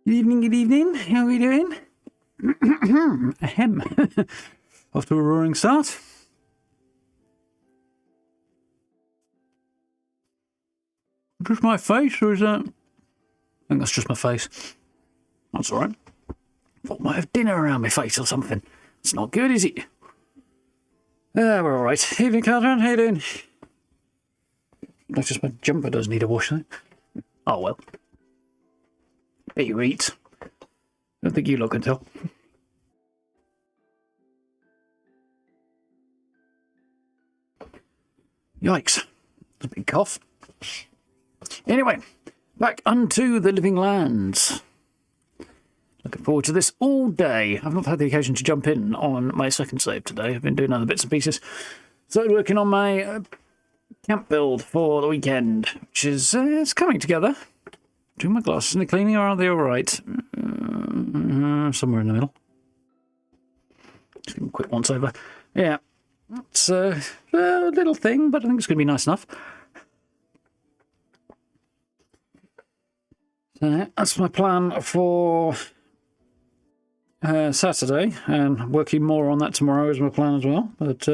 Good evening, good evening. How are we doing? Ahem. Off to a roaring start. Just my face, or is that... I think that's just my face. That's alright. Thought I might have dinner around my face or something. It's not good, is it? We're alright. Evening, Adyran. How you doing? That's just my jumper does need a wash, though. Oh, well. Bet you eat. Don't think you look can tell. Yikes. That's a big cough. Anyway, back unto the living lands. Looking forward to this all day. I've not had the occasion to jump in on my second save today. I've been doing other bits and pieces. Started working on my camp build for the weekend, which is it's coming together. Doing my glasses and the cleaning, or are they all right? Somewhere in the middle. Just give them a quick once over. Yeah, it's a little thing, but I think it's going to be nice enough. So that's my plan for Saturday, and working more on that tomorrow is my plan as well. But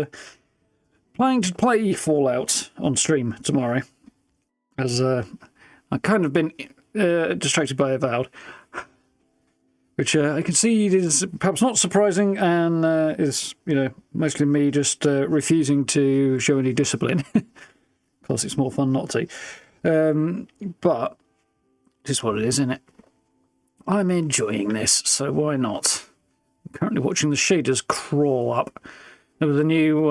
planning to play Fallout on stream tomorrow, as I've kind of been distracted by Avowed, which I can see is perhaps not surprising, and is, you know, mostly me just refusing to show any discipline. Because it's more fun not to. But it is what it is, isn't it? I'm enjoying this, so why not? I'm currently watching the shaders crawl up. There was a new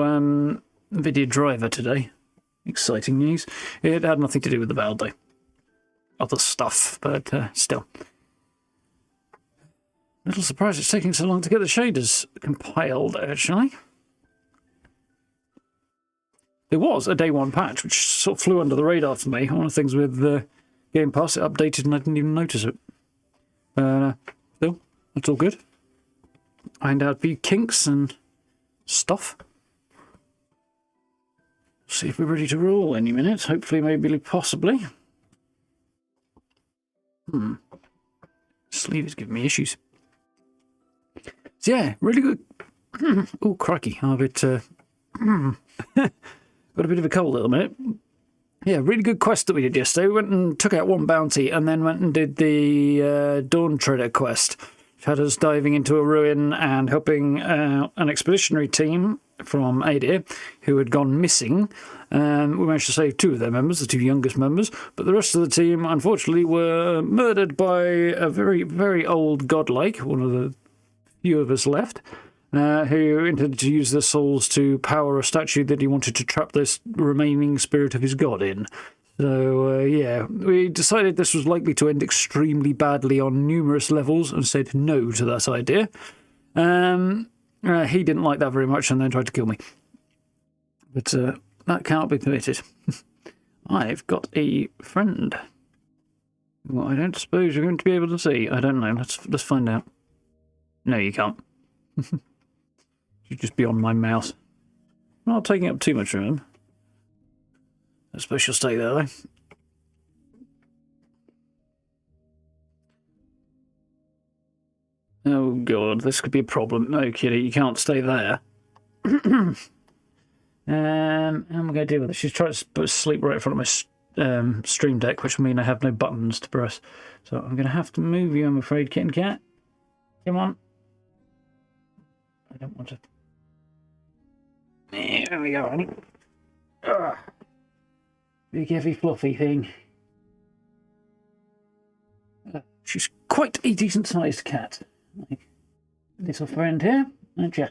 NVIDIA driver today. Exciting news. It had nothing to do with the Avowed, though. Other stuff, but still. Little surprised it's taking so long to get the shaders compiled, actually. There was a day one patch, which sort of flew under the radar for me. One of the things with Game Pass, it updated and I didn't even notice it. Still, that's all good. Ironed out a few kinks and stuff. See if we're ready to roll any minute. Hopefully, maybe, possibly. Sleeve is giving me issues. So yeah, really good. Oh, crikey. I'm a bit... got a bit of a cold at the minute. Yeah, really good quest that we did yesterday. We went and took out one bounty and then went and did the Dawn Treader quest, which had us diving into a ruin and helping an expeditionary team from Adyran who had gone missing. We managed to save two of their members, the two youngest members, but the rest of the team, unfortunately, were murdered by a very, very old godlike, one of the few of us left, who intended to use their souls to power a statue that he wanted to trap this remaining spirit of his god in. So, yeah, we decided this was likely to end extremely badly on numerous levels and said no to that idea. He didn't like that very much and then tried to kill me. But that cannot be permitted. I've got a friend. Well, I don't suppose you're going to be able to see. I don't know. Let's find out. No, you can't. You're just beyond my mouse. I'm not taking up too much room. I suppose she'll stay there, though. Oh, God, this could be a problem. No, kitty, you can't stay there. How am I going to deal with it? She's trying to put sleep right in front of my stream deck, which will mean I have no buttons to press. So I'm going to have to move you, I'm afraid, kitten cat. Come on. I don't want to... There we go, honey. Big, heavy, fluffy thing. She's quite a decent-sized cat. My little friend here, aren't you?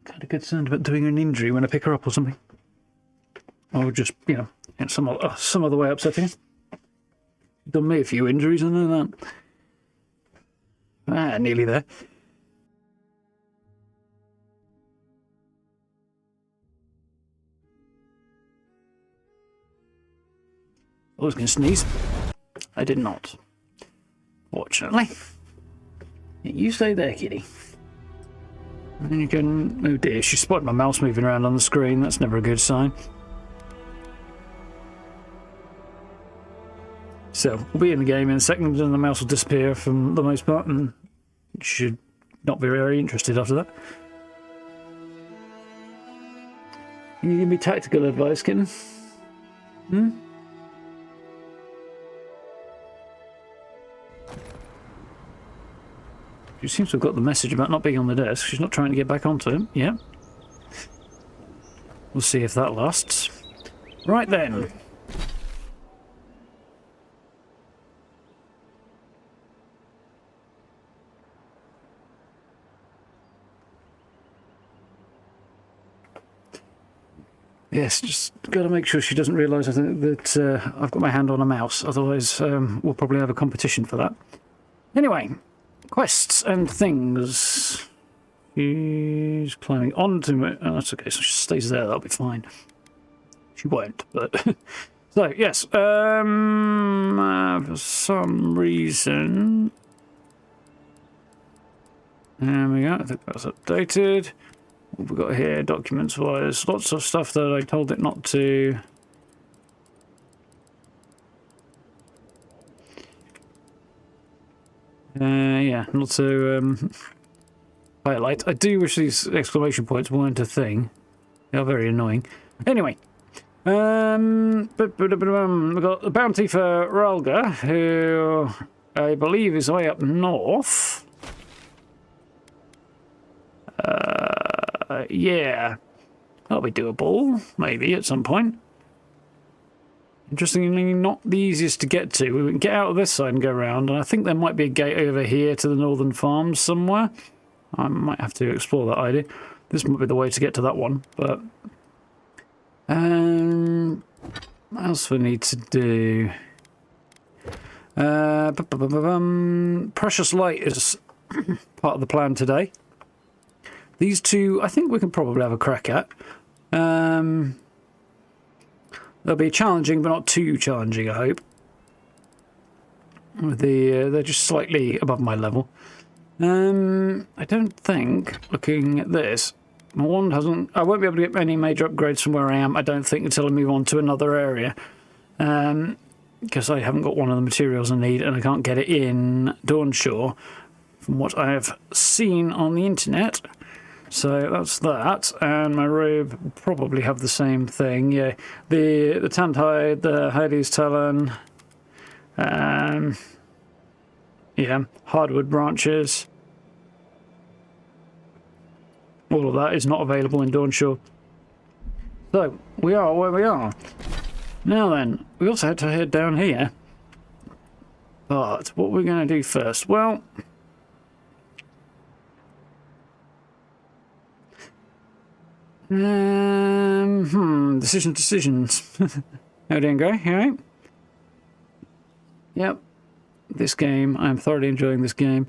Kind of concerned about doing her an injury when I pick her up or something. Or just, you know, in some other way upsetting her. Done me a few injuries, I know that. Nearly there. I was going to sneeze. I did not. Fortunately. You stay there, kitty. And you can... Oh dear, she spotted my mouse moving around on the screen. That's never a good sign. So we'll be in the game in a second, and the mouse will disappear from the most part, and you should not be very interested after that. Can you give me tactical advice, kitten? Hmm? She seems to have got the message about not being on the desk. She's not trying to get back onto him. Yeah. We'll see if that lasts. Right then. Yes, just got to make sure she doesn't realise that I've got my hand on a mouse. Otherwise, we'll probably have a competition for that. Anyway. Quests and things. She's climbing onto me. Oh, that's okay, so she stays there, that'll be fine. She won't, but... So, yes. For some reason... There we go, I think that's updated. What have we got here? Documents-wise. Lots of stuff that I told it not to... yeah, not to highlight. I do wish these exclamation points weren't a thing. They are very annoying. Anyway, we've got the bounty for Ralga, who I believe is way up north. Yeah, that'll be doable, maybe at some point. Interestingly, not the easiest to get to. We can get out of this side and go around, and I think there might be a gate over here to the northern farms somewhere. I might have to explore that idea. This might be the way to get to that one, but... what else we need to do? Precious light is part of the plan today. These two, I think we can probably have a crack at. They'll be challenging, but not too challenging, I hope. They're just slightly above my level. I don't think, looking at this, my wand hasn't... I won't be able to get any major upgrades from where I am, I don't think, until I move on to another area. Because I haven't got one of the materials I need, and I can't get it in Dawnshore, from what I have seen on the internet. So that's that, and my robe will probably have the same thing. Yeah, the tanned hide, the Heidi's talon, yeah, hardwood branches. All of that is not available in Dawnshore. So we are where we are. Now then, we also had to head down here. But what we're going to do first, well. Decisions. How do you go? You alright? Yep. This game, I'm thoroughly enjoying this game.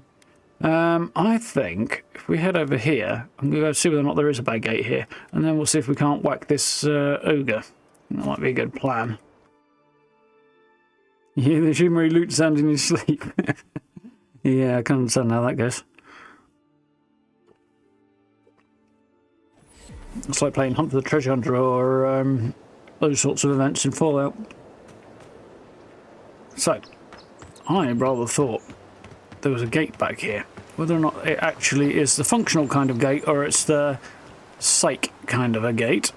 I think if we head over here, I'm going to go see whether or not there is a bad gate here, and then we'll see if we can't whack this ogre. That might be a good plan. You hear the shimmery loot sound in your sleep? Yeah, I can understand how that goes. It's like playing Hunt for the Treasure Hunter or those sorts of events in Fallout. So, I rather thought there was a gate back here. Whether or not it actually is the functional kind of gate or it's the psych kind of a gate.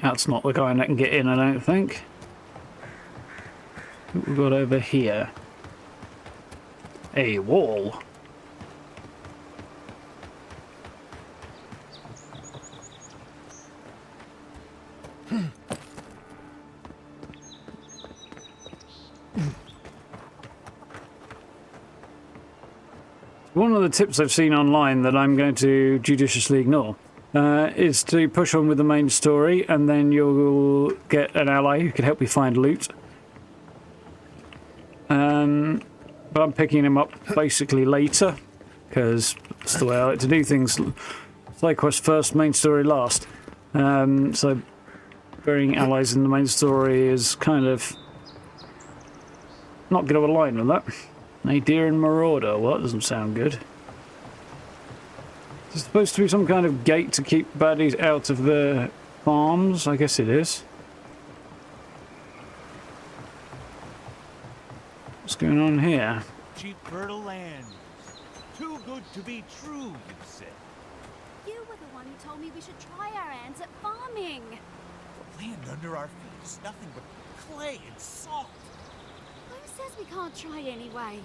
That's not the kind that can get in, I don't think. What we've got over here? A wall. One of the tips I've seen online that I'm going to judiciously ignore is to push on with the main story, and then you'll get an ally who can help you find loot. But I'm picking him up basically later, because that's the way I like to do things. Side quest first, main story last. So burying allies in the main story is kind of not going to align with that. Adyran Marauder, well, that doesn't sound good. Is it supposed to be some kind of gate to keep baddies out of the farms? I guess it is. What's going on here? Cheap fertile land. Too good to be true, you said. You were the one who told me we should try our hands at farming. The land under our feet is nothing but clay and salt. Who says we can't try anyway?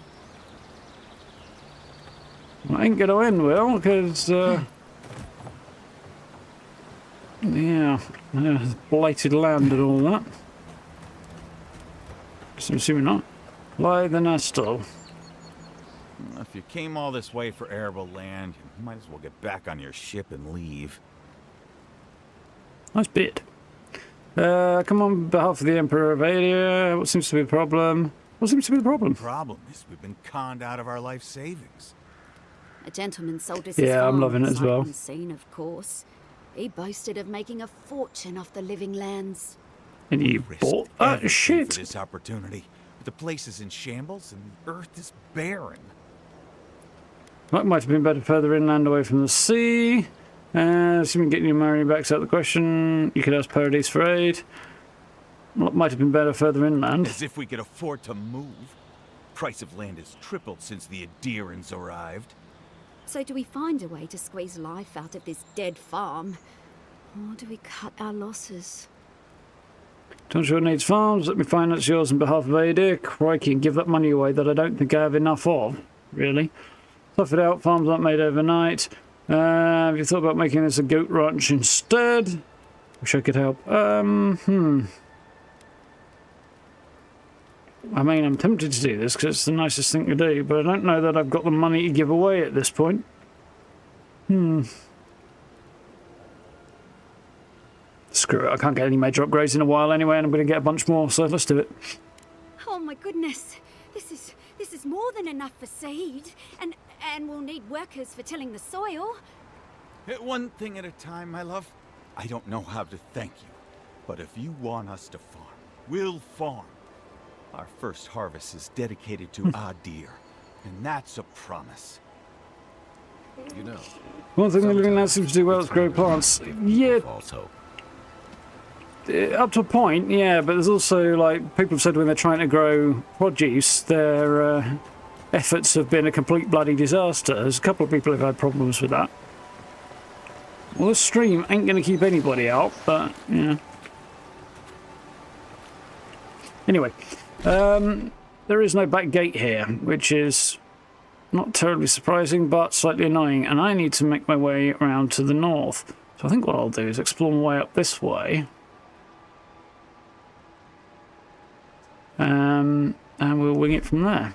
Well, ain't gonna end well, because, yeah, blighted land and all that. So assuming not. Lie the Nestle. If you came all this way for arable land, you might as well get back on your ship and leave. Nice bit. Come on behalf of the Emperor of Adyran. What seems to be the problem? What seems to be the problem? The problem is we've been conned out of our life savings. A gentleman sold us his Yeah, I'm farm, loving it as sight well. unseen, of course. He boasted of making a fortune off the living lands. And you Risked bought everything that shit. for this opportunity. The place is in shambles and the earth is barren. That might have been better further inland away from the sea. Assuming getting your money back's out of the question. You could ask Paradise for aid. Well, it might have been better further inland. As if we could afford to move. Price of land has tripled since the Adyrans arrived. So do we find a way to squeeze life out of this dead farm? Or do we cut our losses? Don't sure it needs farms. Let me finance yours on behalf of Ada. Crikey, and give that money away that I don't think I have enough of. Really? Tough it out. Farms aren't made overnight. Have you thought about making this a goat ranch instead? Wish I could help. I mean, I'm tempted to do this because it's the nicest thing to do, but I don't know that I've got the money to give away at this point. Screw it, I can't get any major upgrades in a while anyway, and I'm going to get a bunch more, so let's do it. Oh my goodness, this is more than enough for seed, and we'll need workers for tilling the soil. One thing at a time, my love. I don't know how to thank you, but if you want us to farm, we'll farm. Our first harvest is dedicated to Adyr, and that's a promise. You know, One thing the living land seems to do well is grow plants. Yeah, false hope. up to a point, yeah, but there's also, like, people have said when they're trying to grow produce, their efforts have been a complete bloody disaster. There's a couple of people who've had problems with that. Well, this stream ain't going to keep anybody out, but, yeah. Anyway, there is no back gate here, which is not terribly surprising, but slightly annoying, and I need to make my way around to the north. So I think what I'll do is explore my way up this way. And we'll wing it from there.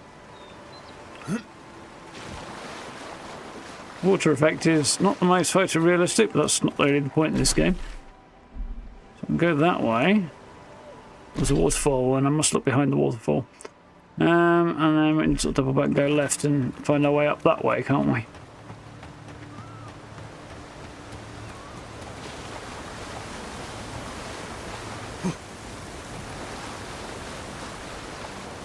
Water effect is not the most photorealistic, but that's not really the point in this game. So I'll go that way. There's a waterfall, and I must look behind the waterfall. And then we can sort of double back and go left and find our way up that way, can't we?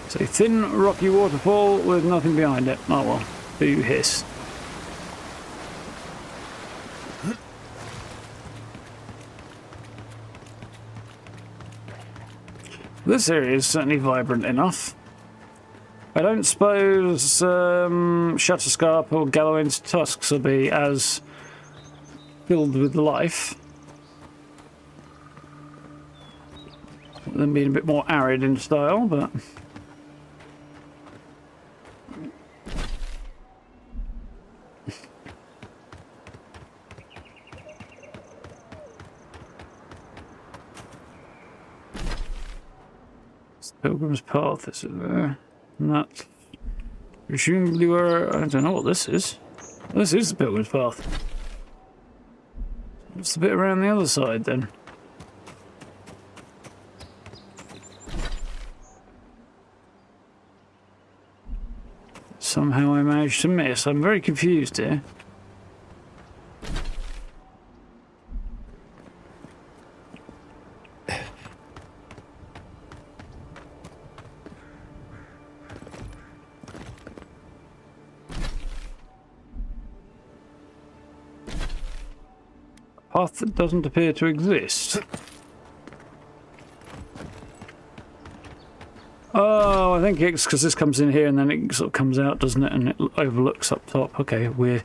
It's a thin, rocky waterfall with nothing behind it. Oh well, boo hiss. This area is certainly vibrant enough. I don't suppose Shatterscarp or Galloway's tusks will be as filled with life. Them being a bit more arid in style, but... Pilgrim's Path, is it there? Not presumably where... I don't know what this is. This is the Pilgrim's Path. What's the bit around the other side then? Somehow I managed to miss. I'm very confused here. Path that doesn't appear to exist. Oh, I think it's because this comes in here and then it sort of comes out, doesn't it? And it overlooks up top. Okay, weird.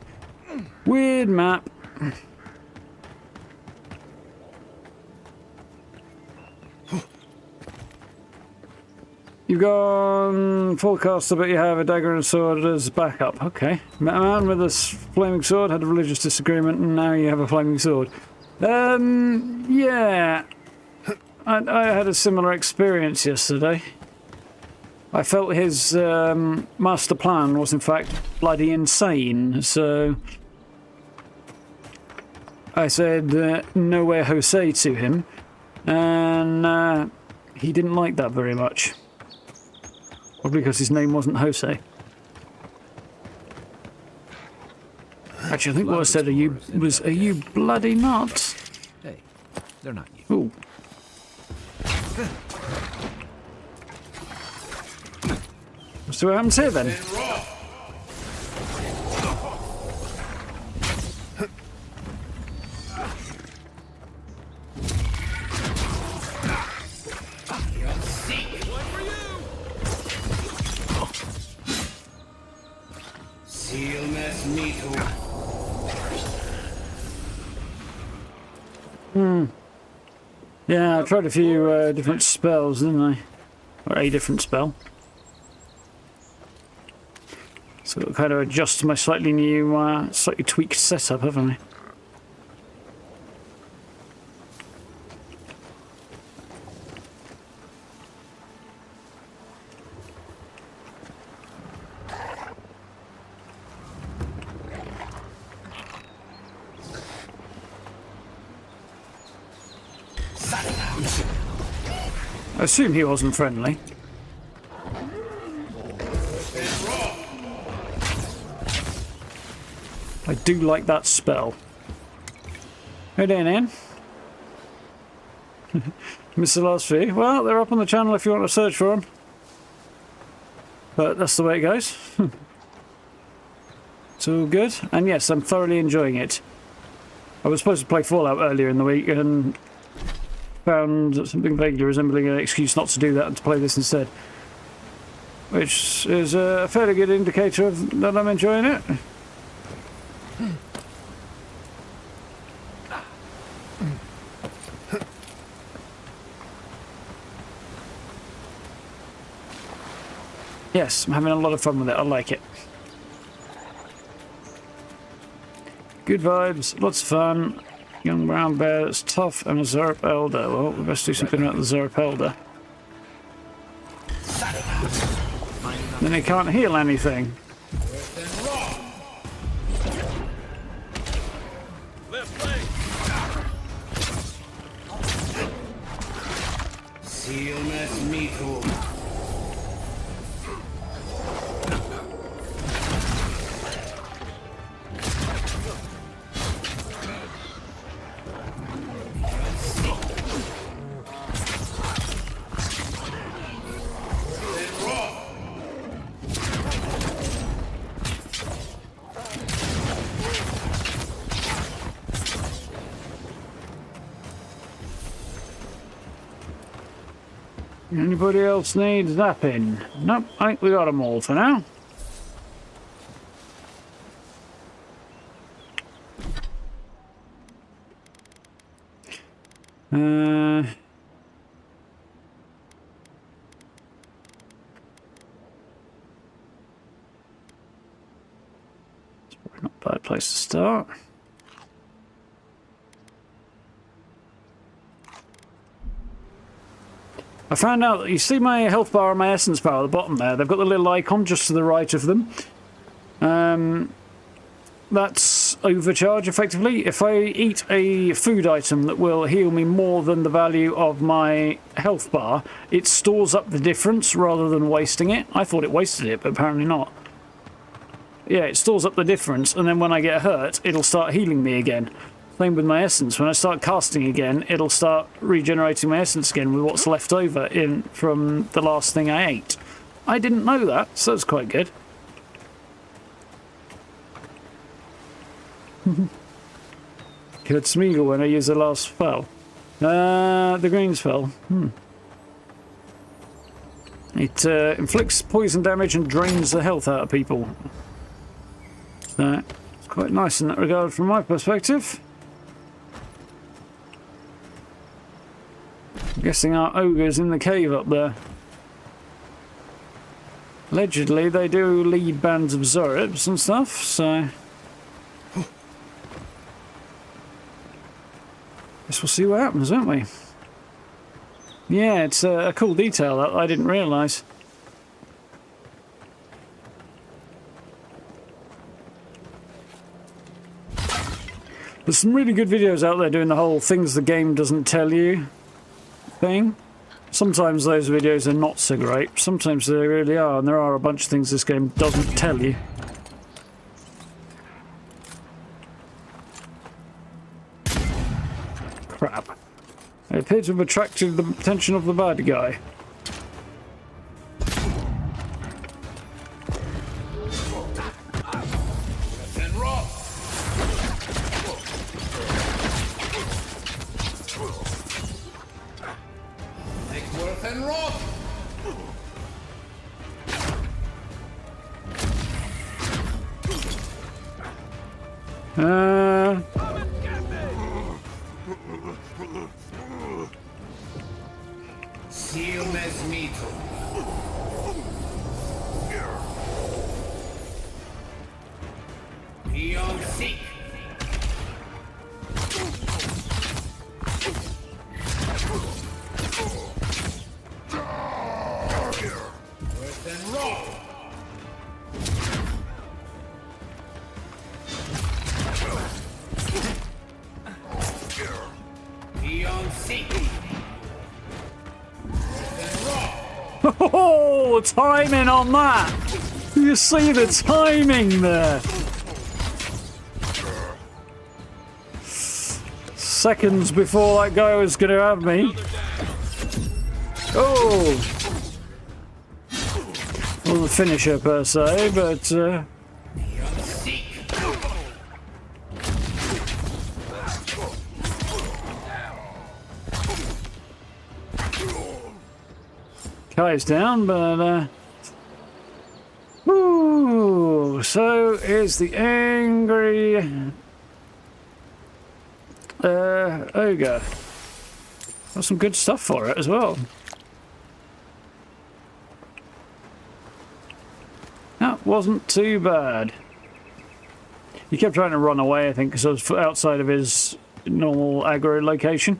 Weird map. You've gone fullcaster, but you have a dagger and sword as backup. Okay. Met a man with a flaming sword, had a religious disagreement, and now you have a flaming sword. Yeah. I had a similar experience yesterday. I felt his master plan was in fact bloody insane, so I said nowhere Jose to him, and he didn't like that very much. Probably because his name wasn't Jose. Actually, I think what I said are you bloody nuts? Hey, they're not you. Ooh. So what happens here then? Yeah, I tried a few different spells, didn't I? Or a different spell. So I've kind of adjust my slightly new, slightly tweaked setup, haven't I? I assume he wasn't friendly. I do like that spell. Head in. Missed the last few. Well, they're up on the channel if you want to search for them. But that's the way it goes. It's all good. And yes, I'm thoroughly enjoying it. I was supposed to play Fallout earlier in the week and found something vaguely resembling an excuse not to do that and to play this instead. Which is a fairly good indicator of that I'm enjoying it. Yes, I'm having a lot of fun with it. I like it. Good vibes, lots of fun. Young brown bear that's tough and a Zerp Elder. Well, we best do something about the Zerp Elder. Then he can't heal anything. Anybody else need zapping? Nope, I think we got them all for now. It's probably not a bad place to start. I found out that you see my health bar and my essence bar at the bottom there. They've got the little icon just to the right of them. That's overcharge effectively. If I eat a food item that will heal me more than the value of my health bar, it stores up the difference rather than wasting it. I thought it wasted it, but apparently not. Yeah, it stores up the difference, and then when I get hurt, it'll start healing me again. Same with my essence. When I start casting again, it'll start regenerating my essence again with what's left over from the last thing I ate. I didn't know that, so that's quite good. Killed Smeagol when I used the last spell. The green spell. It inflicts poison damage and drains the health out of people. So, it's quite nice in that regard from my perspective. I'm guessing our ogre's in the cave up there. Allegedly, they do lead bands of Zoribs and stuff, so... Guess we'll see what happens, won't we? Yeah, it's a cool detail that I didn't realise. There's some really good videos out there doing the whole things the game doesn't tell you thing. Sometimes those videos are not so great, sometimes they really are, and there are a bunch of things this game doesn't tell you. Crap. They appear to have attracted the attention of the bad guy. Oh, timing on that! You see the timing there? Seconds before that guy was going to have me. Oh! Wasn't a finisher per se, but... Kai's down, but ooh, so is the angry ogre. Got some good stuff for it as well. That wasn't too bad. He kept trying to run away, I think, because I was outside of his normal aggro location.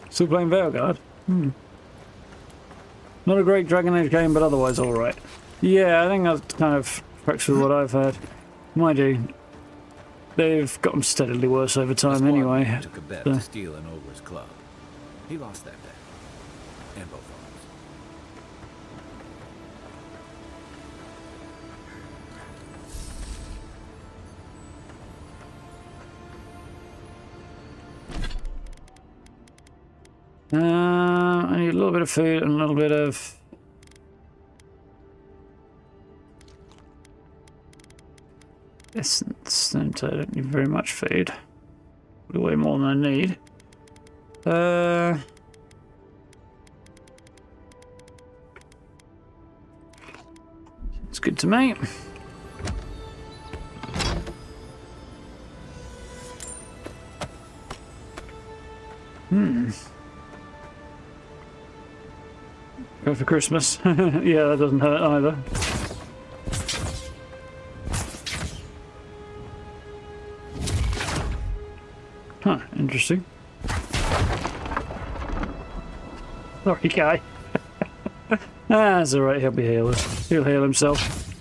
Still playing Veilguard? Not a great Dragon Age game, but otherwise alright. Yeah, I think that kind of tracks with what I've heard. Mind you, they've gotten steadily worse over time anyway. Took a bet to steal an ogre's club. He lost that bet. And both arms. I need a little bit of food and a little bit of... essence. I don't need very much food. Way more than I need. It's good to me. Go for Christmas. Yeah, that doesn't hurt either. Huh, interesting. Sorry, Kai. That's alright, he'll be healed. He'll heal himself.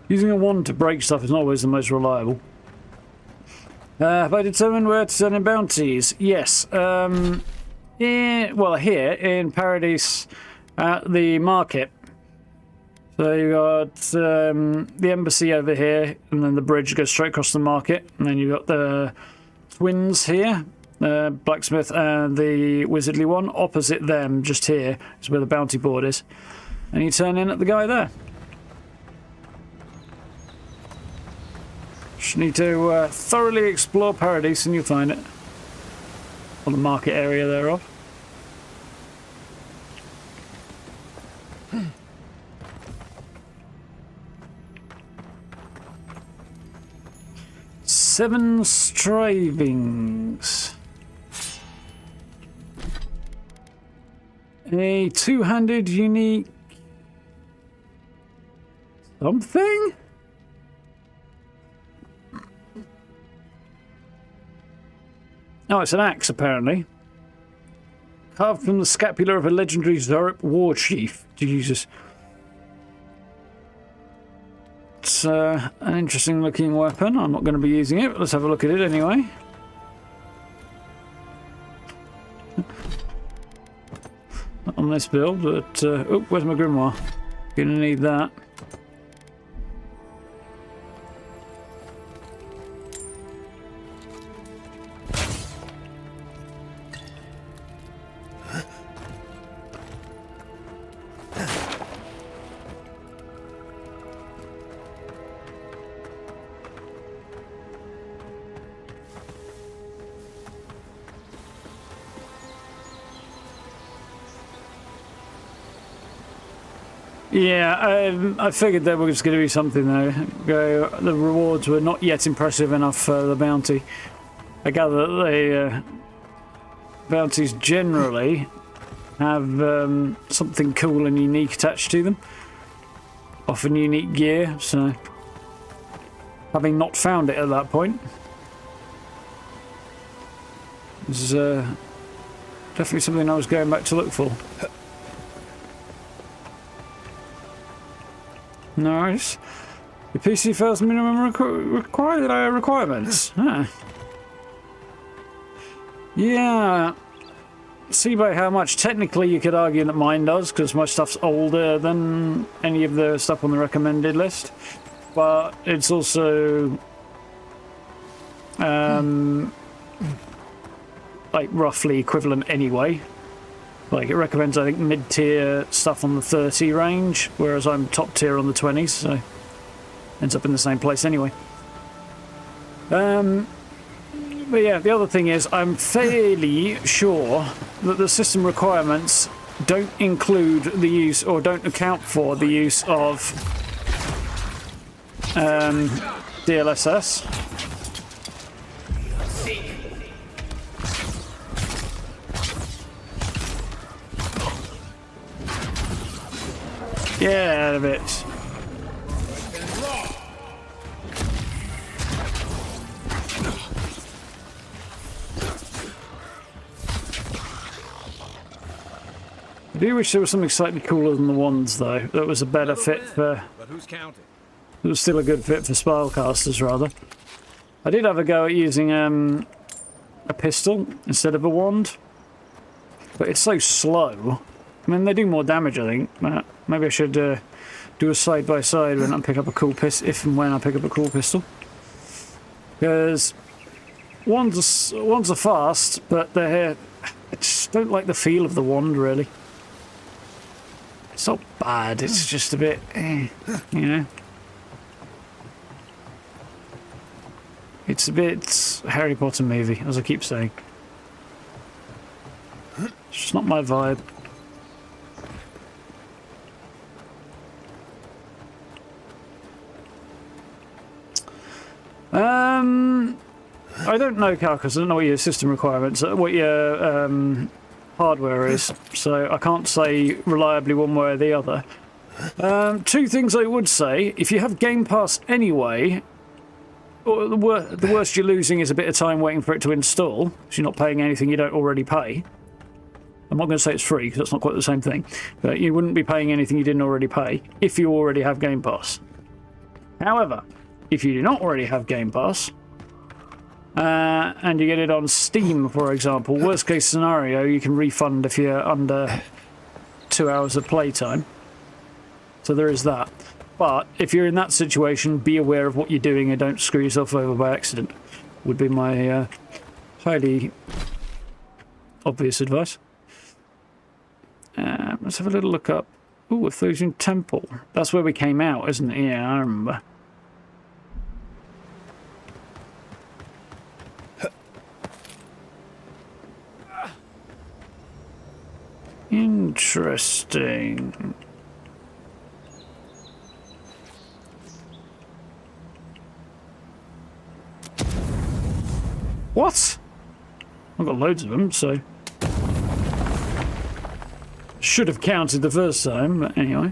Using a wand to break stuff is not always the most reliable. Have I determined where to send in bounties? Yes. Well, here in Paradise at the market. So you got the embassy over here, and then the bridge goes straight across the market, and then you got the twins here, blacksmith and the wizardly one. Opposite them, just here, is where the bounty board is, and you turn in at the guy there. Just need to thoroughly explore Paradise, and you'll find it. or the market area thereof. Seven strivings. A two-handed unique something? Oh, it's an axe, apparently. Carved from the scapula of a legendary Zorip war chief. Jesus. It's an interesting looking weapon. I'm not going to be using it, but let's have a look at it anyway. Not on this build, but... oh, where's my grimoire? Gonna need that. Yeah, I figured there was going to be something though. The rewards were not yet impressive enough for the bounty. I gather that the bounties generally have something cool and unique attached to them. Often unique gear, so having not found it at that point, this is definitely something I was going back to look for. Nice. Your PC fails minimum requirements. Huh. Yeah. See by how much technically you could argue that mine does, because my stuff's older than any of the stuff on the recommended list. But it's also like roughly equivalent anyway. Like, it recommends, I think, mid-tier stuff on the 30 range, whereas I'm top tier on the 20s, so ends up in the same place anyway. But yeah, the other thing is, I'm fairly sure that the system requirements don't include the use, or don't account for the use of DLSS. Yeah, out of it. I do wish there was something slightly cooler than the wands, though. That was a better fit for... But who's counting? It was still a good fit for spellcasters, rather. I did have a go at using a pistol instead of a wand, but it's so slow. I mean, they do more damage, I think. But maybe I should do a side-by-side when I pick up a cool pistol, if and when I pick up a cool pistol. Because wands are fast, but I just don't like the feel of the wand, really. It's not bad, it's just a bit, you know. It's a bit Harry Potter movie, as I keep saying. It's just not my vibe. I don't know, Carcass. I don't know what your system requirements, what your hardware is, so I can't say reliably one way or the other. Two things I would say: if you have Game Pass anyway, the worst you're losing is a bit of time waiting for it to install, because you're not paying anything you don't already pay. I'm not going to say it's free, because that's not quite the same thing, but you wouldn't be paying anything you didn't already pay if you already have Game Pass. However, if you do not already have Game Pass, and you get it on Steam, for example, worst case scenario, you can refund if you're under 2 hours of playtime. So there is that. But if you're in that situation, be aware of what you're doing and don't screw yourself over by accident, would be my highly obvious advice. Let's have a little look up. Ooh, a Fusion Temple. That's where we came out, isn't it? Yeah, I remember. Interesting. What? I've got loads of them, so... Should have counted the first time, but anyway.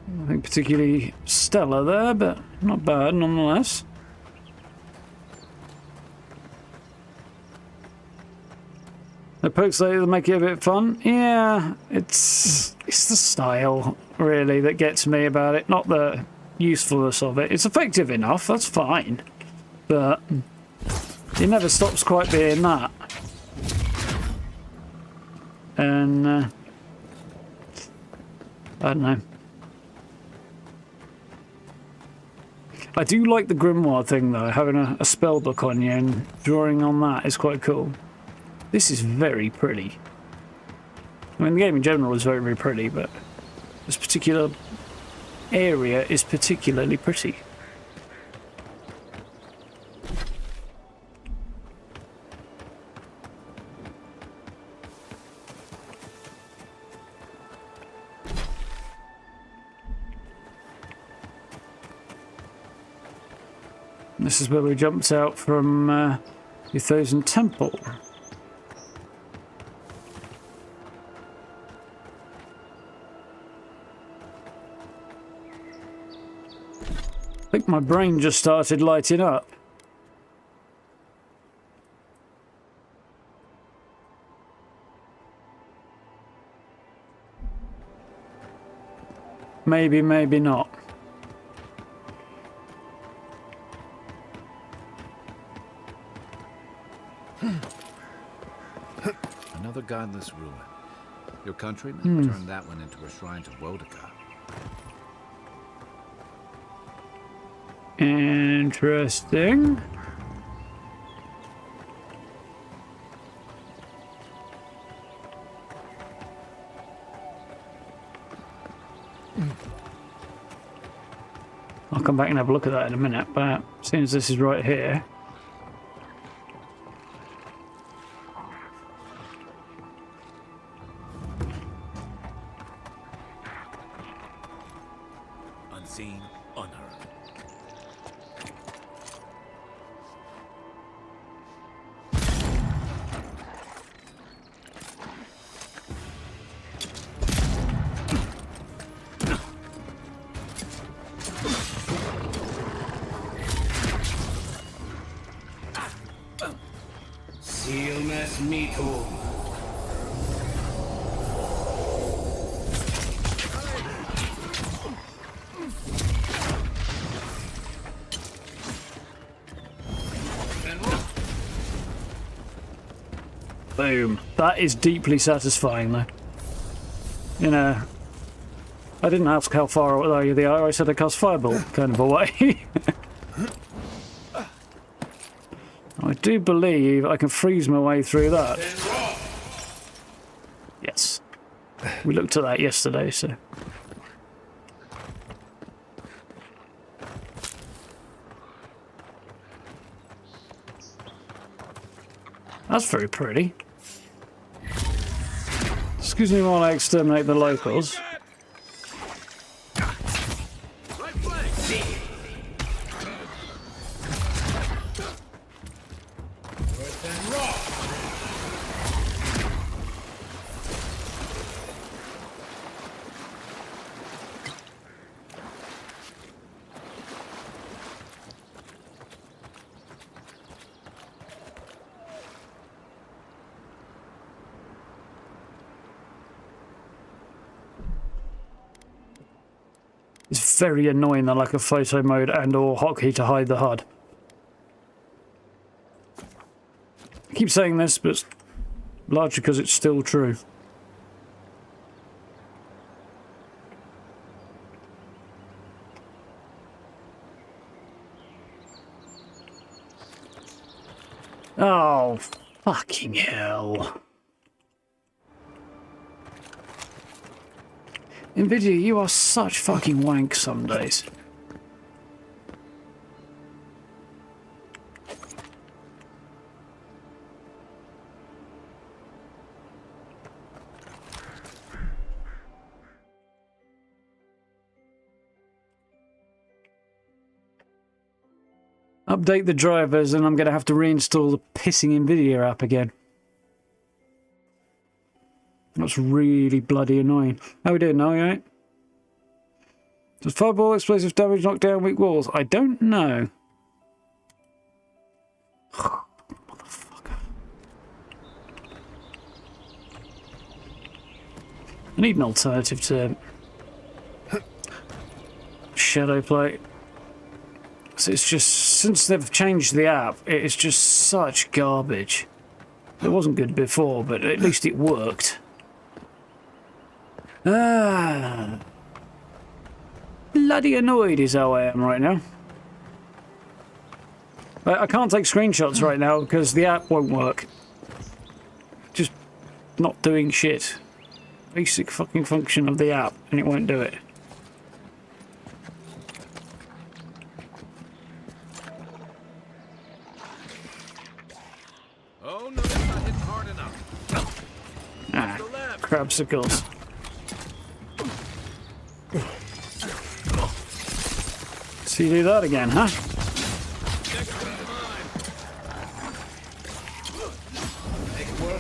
Nothing particularly stellar there, but not bad nonetheless. The pokes that make it a bit fun. Yeah, it's the style really that gets me about it, not the usefulness of it. It's effective enough, that's fine, but it never stops quite being that. And I don't know. I do like the grimoire thing though, having a spell book on you and drawing on that is quite cool. This is very pretty. I mean, the game in general is very, very pretty, but this particular area is particularly pretty. This is where we jumped out from the Thousand Temple. I think my brain just started lighting up. Maybe, maybe not. Another godless ruin. Your countrymen turned that one into a shrine to Wodaka. Interesting. I'll come back and have a look at that in a minute, but seeing as this is right here. Unseen, unheard. Sealness Mito. Boom. That is deeply satisfying though. You know, I didn't ask how far away they are, I said I cast Fireball kind of away. I do believe I can freeze my way through that. Yes. We looked at that yesterday, so... That's very pretty. Excuse me while I exterminate the locals. It's very annoying the lack of photo mode and or hotkey to hide the HUD. I keep saying this, but it's largely because it's still true. Oh, fucking hell. Nvidia, you are such fucking wank some days. Update the drivers, and I'm going to have to reinstall the pissing NVIDIA app again. That's really bloody annoying. How we doing now, you alright? Does fireball explosive damage knock down weak walls? I don't know. Motherfucker. I need an alternative to shadow play. So it's just, since they've changed the app, it's just such garbage. It wasn't good before, but at least it worked. Bloody annoyed is how I am right now. I can't take screenshots right now because the app won't work. Just not doing shit. Basic fucking function of the app, and it won't do it. Oh no, that's not hitting hard enough. Ah, crabsicles. So you do that again, huh?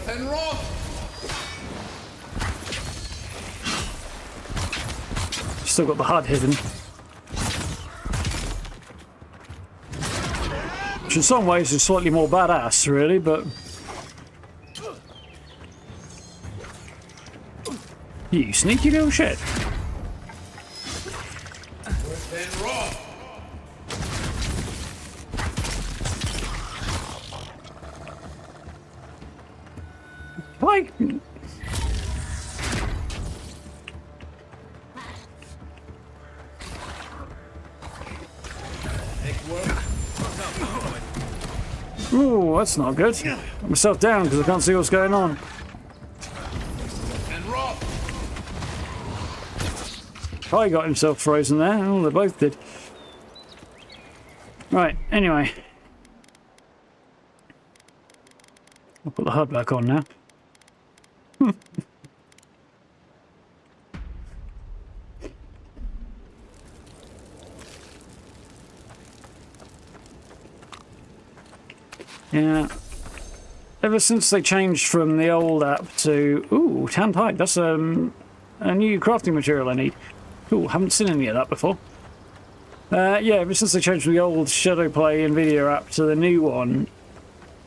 And roll. Still got the HUD hidden. Which in some ways is slightly more badass, really, but... You sneaky little shit. And roll. Why? Ooh, that's not good. Put myself down because I can't see what's going on. And roll. Kai got himself frozen there. Oh, they both did. Right, anyway. I'll put the HUD back on now. Yeah. Ever since they changed from the old app to... Ooh, tanned hide. That's a new crafting material I need. Ooh, haven't seen any of that before. Yeah, ever since they changed from the old Shadowplay NVIDIA app to the new one,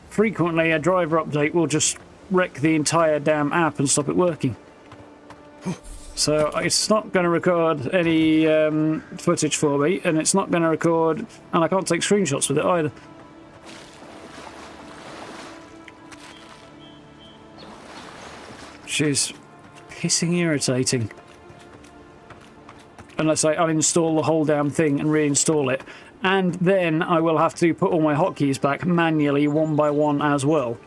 frequently a driver update will just wreck the entire damn app and stop it working. So it's not going to record any footage for me, and it's not going to record... And I can't take screenshots with it either. Which is pissing irritating. Unless I uninstall the whole damn thing and reinstall it. And then I will have to put all my hotkeys back manually one by one as well.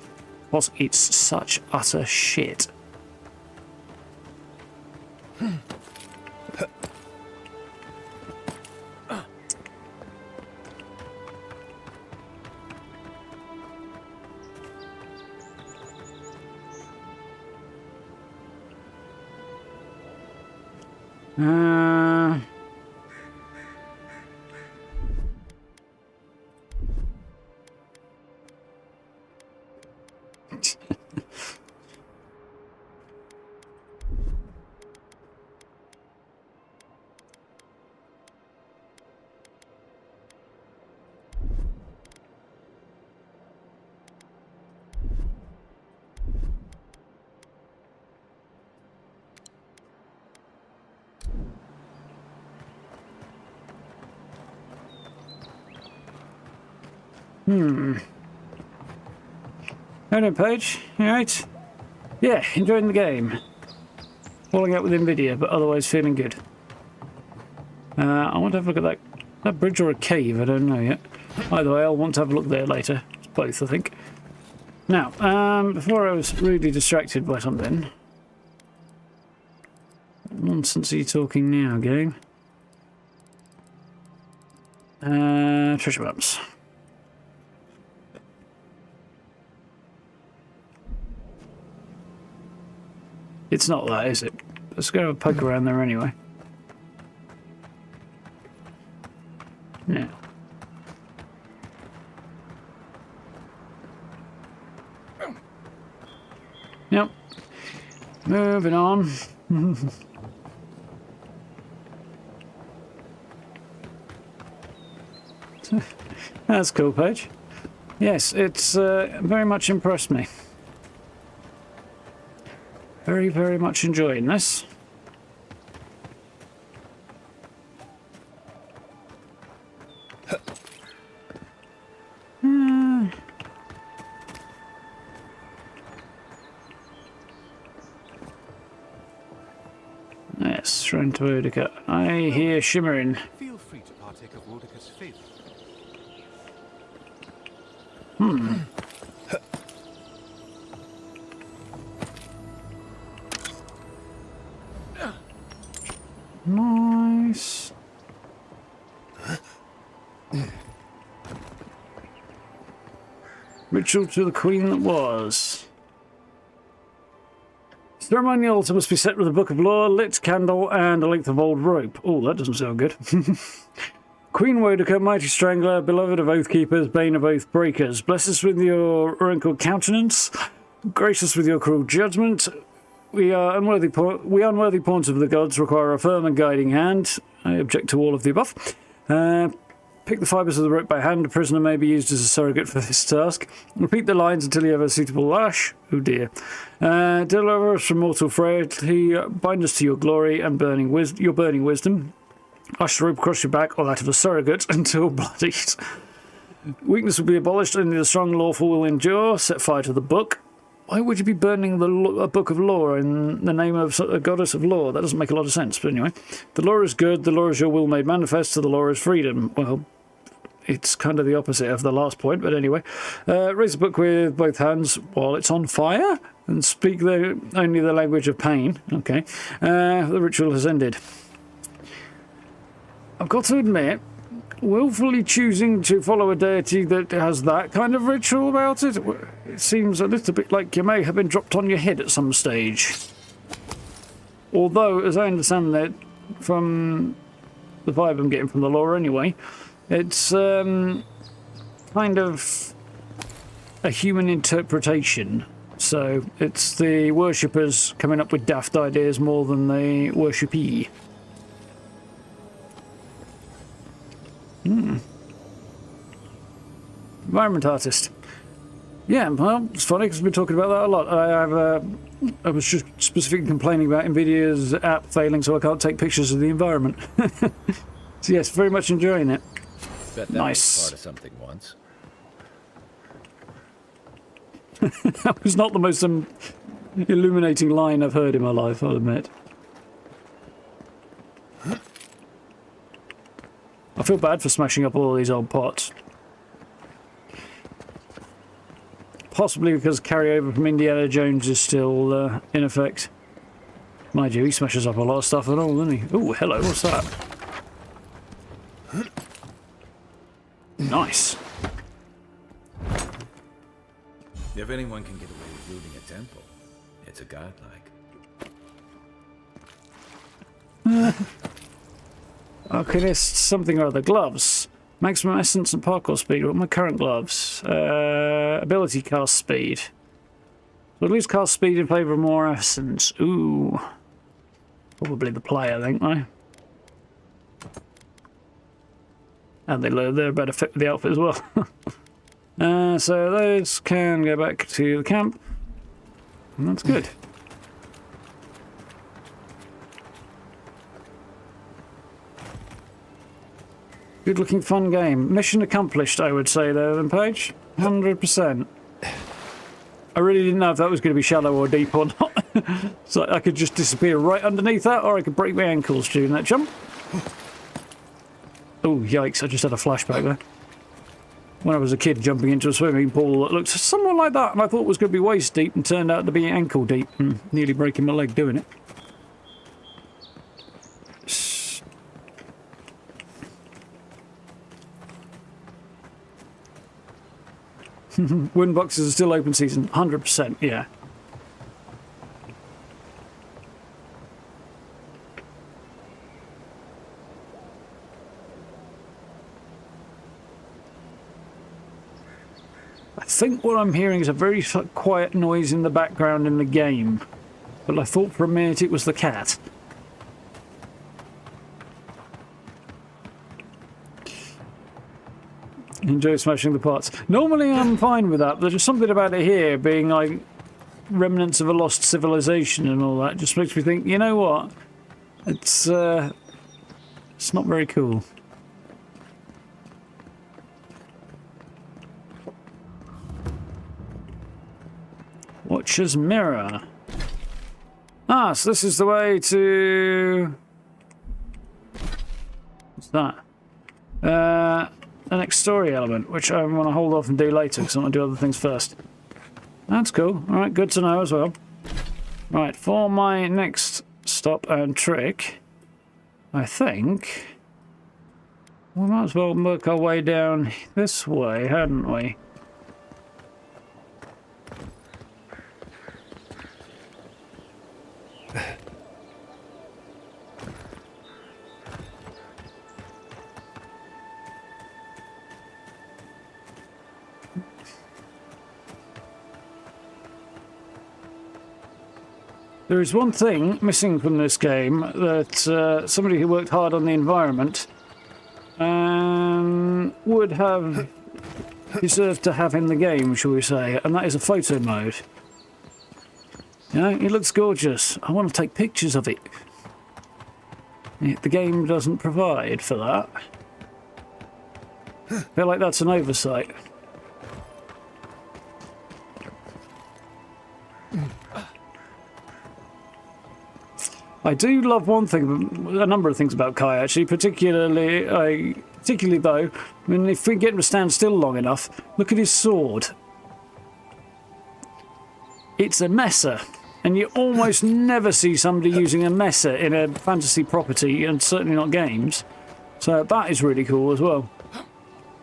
Because it's such utter shit. Hello, Paige. You alright? Yeah, enjoying the game. Falling out with NVIDIA, but otherwise feeling good. I want to have a look at that bridge or a cave, I don't know yet. Either way, I'll want to have a look there later. It's both, I think. Now, before I was rudely distracted by something... What nonsense are you talking now, game? Treasure maps. It's not that, is it? Let's go have a poke around there anyway. Yeah. Moving on. That's cool, Paige. Yes, it's very much impressed me. Very, very much enjoying this. Yes, trying to Utica. I hear shimmering. Feel free to partake of Wodica's favorite. Nice. Ritual to the Queen that was. Ceremonial altar must be set with a book of lore, lit candle, and a length of old rope. Oh, that doesn't sound good. Queen Wodica, mighty strangler, beloved of oath keepers, bane of oath breakers, bless us with your wrinkled countenance, gracious with your cruel judgment. We unworthy pawns of the gods require a firm and guiding hand. I object to all of the above. Pick the fibres of the rope by hand. A prisoner may be used as a surrogate for this task. Repeat the lines until you have a suitable lash. Oh dear. Deliver us from mortal frailty. Bind us to your glory and your burning wisdom. Lash the rope across your back or that of a surrogate until bloodied. Weakness will be abolished. Only the strong lawful will endure. Set fire to the book. Why would you be burning a book of lore in the name of a goddess of lore? That doesn't make a lot of sense, but anyway. The lore is good, the lore is your will made manifest, so the lore is freedom. Well, it's kind of the opposite of the last point, but anyway. Raise the book with both hands while it's on fire, and speak only the language of pain. Okay. The ritual has ended. I've got to admit, willfully choosing to follow a deity that has that kind of ritual about it, it seems a little bit like you may have been dropped on your head at some stage. Although, as I understand that from the vibe I'm getting from the lore anyway, it's kind of a human interpretation. So it's the worshippers coming up with daft ideas more than the worshipee. Environment artist. Yeah, well, it's funny because we've been talking about that a lot. I was just specifically complaining about Nvidia's app failing, so I can't take pictures of the environment. So yes, very much enjoying it. Bet that Nice. was part of something once. That was not the most illuminating line I've heard in my life, I'll admit. I feel bad for smashing up all these old pots. Possibly because carryover from Indiana Jones is still in effect. Mind you, he smashes up a lot of stuff and all, doesn't he? Oh, hello, what's that? Nice. If anyone can get away with looting a temple, it's a godlike. Alchemist, something or other. Gloves. Maximum essence and parkour speed. What are my current gloves? Ability cast speed. So at least cast speed in favour of more essence. Ooh. Probably the play, I think, though. And they're a better fit with the outfit as well. So those can go back to the camp. And that's good. Good looking fun game. Mission accomplished, I would say there then, Paige. 100%. I really didn't know if that was going to be shallow or deep or not. So I could just disappear right underneath that, or I could break my ankles during that jump. Oh, yikes, I just had a flashback there. When I was a kid jumping into a swimming pool that looked somewhat like that, and I thought it was going to be waist deep and turned out to be ankle deep, and nearly breaking my leg doing it. Wooden boxes are still open season, 100%, yeah. I think what I'm hearing is a very quiet noise in the background in the game. but I thought for a minute it was the cat. Enjoy smashing the pots. Normally I'm fine with that, but there's just something about it here being like remnants of a lost civilization and all that. Just makes me think, you know what? It's not very cool. Watcher's Mirror. Ah, so this is the way to... What's that? The next story element, which I want to hold off and do later because I want to do other things first. That's cool. Alright, good to know as well. Right, for my next stop and trick, I think we might as well work our way down this way, hadn't we? There is one thing missing from this game that somebody who worked hard on the environment would have deserved to have in the game, shall we say, and that is a photo mode. You know, it looks gorgeous. I want to take pictures of it. The game doesn't provide for that. I feel like that's an oversight. I do love one thing, a number of things about Kai actually, particularly though, I mean, if we get him to stand still long enough, look at his sword. It's a messer, and you almost never see somebody using a messer in a fantasy property, and certainly not games. So that is really cool as well.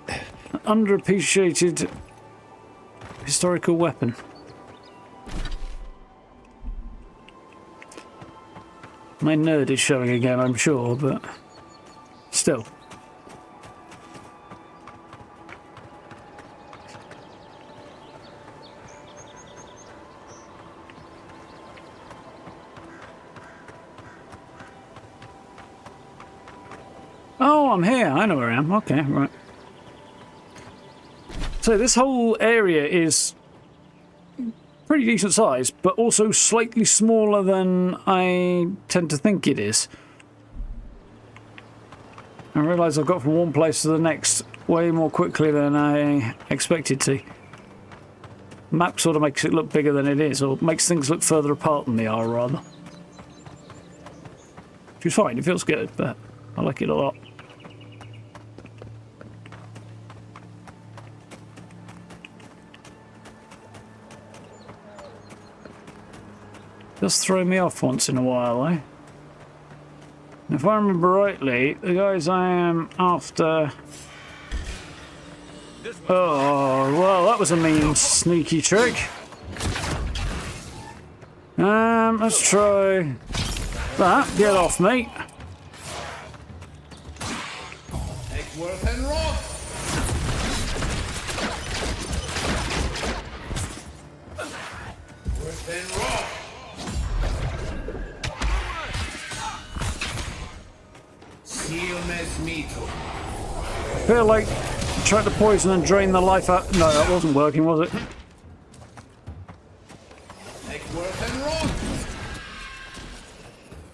An underappreciated historical weapon. My nerd is showing again, I'm sure, but still. Oh, I'm here. I know where I am. Okay, right. So this whole area is pretty decent size, but also slightly smaller than I tend to think it is. I realise I've got from one place to the next way more quickly than I expected to. Map sort of makes it look bigger than it is, or makes things look further apart than they are, rather. Which is fine, it feels good, but I like it a lot. Just throw me off once in a while, eh? If I remember rightly, the guys I am after... Oh, well, that was a mean, sneaky trick. Let's try that. Get off, mate. Egworth and Roth. Egworth and Roth. I feel like trying to poison and drain the life out. No, that wasn't working, was it?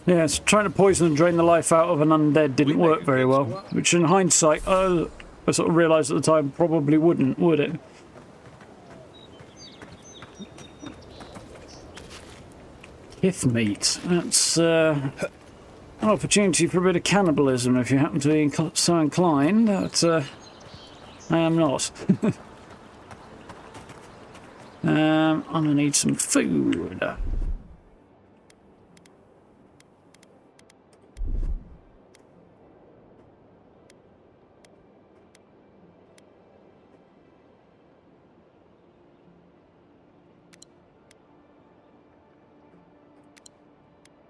Yes, trying to poison and drain the life out of an undead didn't work very well. Which, in hindsight, I sort of realised at the time probably wouldn't, would it? Kith meat. That's an opportunity for a bit of cannibalism if you happen to be so inclined. But I am not. I'm gonna need some food.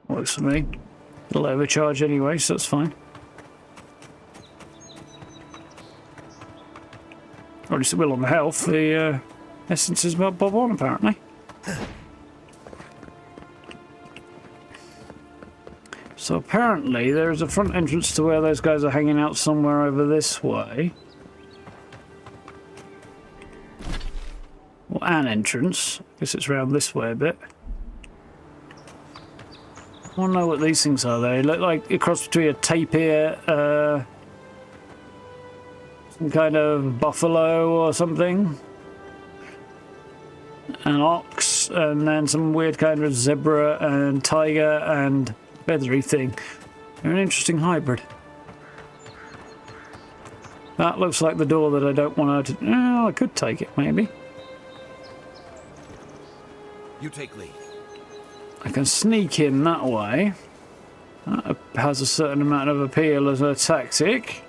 Works for me. It'll overcharge anyway, so that's fine. Or at least it will on the health. The essence is about bob on, apparently. So apparently there is a front entrance to where those guys are hanging out somewhere over this way. Well, an entrance. I guess it's round this way a bit. I want to know what these things are. They look like a cross between a tapir, some kind of buffalo or something, an ox, and then some weird kind of zebra and tiger and feathery thing. They're an interesting hybrid. That looks like the door that I don't want to... Oh, I could take it, maybe. You take lead. I can sneak in that way. That has a certain amount of appeal as a tactic.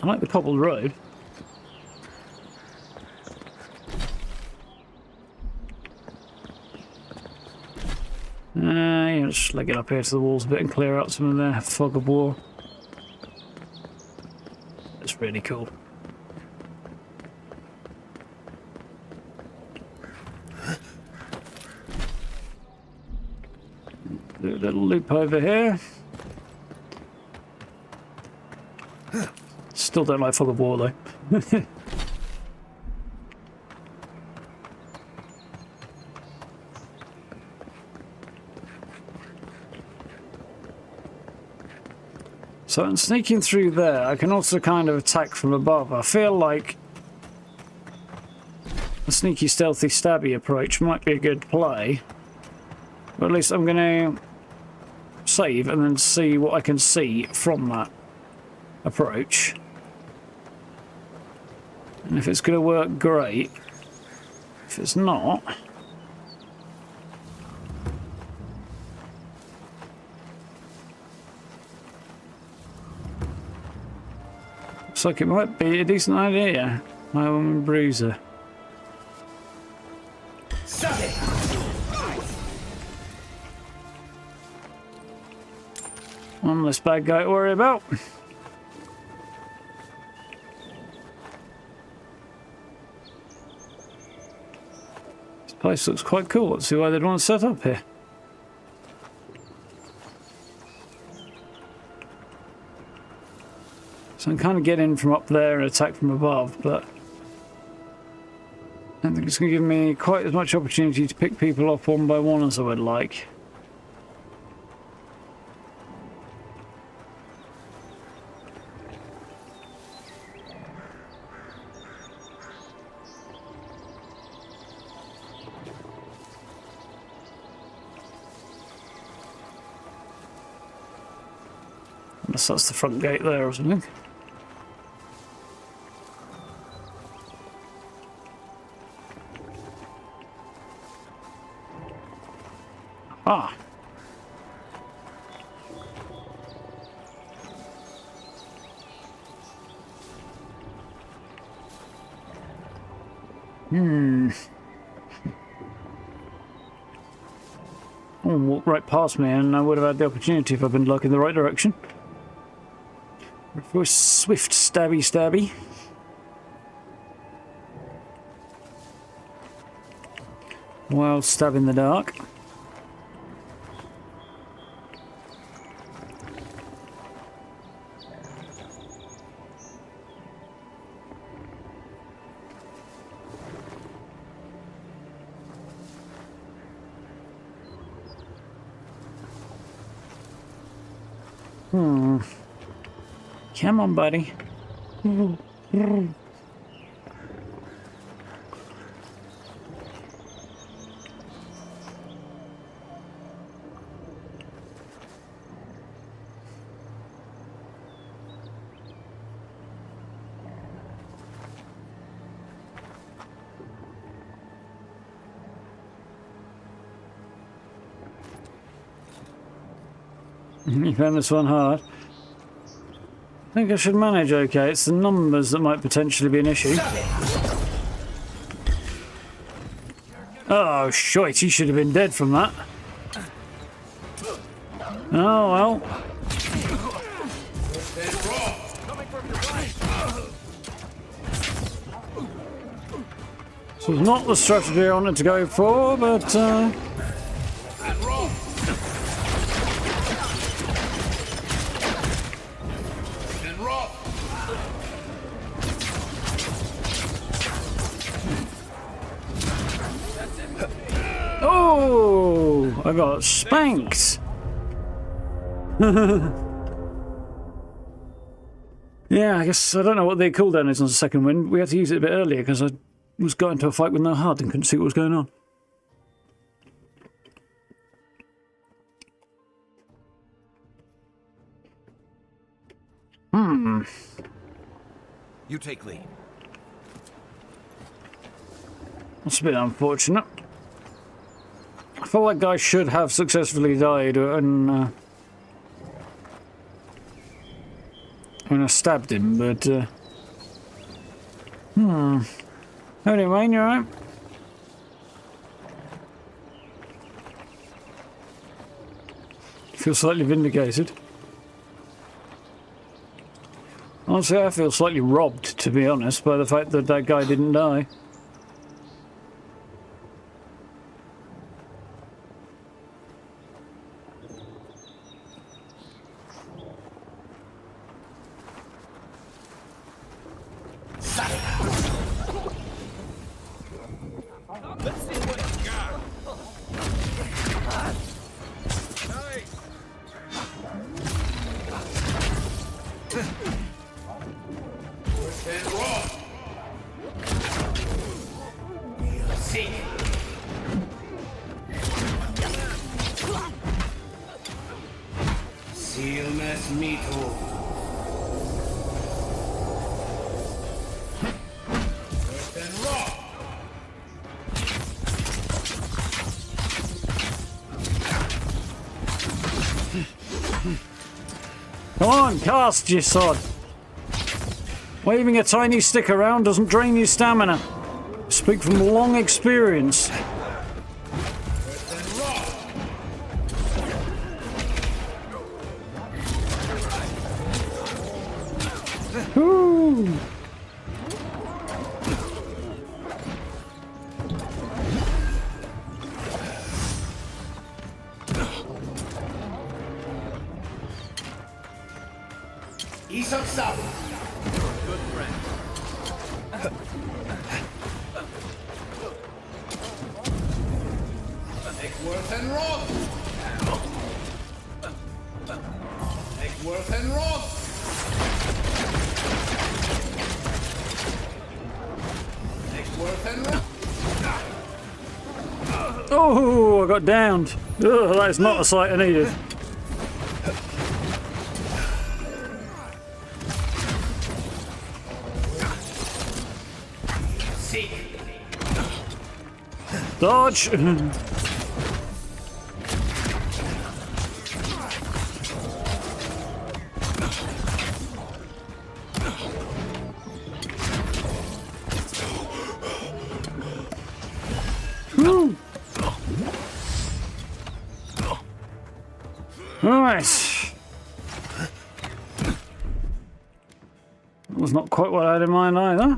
I like the cobbled road. Yeah, just leg it up here to the walls a bit and clear out some of their fog of war. That's really cool. Do a little loop over here. Still don't like fog of war though. So I'm sneaking through there. I can also kind of attack from above. I feel like a sneaky, stealthy, stabby approach might be a good play. But at least I'm going to save and then see what I can see from that approach. And if it's going to work, great. If it's not... looks like it might be a decent idea. My woman bruiser. One less bad guy to worry about. This place looks quite cool. Let's see why they'd want to set up here. So I can kind of get in from up there and attack from above, but I don't think it's going to give me quite as much opportunity to pick people off one by one as I would like. Unless that's the front gate there or something. Ah. Oh, walked right past me and I would have had the opportunity if I'd been looking in the right direction. For a swift stabby. Wild stab in the dark. Come on, buddy. You found this one hard. I think I should manage okay. It's the numbers that might potentially be an issue. Oh, shite. He should have been dead from that. Oh, well. This was not the strategy I wanted to go for, but got spanked. Yeah, I guess I don't know what the cooldown is on the second wind. We had to use it a bit earlier because I got into a fight with no HUD and couldn't see what was going on. You take lead. That's a bit unfortunate. I feel like I should have successfully died when I stabbed him, but Anyway, you alright? Feel slightly vindicated. Honestly, I feel slightly robbed, to be honest, by the fact that that guy didn't die. Come on, cast your sword. Waving a tiny stick around doesn't drain your stamina. Speak from long experience. Woo! Ease up south. Good friend. Eckworth and Roth. Eckworth and Roth. Eckworth and Roth. Oh, I got downed. Ugh, that is not the sight I needed. Dodge! Woo! Alright. That was not quite what I had in mind either.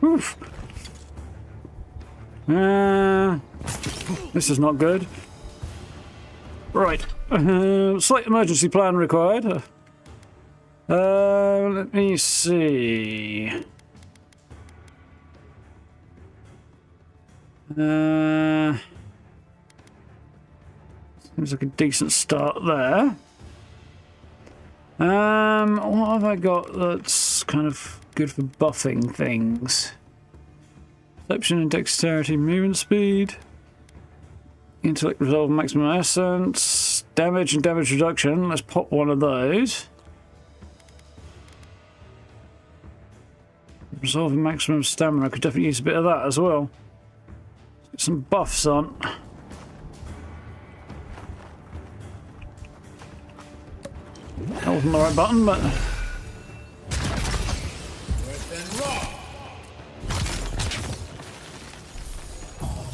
Oof. This is not good. Right. Slight emergency plan required. Let me see. Seems like a decent start there. What have I got that's kind of good for buffing things? Perception and dexterity, movement speed, intellect, resolve, maximum essence, damage and damage reduction. Let's pop one of those. Resolve and maximum stamina. Could definitely use a bit of that as well. Get some buffs on. That wasn't the right button, but.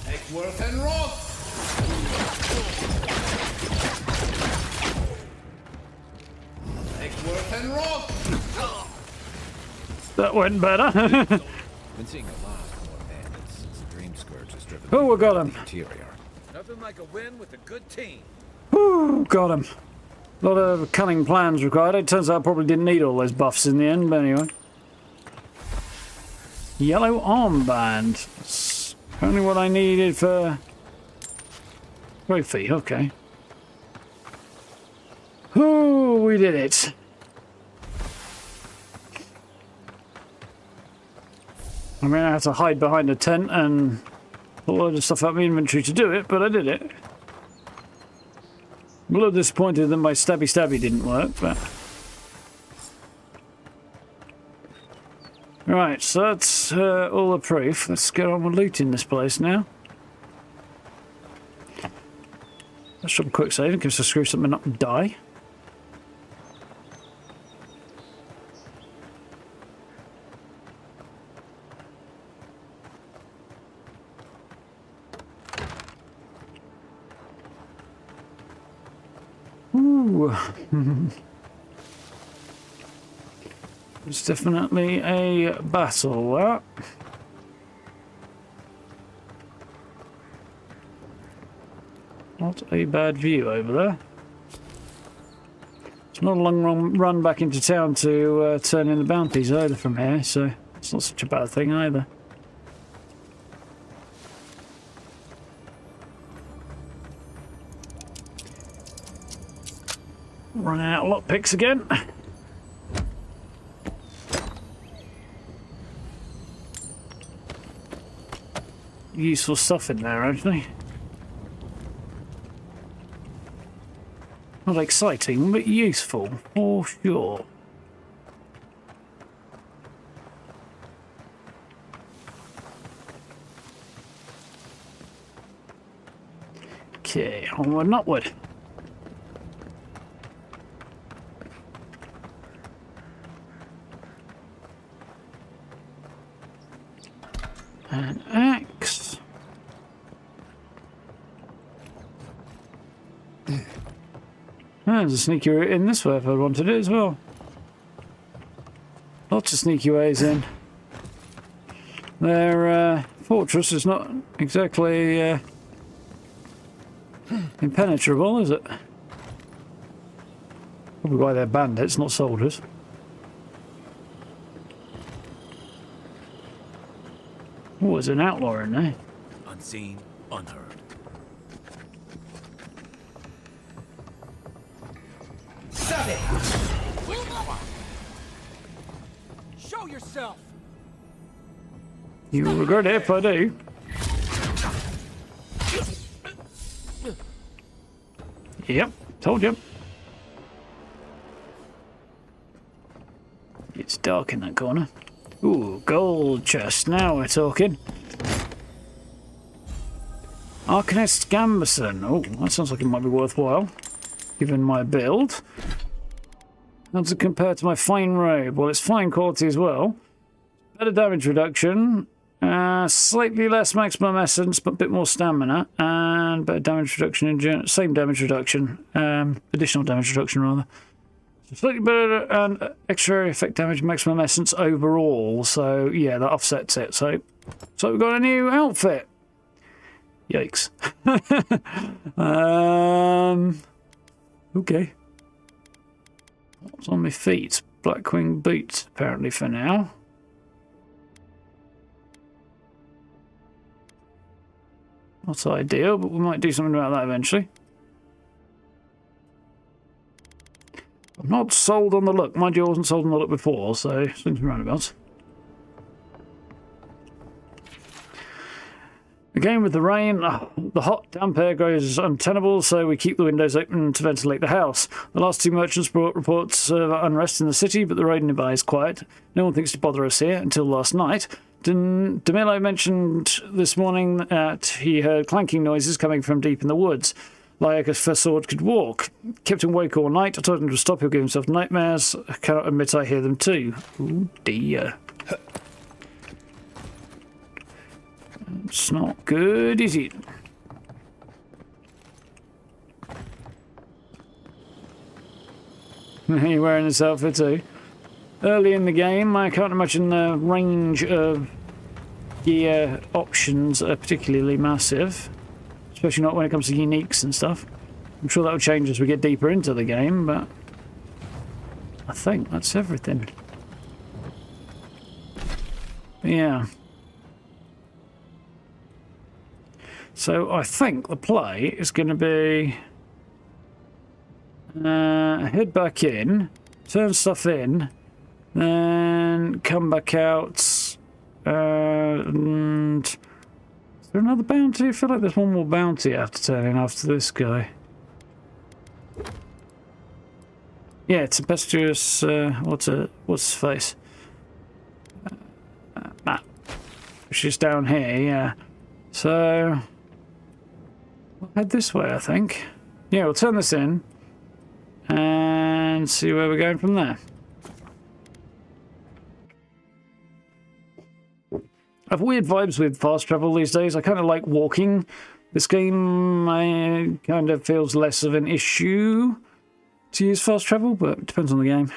Eckworth and Roth. Eckworth and Roth. That went better. Been seeing a lot more bandits since the Dreamscourge has driven Oh, we got him. the interior. Nothing like a win with a good team. Woo, got him. A lot of cunning plans required. It turns out I probably didn't need all those buffs in the end, but anyway. Yellow armband. That's only what I needed for trophy. Okay. Oh, we did it. I mean, I had to hide behind a tent and a load of stuff out of my inventory to do it, but I did it. I'm a little disappointed that my stabby didn't work, but... Right, so that's all the proof. Let's get on with looting this place now. Let's drop a quick save in case I screw something up and die. Ooh. It's definitely a battle, that. Not a bad view over there. It's not a long run back into town to turn in the bounties either from here, so it's not such a bad thing either. Running out of lockpicks again. Useful stuff in there, actually. Not exciting, but useful, for sure. Okay, onward and upward. An axe. There's a sneaky route in this way if I wanted it as well. Lots of sneaky ways in. Their fortress is not exactly impenetrable, is it? Probably why they're bandits, not soldiers. Oh, there's an outlaw in there. Unseen, unheard. Show yourself! You will regret it if I do. Yep, told you. It's dark in that corner. Ooh, gold chest. Now we're talking. Arcanist Gambison. Oh, that sounds like it might be worthwhile, given my build. How does it compare to my fine robe? Well, it's fine quality as well. Better damage reduction. Slightly less maximum essence, but a bit more stamina. And better damage reduction in general. Same damage reduction. Additional damage reduction, rather. So slightly better and extra effect damage, maximum essence overall. So, yeah, that offsets it. So we've got a new outfit. Yikes. Okay. What's on my feet? Blackwing boots, apparently, for now. Not ideal, but we might do something about that eventually. I'm not sold on the look. Mind you, I wasn't sold on the look before, so swings and roundabouts. Again, with the rain, the hot, damp air grows untenable, so we keep the windows open to ventilate the house. The last two merchants brought reports of unrest in the city, but the road nearby is quiet. No one thinks to bother us here until last night. Demilo mentioned this morning that he heard clanking noises coming from deep in the woods, like a sword could walk. Kept him awake all night. I told him to stop, he'll give himself nightmares. I cannot admit I hear them too. Oh dear. It's not good, is it? You're wearing this outfit too? early in the game. I can't imagine the range of gear options are particularly massive, especially not when it comes to uniques and stuff. I'm sure that will change as we get deeper into the game, but I think that's everything. Yeah. So I think the play is going to be head back in, turn stuff in, then come back out. And is there another bounty? I feel like there's one more bounty I have to turn in after this guy. Yeah, tempestuous. What's his face? She's down here. Yeah. So we'll head this way, I think. Yeah, we'll turn this in and see where we're going from there. I have weird vibes with fast travel these days. I kind of like walking. This game kind of feels less of an issue to use fast travel, but it depends on the game.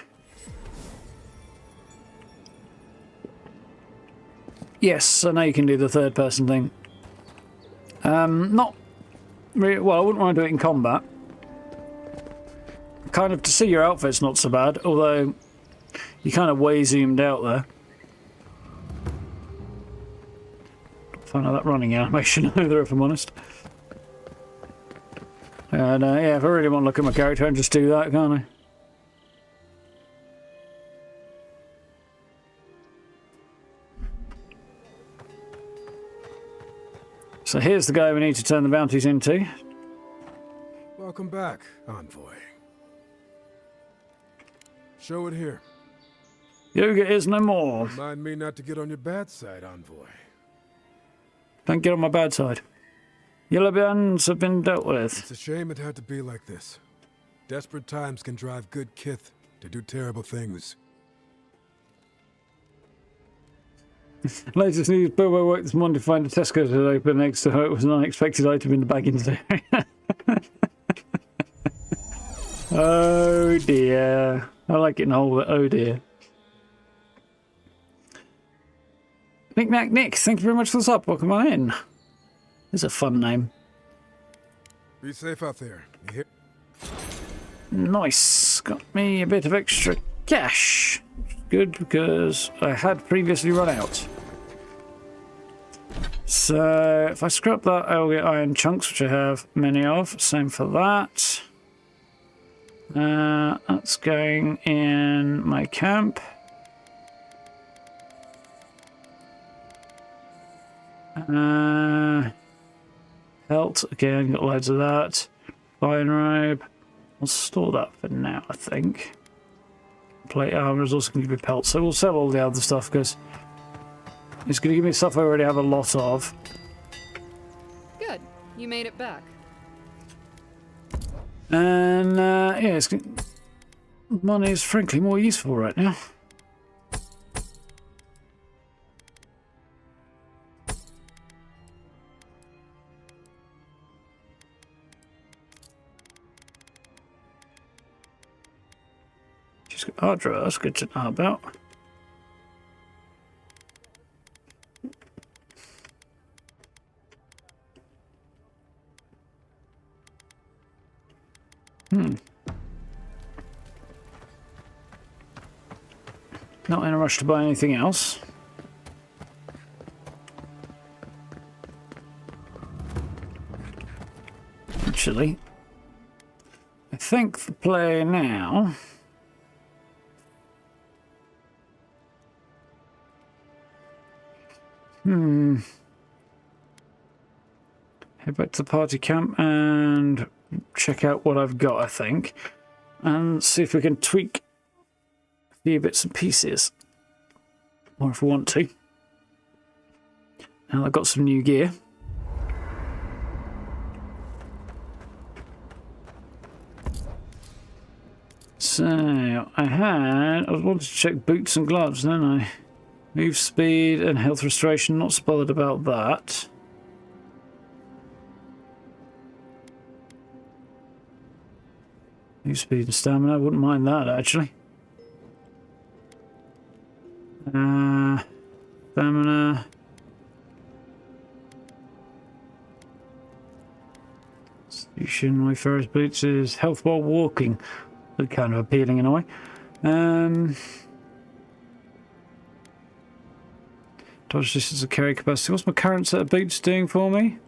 Yes, I know you can do the third person thing. Not really, well, I wouldn't want to do it in combat. Kind of to see your outfit's not so bad, although you kind of way zoomed out there. Find out that running animation either, if I'm honest. And yeah, if I really want to look at my character, I can just do that, can't I? So here's the guy we need to turn the bounties into. Welcome back, Envoy. Show it here. Yoga is no more. Remind me not to get on your bad side, Envoy. Don't get on my bad side. Yellow bands have been dealt with. It's a shame it had to be like this. Desperate times can drive good kith to do terrible things. Latest news, Bilbo woke this morning to find a Tesco's had open next to her. It was an unexpected item in the baggins area. Oh dear. I like it in the whole oh dear. Nick Nack Nick, thank you very much for the sub. Welcome on in. It's a fun name. Be safe out there. You hear? Nice. Got me a bit of extra cash. Good, because I had previously run out. So if I scrap that, I'll get iron chunks, which I have many of. Same for that. That's going in my camp. Pelt, again, got loads of that. Fine robe. I'll store that for now, I think. Plate armor is also going to give me pelts, so we'll sell all the other stuff because it's going to give me stuff I already have a lot of. Good. You made it back. And yeah, money is frankly more useful right now. She's got Ardra, that's good to know about. Not in a rush to buy anything else. Actually, I think the play now. Head back to the party camp and check out what I've got, I think. And see if we can tweak a few bits and pieces. Or if we want to. And I've got some new gear. So, I wanted to check boots and gloves, didn't I? Move speed and health restoration, not so bothered about that. Move speed and stamina, I wouldn't mind that actually. Stamina. Xion Wayfarer's boots is health while walking. They're kind of appealing in a way. Dodge distance and carry capacity. What's my current set of boots doing for me?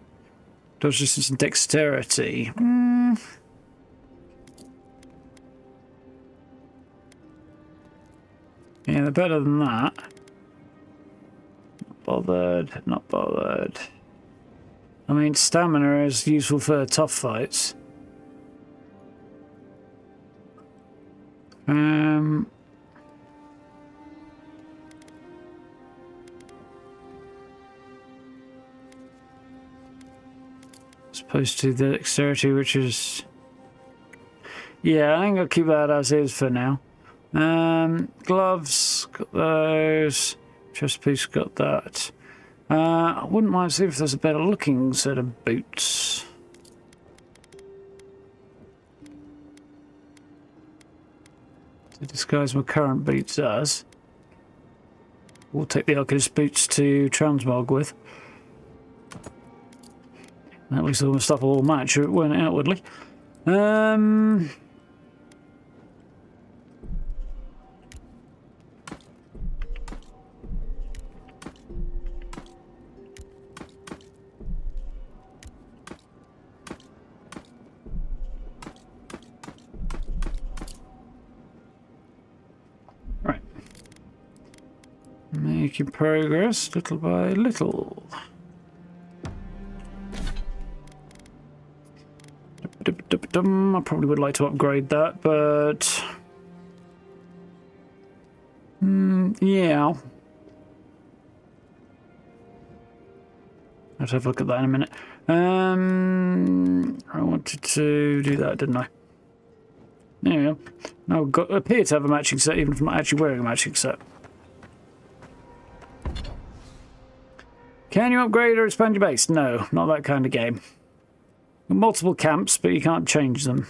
Dodge distance and dexterity. Yeah, they're better than that. Not bothered, not bothered. I mean, stamina is useful for tough fights. As opposed to the dexterity, which is... Yeah, I think I'll keep that as is for now. Gloves, got those. Chest piece, got that. I wouldn't mind seeing if there's a better looking set of boots. To disguise my current boots as. We'll take the Arcanist boots to transmog with. At least all the stuff will all match it went outwardly. Right. Making progress little by little. I probably would like to upgrade that, but yeah, I'll have a look at that in a minute. I wanted to do that, didn't I? There we go. Now I appear to have a matching set, even if I'm not actually wearing a matching set. Can you upgrade or expand your base? No, not that kind of game. Multiple camps, but you can't change them.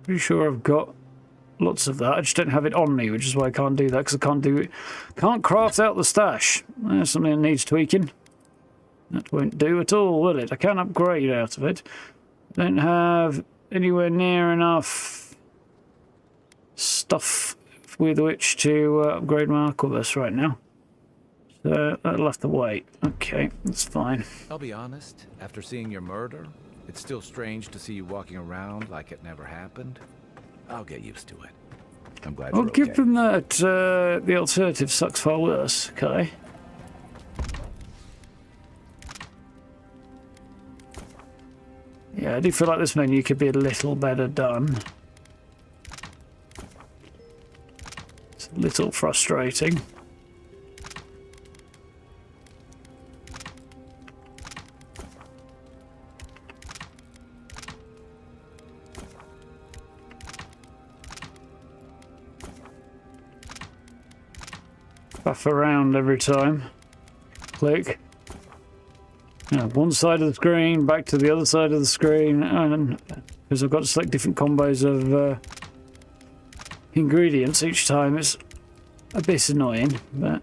Pretty sure I've got lots of that. I just don't have it on me, which is why I can't do that, because I can't craft out the stash. There's something that needs tweaking. That won't do at all, will it? I can't upgrade out of it. I don't have anywhere near enough stuff with which to upgrade my arquebus right now. So that'll have to wait. Okay, that's fine. I'll be honest, after seeing your murder, it's still strange to see you walking around like it never happened. I'll get used to it. I'm glad you're I'll okay. give them that the alternative sucks far worse, okay? Yeah, I do feel like this menu could be a little better done. It's a little frustrating. Buff around every time. Click. One side of the screen, back to the other side of the screen, and because I've got to select different combos of ingredients each time, it's a bit annoying, but...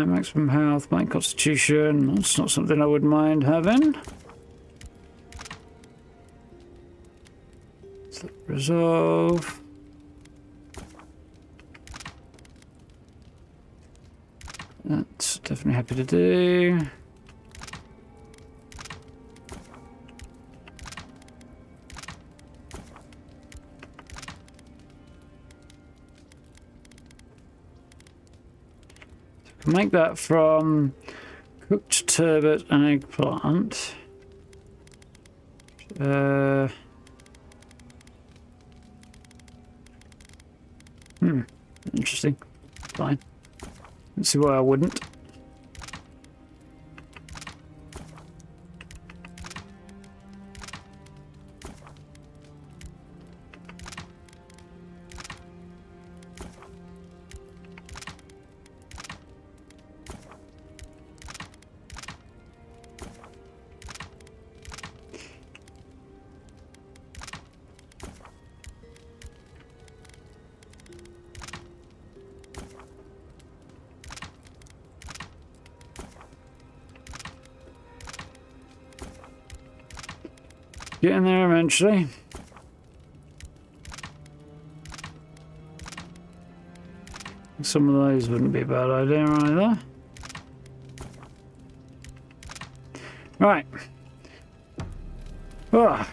maximum health, main constitution, that's not something I would mind having. Resolve. That's definitely happy to do. Make that from cooked turbot and eggplant. Interesting. Fine. Let's see why I wouldn't. Getting there eventually. Some of those wouldn't be a bad idea either. Right. Ah.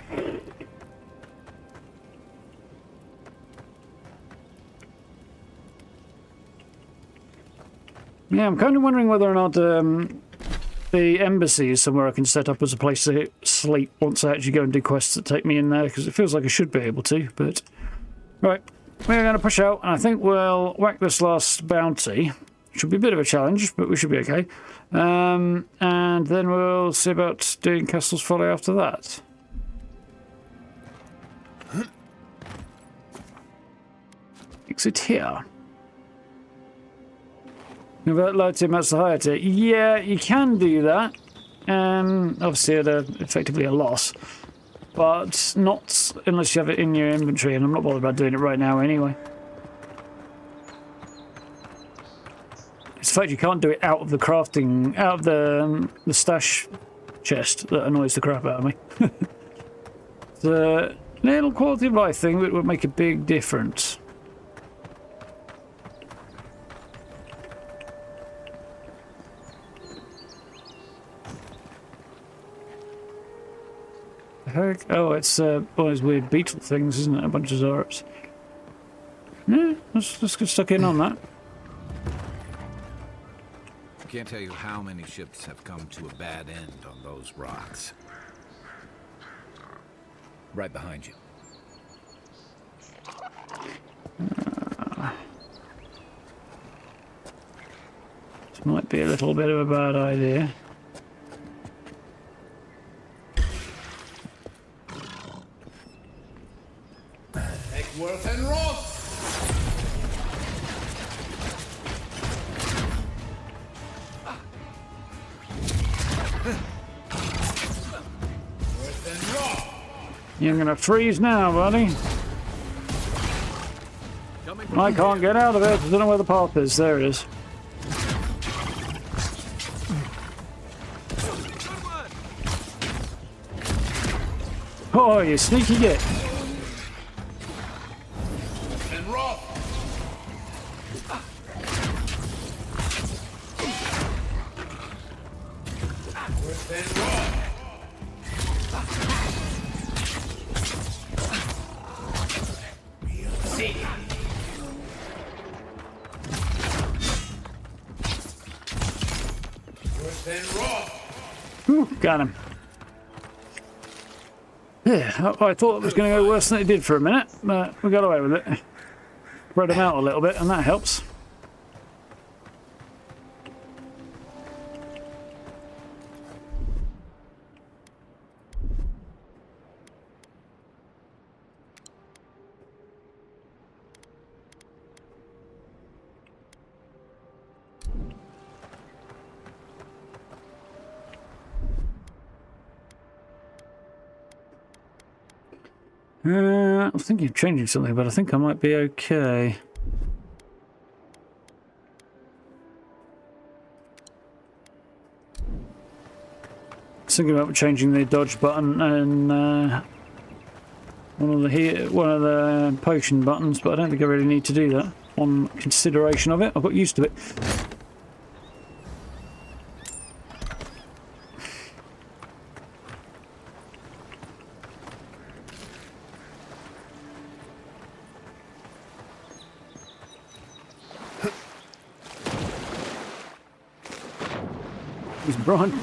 Yeah, I'm kind of wondering whether or not the embassy is somewhere I can set up as a place to sleep once I actually go and do quests that take me in there, because it feels like I should be able to, but... Right, we're going to push out, and I think we'll whack this last bounty. Should be a bit of a challenge, but we should be okay. And then we'll see about doing Castle's Folly after that. Exit here. Convert low tier match to higher tier. Yeah, you can do that. Obviously at effectively a loss. But not unless you have it in your inventory, and I'm not bothered about doing it right now anyway. It's the fact you can't do it out of the crafting, out of the stash chest that annoys the crap out of me. It's a little quality of life thing that would make a big difference. Heck? Oh, it's one of those weird beetle things, isn't it? A bunch of Zorps. Yeah, let's get stuck in on that. I can't tell you how many ships have come to a bad end on those rocks. Right behind you. This might be a little bit of a bad idea. You're gonna freeze now, buddy. I can't get out of it. I don't know where the path is. There it is. Oh, you sneaky git. Got him. Yeah, I thought it was going to go worse than it did for a minute, but we got away with it. Spread him out a little bit, and that helps. I was thinking of changing something, but I think I might be okay. I was thinking about changing the dodge button and one of the potion buttons, but I don't think I really need to do that on consideration of it. I've got used to it.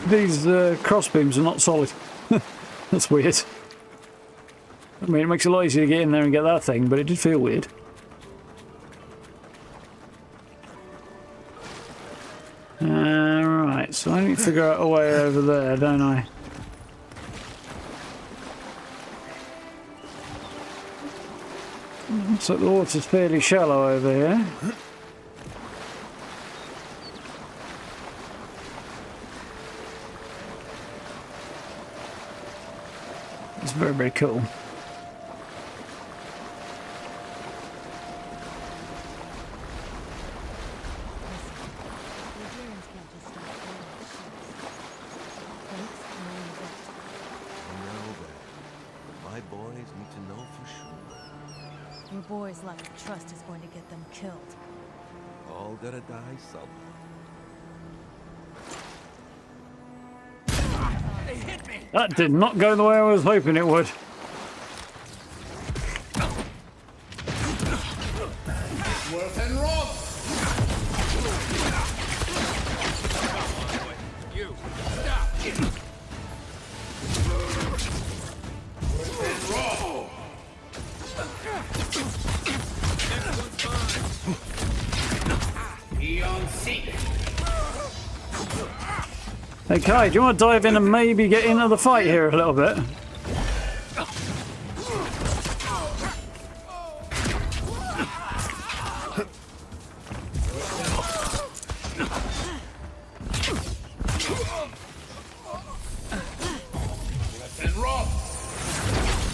These crossbeams are not solid. That's weird. I mean, it makes it a lot easier to get in there and get that thing, but it did feel weird. Right, so I need to figure out a way over there, don't I? Looks like the water's fairly shallow over here. It's very, very cool. Your boy's lack of trust is going to get them killed. All gotta die somehow. That did not go the way I was hoping it would. Worth and wrong. You stop. Worth and wrong. Xion seek. Hey Kai, do you want to dive in and maybe get into the fight here a little bit?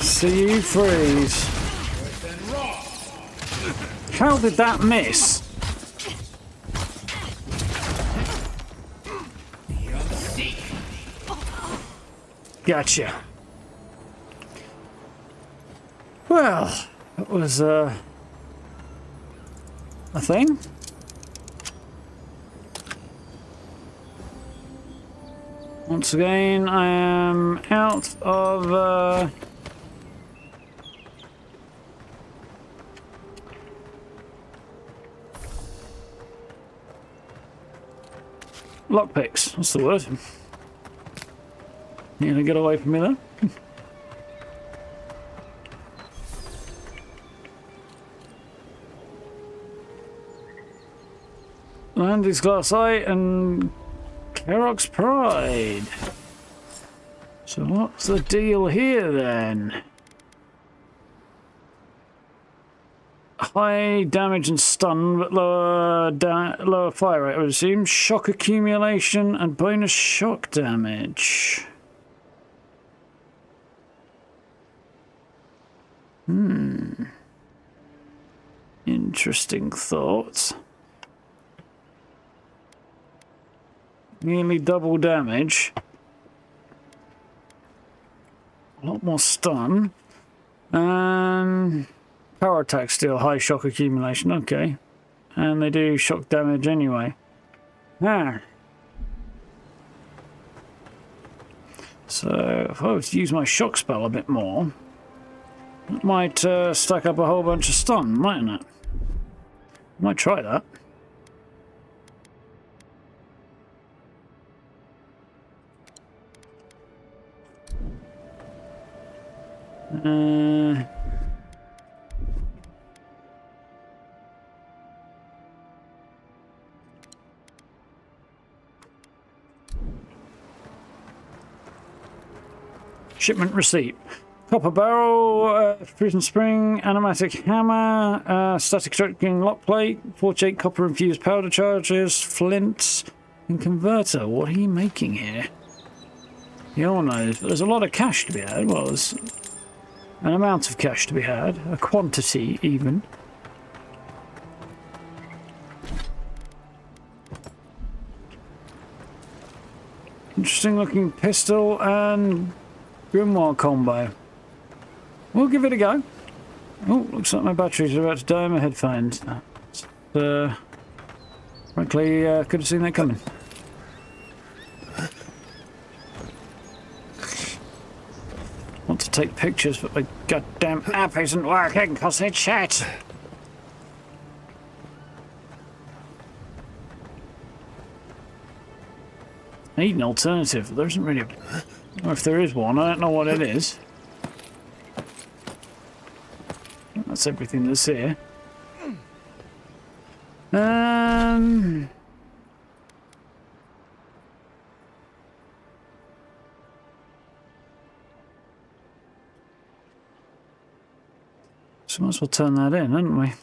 See you freeze. How did that miss? Gotcha. Well, that was a thing. Once again, I am out of lockpicks. That's the word. You gonna get away from me then? Landy's Glass Eye and Kerok's Pride. So what's the deal here then? High damage and stun, but lower fire rate, I would assume. Shock accumulation and bonus shock damage. Interesting thoughts. Nearly double damage. A lot more stun. Power attack still, high shock accumulation, okay. And they do shock damage anyway. So, if I was to use my shock spell a bit more, it might stack up a whole bunch of stun, mightn't it? Might try that. Shipment receipt. Copper barrel, prison spring, animatic hammer, static striking lock plate, 48 copper infused powder charges, flint, and converter. What are you making here? You all know, there's a lot of cash to be had. Well, there's an amount of cash to be had, a quantity even. Interesting looking pistol and grimoire combo. We'll give it a go. Oh, looks like my batteries are about to die in my headphones. Frankly, could have seen that coming. Want to take pictures, but my goddamn app isn't working because it's shit. I need an alternative. There isn't really, or if there is one, I don't know what it is. That's everything that's here. So might as well turn that in, hadn't we?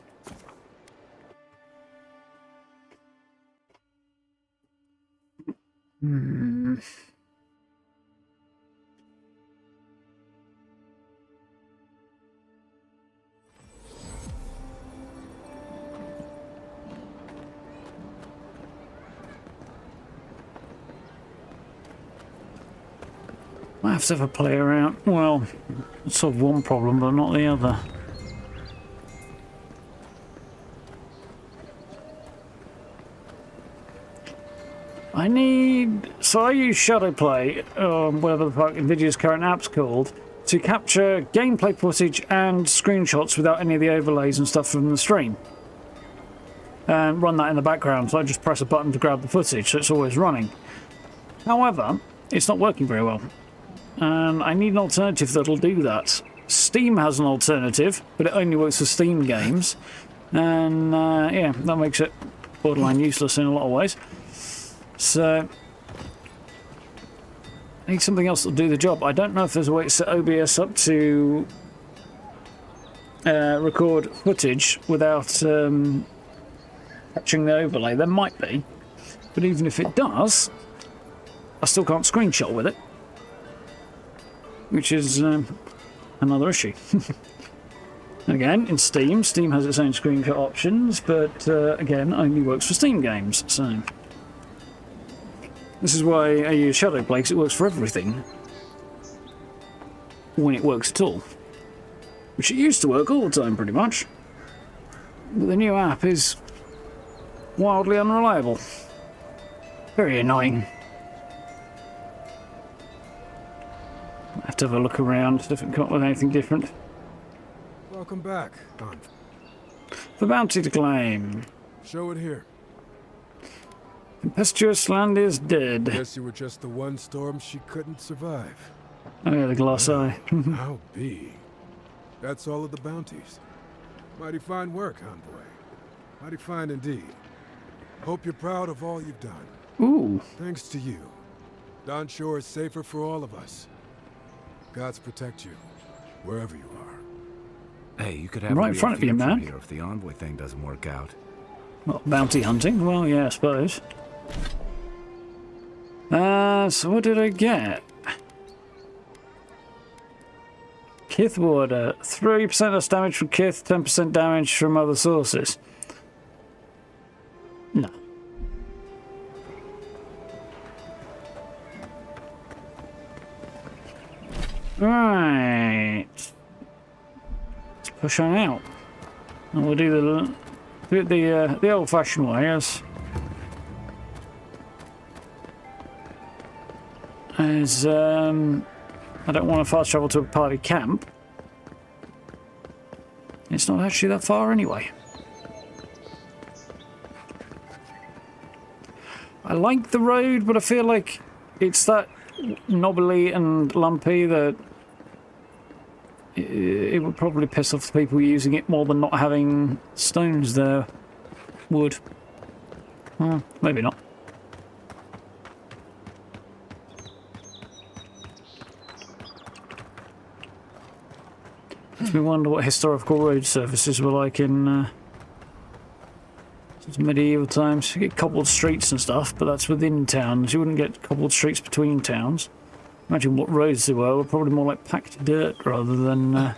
I have to have a play around. Well, it's sort of one problem, but not the other. So I use Shadowplay, whatever the NVIDIA's current app's called, to capture gameplay footage and screenshots without any of the overlays and stuff from the stream. And run that in the background, so I just press a button to grab the footage, so it's always running. However, it's not working very well. And I need an alternative that'll do that. Steam has an alternative, but it only works for Steam games. And yeah, that makes it borderline useless in a lot of ways. So I need something else that'll do the job. I don't know if there's a way to set OBS up to record footage without catching the overlay. There might be, but even if it does, I still can't screenshot with it, which is another issue. Again, in Steam has its own screenshot options, but again, only works for Steam games. So this is why I use Shadowplay, because it works for everything when it works at all, which it used to work all the time pretty much, but the new app is wildly unreliable. Very annoying. I have to have a look around if I can come up with anything different. Welcome back, Don. The bounty to claim. Show it here. Tempestuous land is dead. Guess you were just the one storm she couldn't survive. Oh yeah, the glass eye. How be? That's all of the bounties. Mighty fine work, Envoy. Mighty fine indeed. Hope you're proud of all you've done. Ooh. Thanks to you, Don Shore is safer for all of us. Gods protect you, wherever you are. Hey, you could have right in front of you, man. Here if the Envoy thing doesn't work out. Well, bounty hunting? Well, yeah, I suppose. So what did I get? Kith water. 3% less damage from Kith, 10% damage from other sources. No. Right. Let's push on out. And we'll do the old-fashioned way, as I don't want to fast travel to a party camp. It's not actually that far anyway. I like the road, but I feel like it's that knobbly and lumpy that it would probably piss off the people using it more than not having stones there would. Well, maybe not. Makes me wonder what historical road surfaces were like in medieval times. You get cobbled streets and stuff, but that's within towns. You wouldn't get cobbled streets between towns. Imagine what roads there were probably more like packed dirt rather than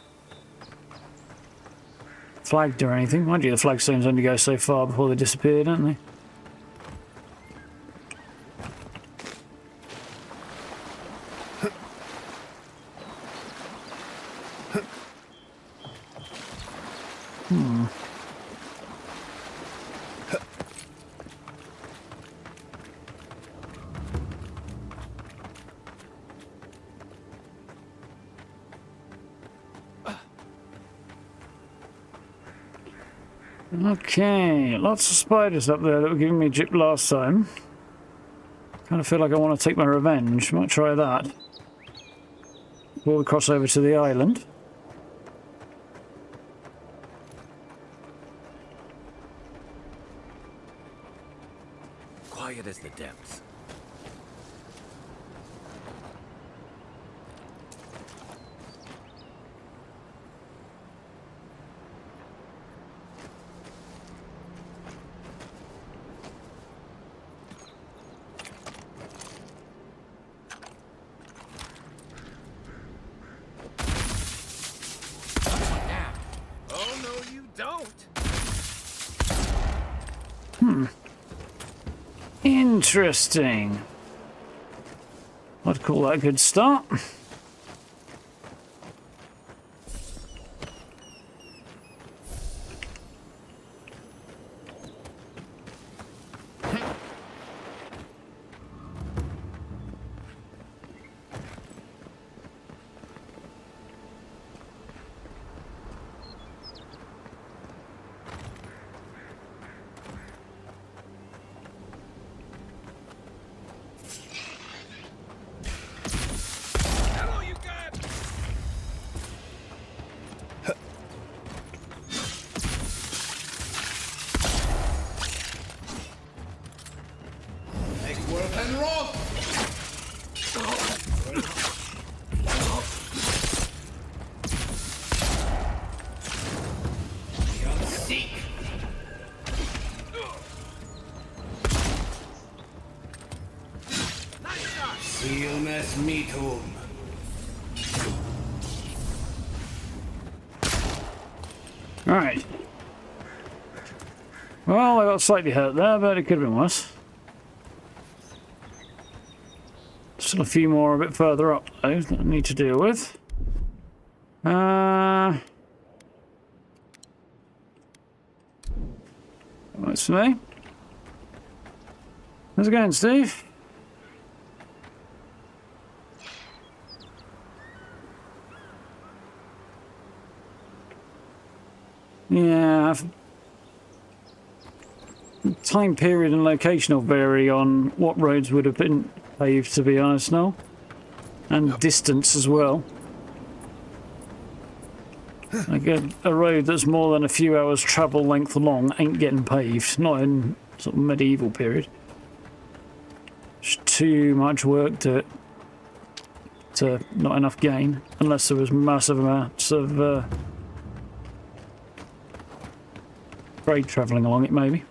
flagged or anything. Mind you, the flagstones only go so far before they disappear, don't they? Okay, lots of spiders up there that were giving me gyp last time. Kind of feel like I want to take my revenge. Might try that before we cross over to the island. Quiet as the depths. Interesting. I'd call that a good start. Alright. Well, I got slightly hurt there, but it could have been worse. Still a few more a bit further up, though, that I need to deal with. That's for me. How's it going, Steve? Yeah, time period and location will vary on what roads would have been paved, to be honest, now. And distance as well. Like a road that's more than a few hours travel length long ain't getting paved, not in sort of medieval period. It's too much work to not enough gain, unless there was massive amounts of trade travelling along it, maybe.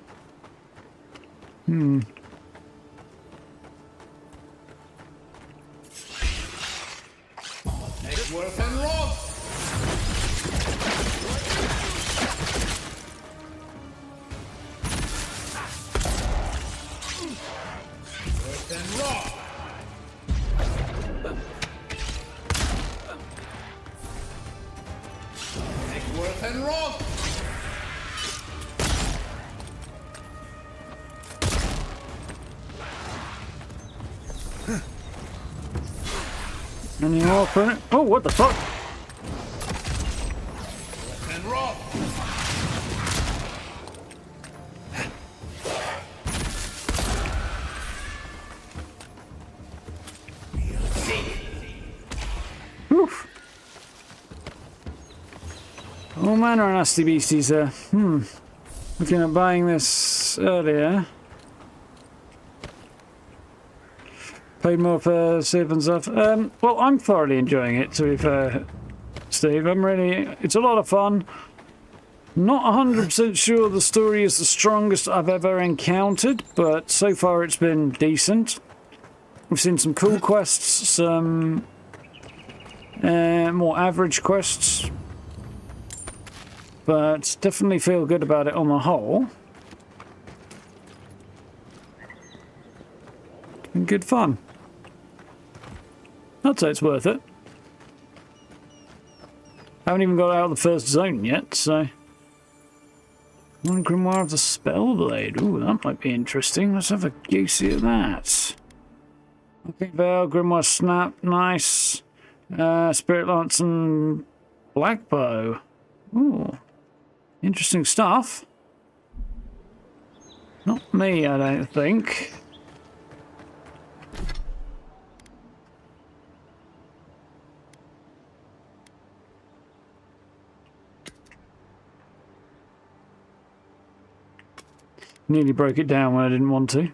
Any more for it? Oh, what the fuck? Oof. All manner of nasty beasties there. Looking at buying this earlier. Paid more for sip and stuff. Well, I'm thoroughly enjoying it, to be fair, Steve. It's a lot of fun. Not 100% sure the story is the strongest I've ever encountered, but so far it's been decent. We've seen some cool quests, some more average quests, but definitely feel good about it on the whole. It's been good fun. I'd say it's worth it. Haven't even got out of the first zone yet, so... One Grimoire of the Spellblade. Ooh, that might be interesting. Let's have a goosey at that. Okay, Veil, Grimoire Snap, nice. Spirit Lance and Blackbow. Ooh. Interesting stuff. Not me, I don't think. Nearly broke it down when I didn't want to.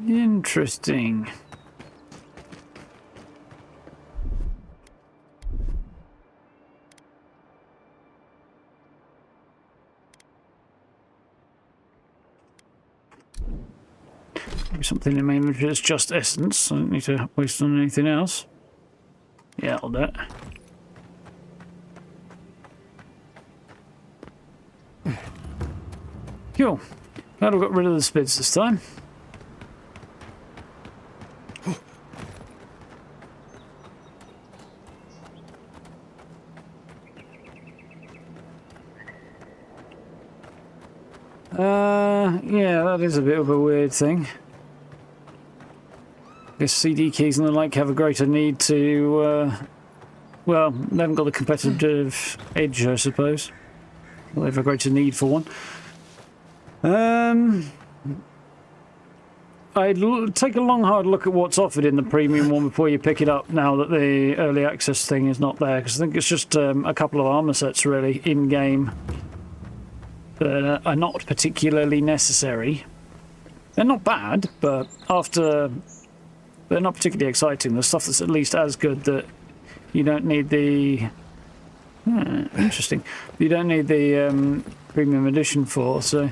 Interesting. Maybe something in my inventory that's just essence. I don't need to waste on anything else. Yeah, I'll do it. Cool. Glad I got rid of the spids this time. Yeah, that is a bit of a weird thing. I guess CD keys and the like have a greater need to, well, they haven't got the competitive edge, I suppose. Well, they have a greater need for one. I'd take a long, hard look at what's offered in the premium one before you pick it up now that the early access thing is not there, because I think it's just a couple of armor sets, really, in-game that are not particularly necessary. They're not bad, but after... they're not particularly exciting. There's stuff that's at least as good that you don't need the... interesting. You don't need the premium edition for, so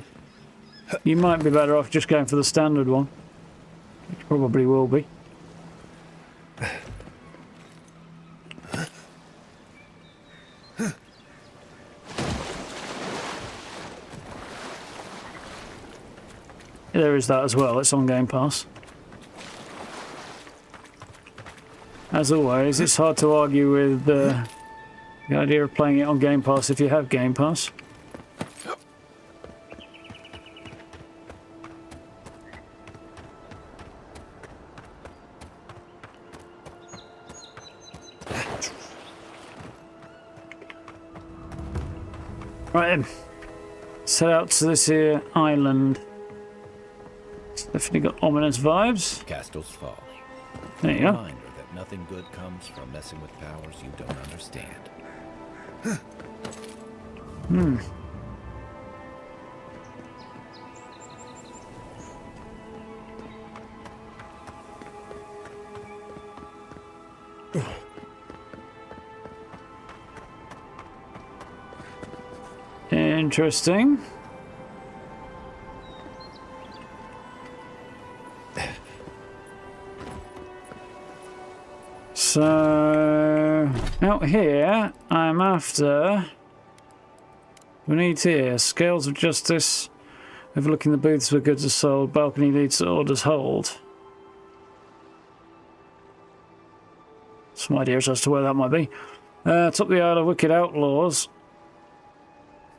you might be better off just going for the standard one. Which probably will be. There is that as well. It's on Game Pass. As always, it's hard to argue with the idea of playing it on Game Pass if you have Game Pass. Right then, set out to this here island. It's definitely got ominous vibes. Castle's Folly. There you go. Reminder that nothing good comes from messing with powers you don't understand. Interesting. So, out here, I'm after... we need here, Scales of Justice, overlooking the booths where goods are sold, balcony leads to orders hold. Some ideas as to where that might be. Top of the Isle of Wicked Outlaws.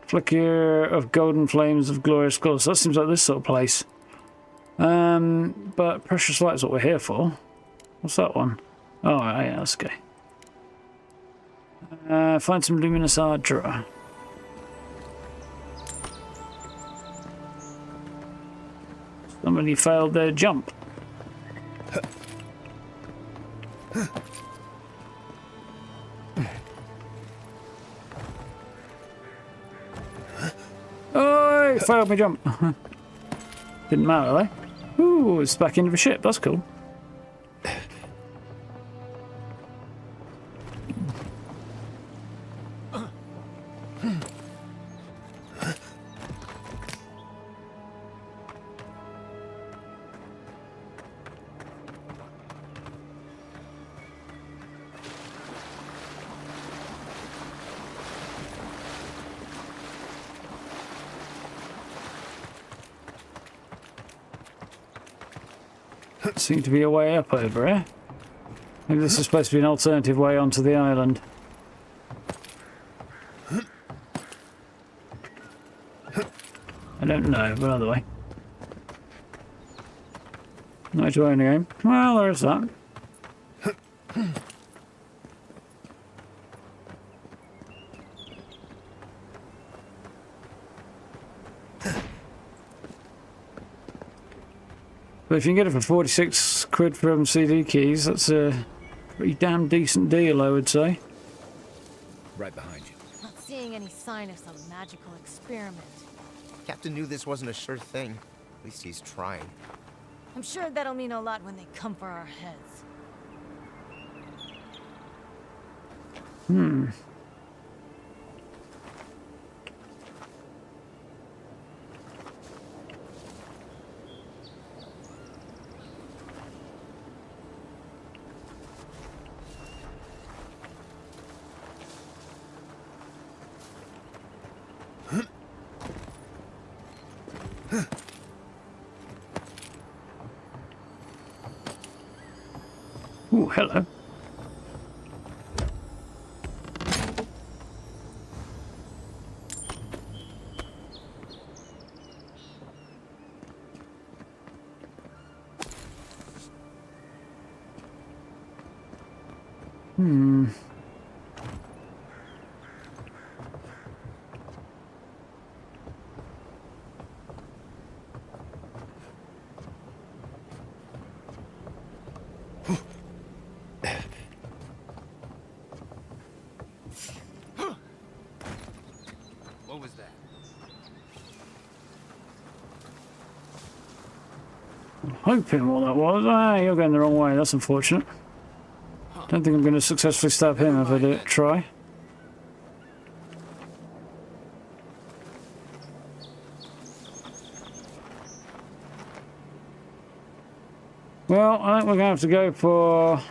Flicker of golden flames of glorious glory. So that seems like this sort of place. But Precious Light is what we're here for. What's that one? Oh, yeah, that's okay. Find some luminous Ardra. Somebody failed their jump. Oh, failed my jump. Didn't matter, though. Ooh, it's back into the ship. That's cool. Seems to be a way up over here. Maybe this is supposed to be an alternative way onto the island. I don't know, but either way. No to own the game. Well, there's that. But if you can get it for 46 quid from CD keys, that's a pretty damn decent deal, I would say. Right behind you. Not seeing any sign of some magical experiment. Captain knew this wasn't a sure thing. At least he's trying. I'm sure that'll mean a lot when they come for our heads. Oh, hello. What was that? I'm hoping what that was. Ah, you're going the wrong way. That's unfortunate. Don't think I'm going to successfully stab him if I do try. Well, I think we're going to have to go for... I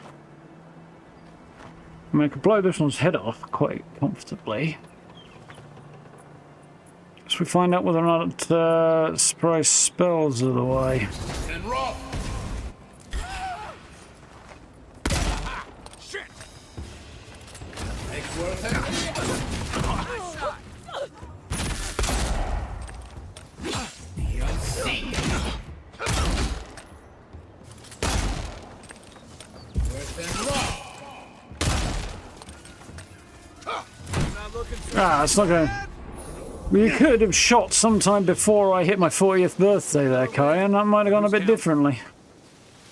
mean, I could blow this one's head off quite comfortably. So we find out whether or not surprise spells are the way. And roll! Shit! Make worth it. You'll see. Worth and roll! Not looking so Ah, it's not going to... You could have shot sometime before I hit my 40th birthday there, Kai, and that might have gone a bit differently.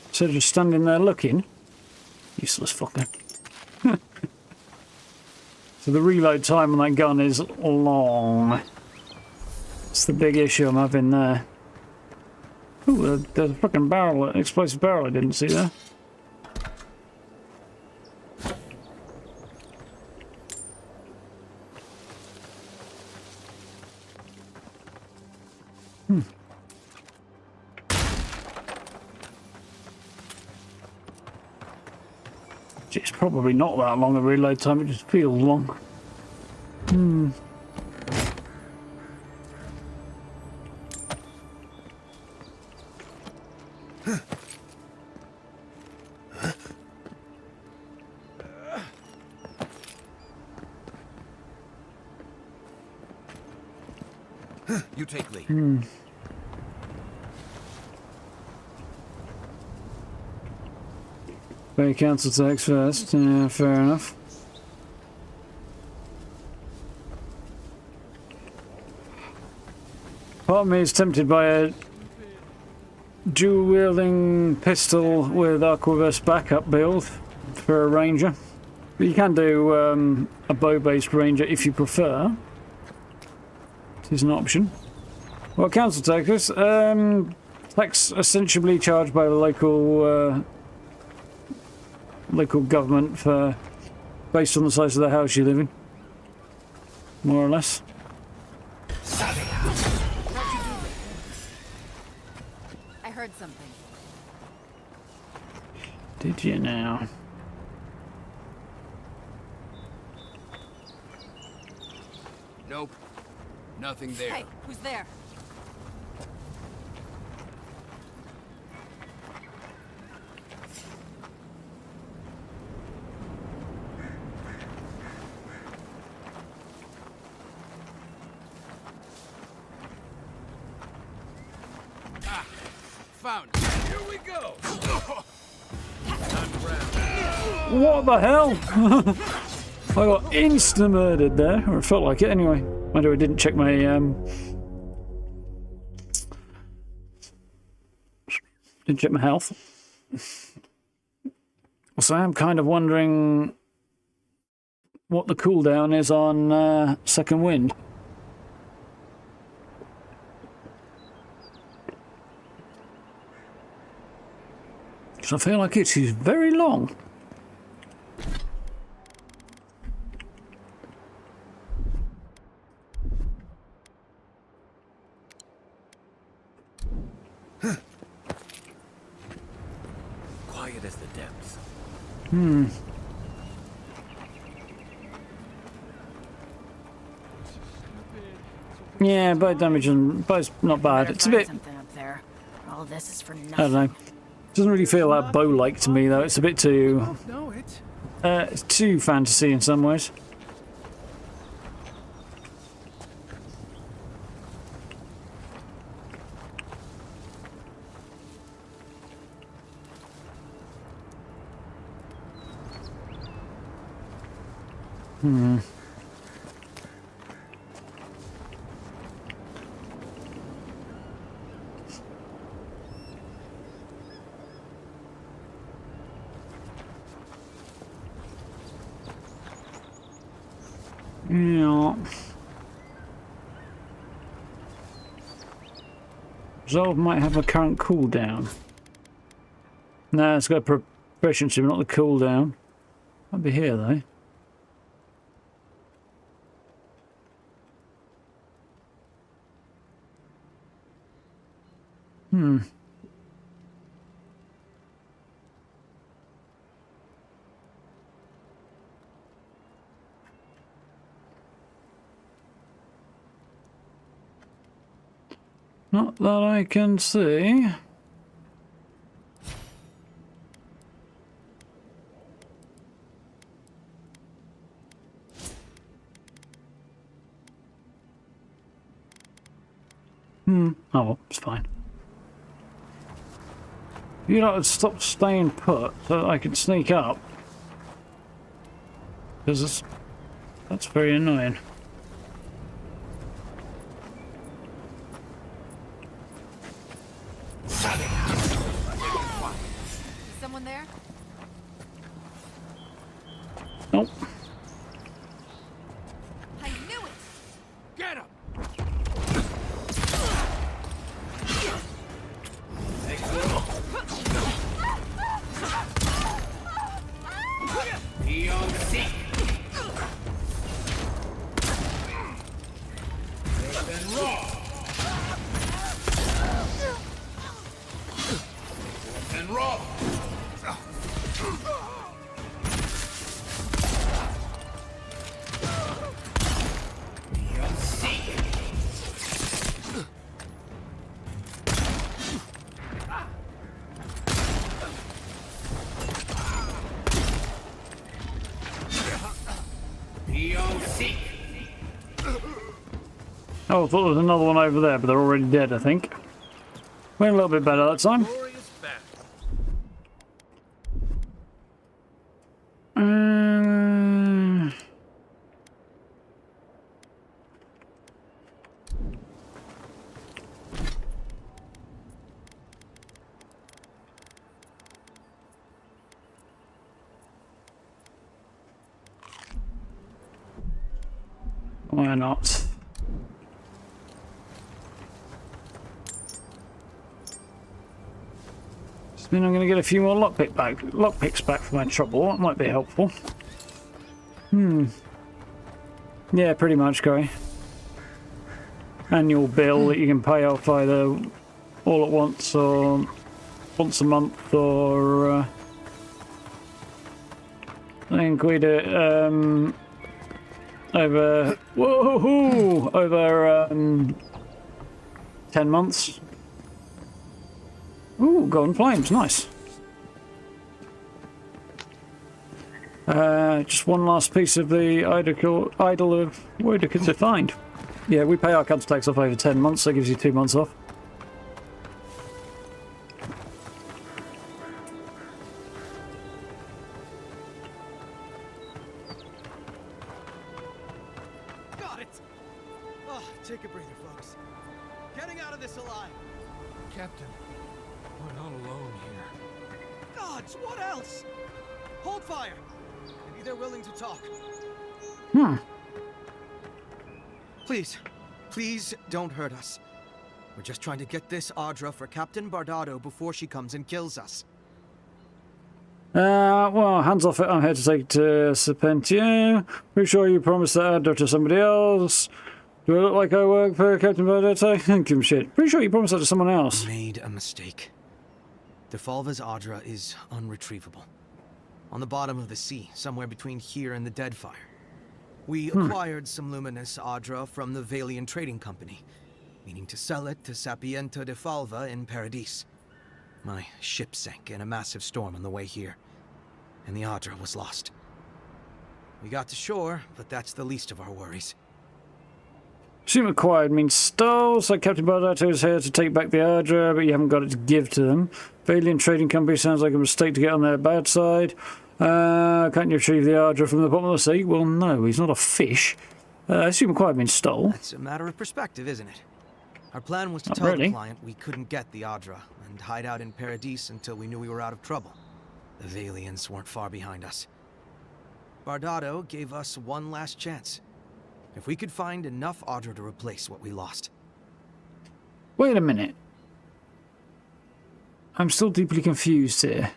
Instead of just standing there looking. Useless fucker. So the reload time on that gun is long. That's the big issue I'm having there. Ooh, there's a fucking barrel, an explosive barrel I didn't see there. It's probably not that long a reload time, it just feels long. You take lead. Bay council tax first. Yeah, fair enough. Part of me is tempted by a dual-wielding pistol with arqueburst backup build for a ranger. But you can do a bow-based ranger if you prefer. It is an option. Well, council tax. Tax essentially charged by the local government for based on the size of the house you live in, more or less. I heard something. Did you now? Nope. Nothing there. Hey, who's there? Found it. Here we go. What the hell? I got insta-murdered there, or it felt like it anyway. Mind you, I didn't check my health. So I'm kind of wondering what the cooldown is on second wind. Because I feel like it is very long. Quiet as the depths. Yeah, bite damage and both not bad. It's a bit. Something up there. All this is for nothing. I don't know. Doesn't really feel that bow-like to me, though. It's a bit too... No, it. it's too fantasy in some ways. Yeah. Resolve might have a current cooldown. No, it's got a proficiency, but not the cooldown. Might be here though. Not that I can see. Oh, well, it's fine. You lot would stop staying put so that I can sneak up. Because that's very annoying. Someone there? Nope. I knew it! Get him! Oh, I thought there was another one over there, but they're already dead, I think. Went a little bit better that time. Why not? I mean, I'm going to get a few more lockpicks back for my trouble. That might be helpful. Yeah, pretty much, Gary. Annual bill that you can pay off either all at once or once a month, or I think we do it over 10 months. Ooh, golden flames, nice. Just one last piece of the idol of Woodicus to find. Yeah, we pay our council tax off over 10 months, so that gives you 2 months off. Got it! Oh, take a breather, folks. Getting out of this alive. Captain, we're not alone here. Gods, what else? Hold fire. Maybe they're willing to talk. Please don't hurt us. We're just trying to get this Audra for Captain Bardado before she comes and kills us. Well, hands off it. I'm here to take to Serpentine. Pretty sure you promised that Adder to somebody else. Do I look like I work for Captain Bardado? Give him shit. Pretty sure you promised that to someone else. Made a mistake. Defalva's Audra is unretrievable. On the bottom of the sea, somewhere between here and the Deadfire. We acquired some luminous Audra from the Valian Trading Company, meaning to sell it to Sapienta Defalva in Paradis. My ship sank in a massive storm on the way here, and the Adyra was lost. We got to shore, but that's the least of our worries. Assume acquired means stole, so Captain Bardato is here to take back the Adyra, but you haven't got it to give to them. Valiant Trading Company sounds like a mistake to get on their bad side. Can't you retrieve the Adyra from the bottom of the sea? Well, no, he's not a fish. Assume acquired means stole. That's a matter of perspective, isn't it? Our plan was to Not tell really. the client we couldn't get the Adyra and hide out in Paradise until we knew we were out of trouble. The Valians weren't far behind us. Bardato gave us one last chance. If we could find enough Adyra to replace what we lost. Wait a minute. I'm still deeply confused here.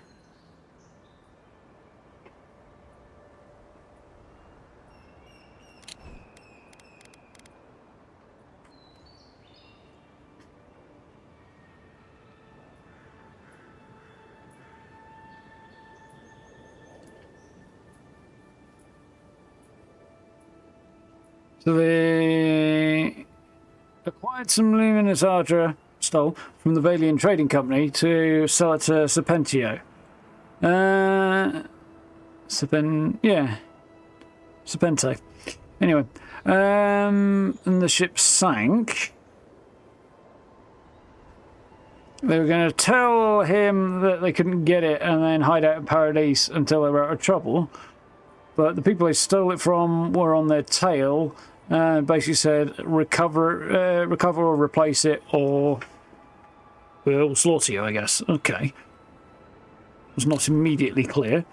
So they acquired some luminous Adyra, stole, from the Valiant Trading Company to sell it to Serpentio. Serpente. Anyway, and the ship sank. They were going to tell him that they couldn't get it and then hide out in Paradise until they were out of trouble. But the people they stole it from were on their tail. Basically said, recover or replace it, or we'll slaughter you, I guess. Okay. Was not immediately clear.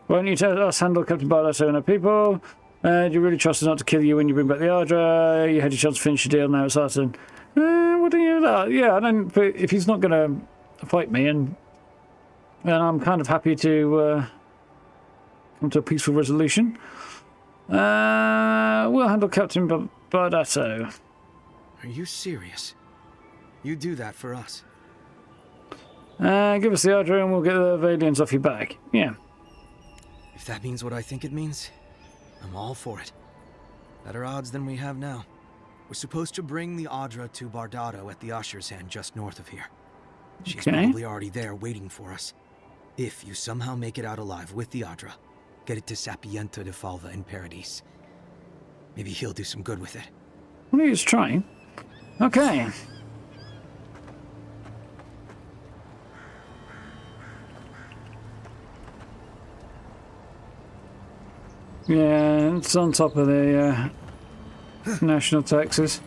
Why don't you tell us handle Captain Bardato and our people? Do you really trust us not to kill you when you bring back the Adyra? You had your chance to finish your deal, now it's certain. What do you know? Yeah, I don't. But if he's not going to fight me, and then I'm kind of happy to come to a peaceful resolution. We'll handle Captain Bardato. Are you serious? You do that for us? Give us the Adyra and we'll get the Valians off your back. Yeah. If that means what I think it means, I'm all for it. Better odds than we have now. We're supposed to bring the Adyra to Bardato at the Usher's Hand just north of here. She's probably already there waiting for us. If you somehow make it out alive with the Adyra, get it to Sapiento de Falva in Paradise. Maybe he'll do some good with it. Well, he's trying. Okay. Yeah, it's on top of the national taxes.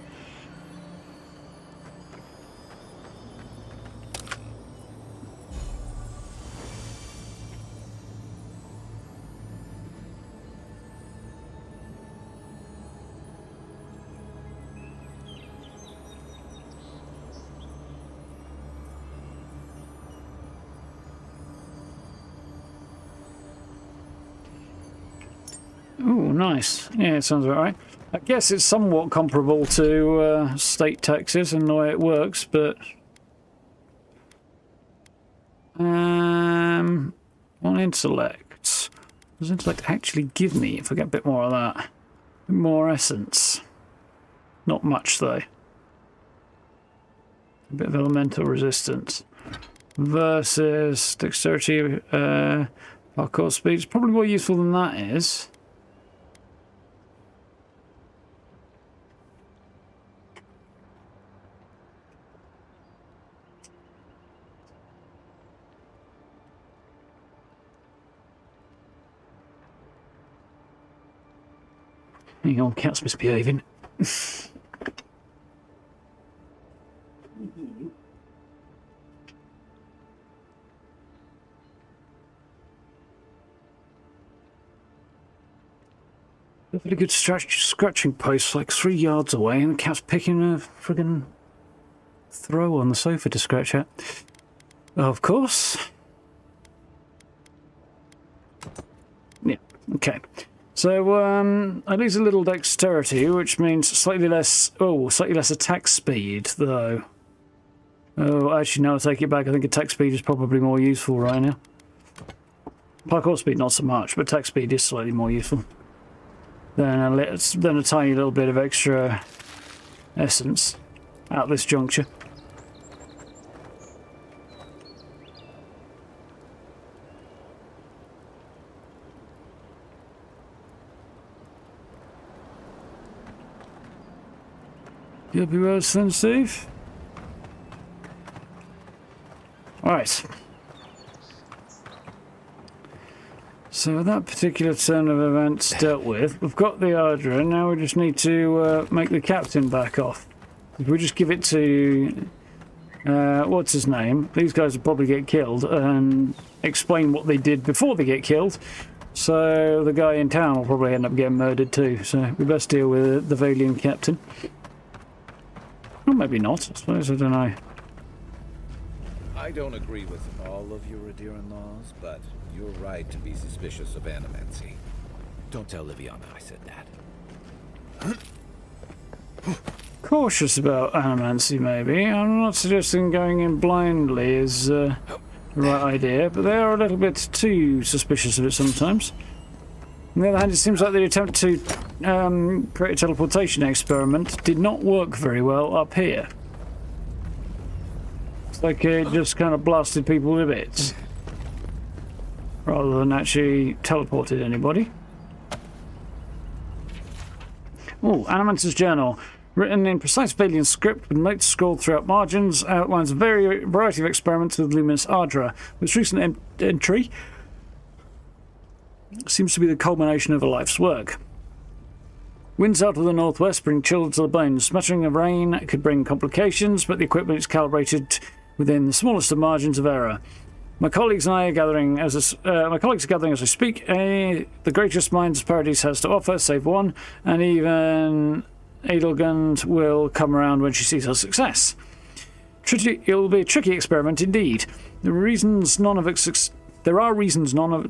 Ooh, nice. Yeah, it sounds about right. I guess it's somewhat comparable to state taxes and the way it works, but on intellect, does intellect actually give me, if I get a bit more of that, a bit more essence? Not much though. A bit of elemental resistance versus dexterity, parkour speed. It's probably more useful than that is. Hang on, cat's misbehaving. A really good scratching post, like 3 yards away, and the cat's picking a friggin' throw on the sofa to scratch at. Of course. Yeah, okay. So, I lose a little dexterity, which means slightly less attack speed, though. Oh, actually, no, I'll take it back. I think attack speed is probably more useful right now. Parkour speed, not so much, but attack speed is slightly more useful. Then a tiny little bit of extra essence at this juncture. You'll be worse than Steve. Alright. So that particular turn of events dealt with. We've got the Adyran, now we just need to make the captain back off. If we just give it to... what's his name? These guys will probably get killed and explain what they did before they get killed. So the guy in town will probably end up getting murdered too. So we best deal with the Valiant captain. Or maybe not, I suppose, I don't know. I don't agree with all of your Adyran laws, but you're right to be suspicious of animancy. Don't tell Liviana I said that. Cautious about animancy, maybe. I'm not suggesting going in blindly is the right idea, but they are a little bit too suspicious of it sometimes. On the other hand, it seems like the attempt to create a teleportation experiment did not work very well up here. It's like it just kind of blasted people to bits, rather than actually teleported anybody. Oh, Animance's Journal. Written in precise Valiant script with notes scrawled throughout margins, outlines a variety of experiments with luminous Adyran. This recent entry seems to be the culmination of a life's work. Winds out of the northwest bring chill to the bones. Smattering of rain could bring complications, but the equipment is calibrated within the smallest of margins of error. My colleagues and I are gathering as I speak. The greatest minds Paradise has to offer, save one, and even Edelgund will come around when she sees our success. It'll be a tricky experiment indeed. There are reasons none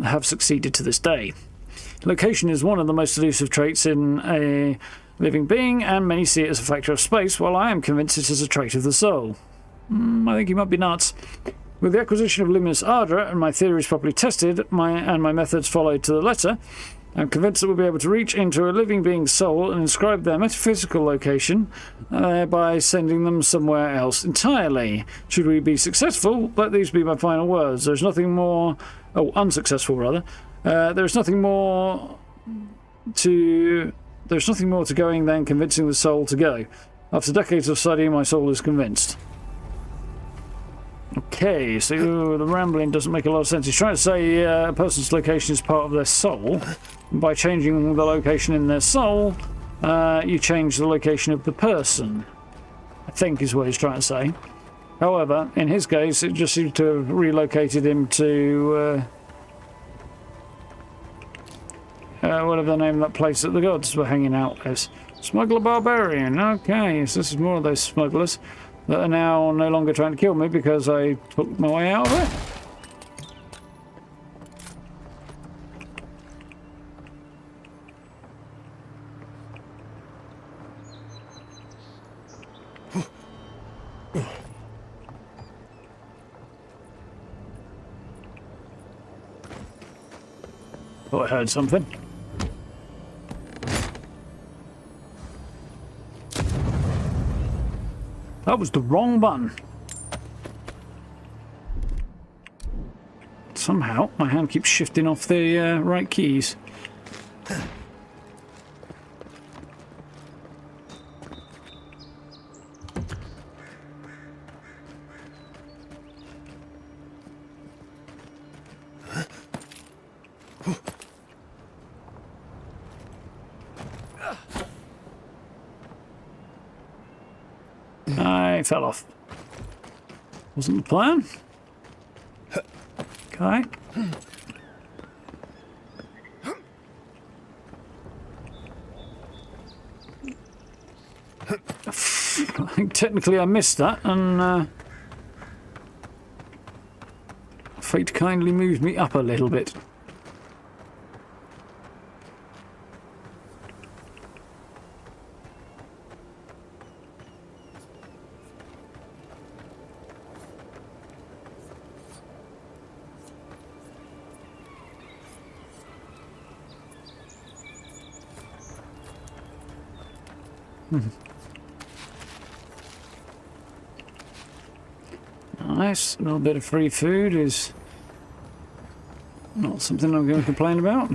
have succeeded to this day. Location is one of the most elusive traits in a living being, and many see it as a factor of space, while I am convinced it is a trait of the soul. I think you might be nuts. With the acquisition of luminous Adyran and my theories properly tested, and my methods followed to the letter, I'm convinced that we'll be able to reach into a living being's soul and inscribe their metaphysical location by sending them somewhere else entirely. Should we be successful, let these be my final words. There's nothing more... Oh, unsuccessful, rather. There's nothing more to going than convincing the soul to go. After decades of study, my soul is convinced. Okay, so the rambling doesn't make a lot of sense. He's trying to say a person's location is part of their soul. By changing the location in their soul, you change the location of the person, I think is what he's trying to say. However, in his case, it just seems to have relocated him to whatever the name of that place that the gods were hanging out is. Smuggler Barbarian. Okay, so this is more of those smugglers that are now no longer trying to kill me because I took my way out of it. Thought I heard something. That was the wrong button. Somehow, my hand keeps shifting off the right keys. I fell off. Wasn't the plan. Okay. I think technically I missed that, and fate kindly moved me up a little bit. Nice, a little bit of free food is not something I'm going to complain about.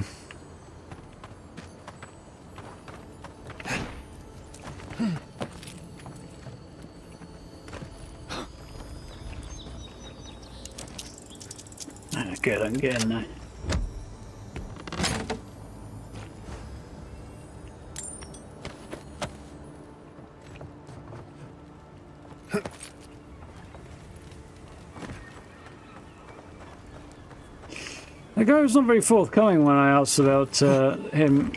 good, I can get in there. The guy was not very forthcoming when I asked about him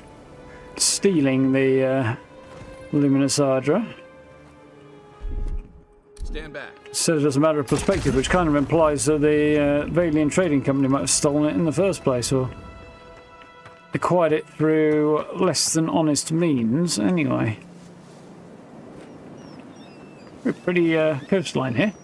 stealing the Luminous Ardra. Stand back. Said it as a matter of perspective, which kind of implies that the Valiant Trading Company might have stolen it in the first place, or acquired it through less than honest means. Anyway, we're pretty coastline here.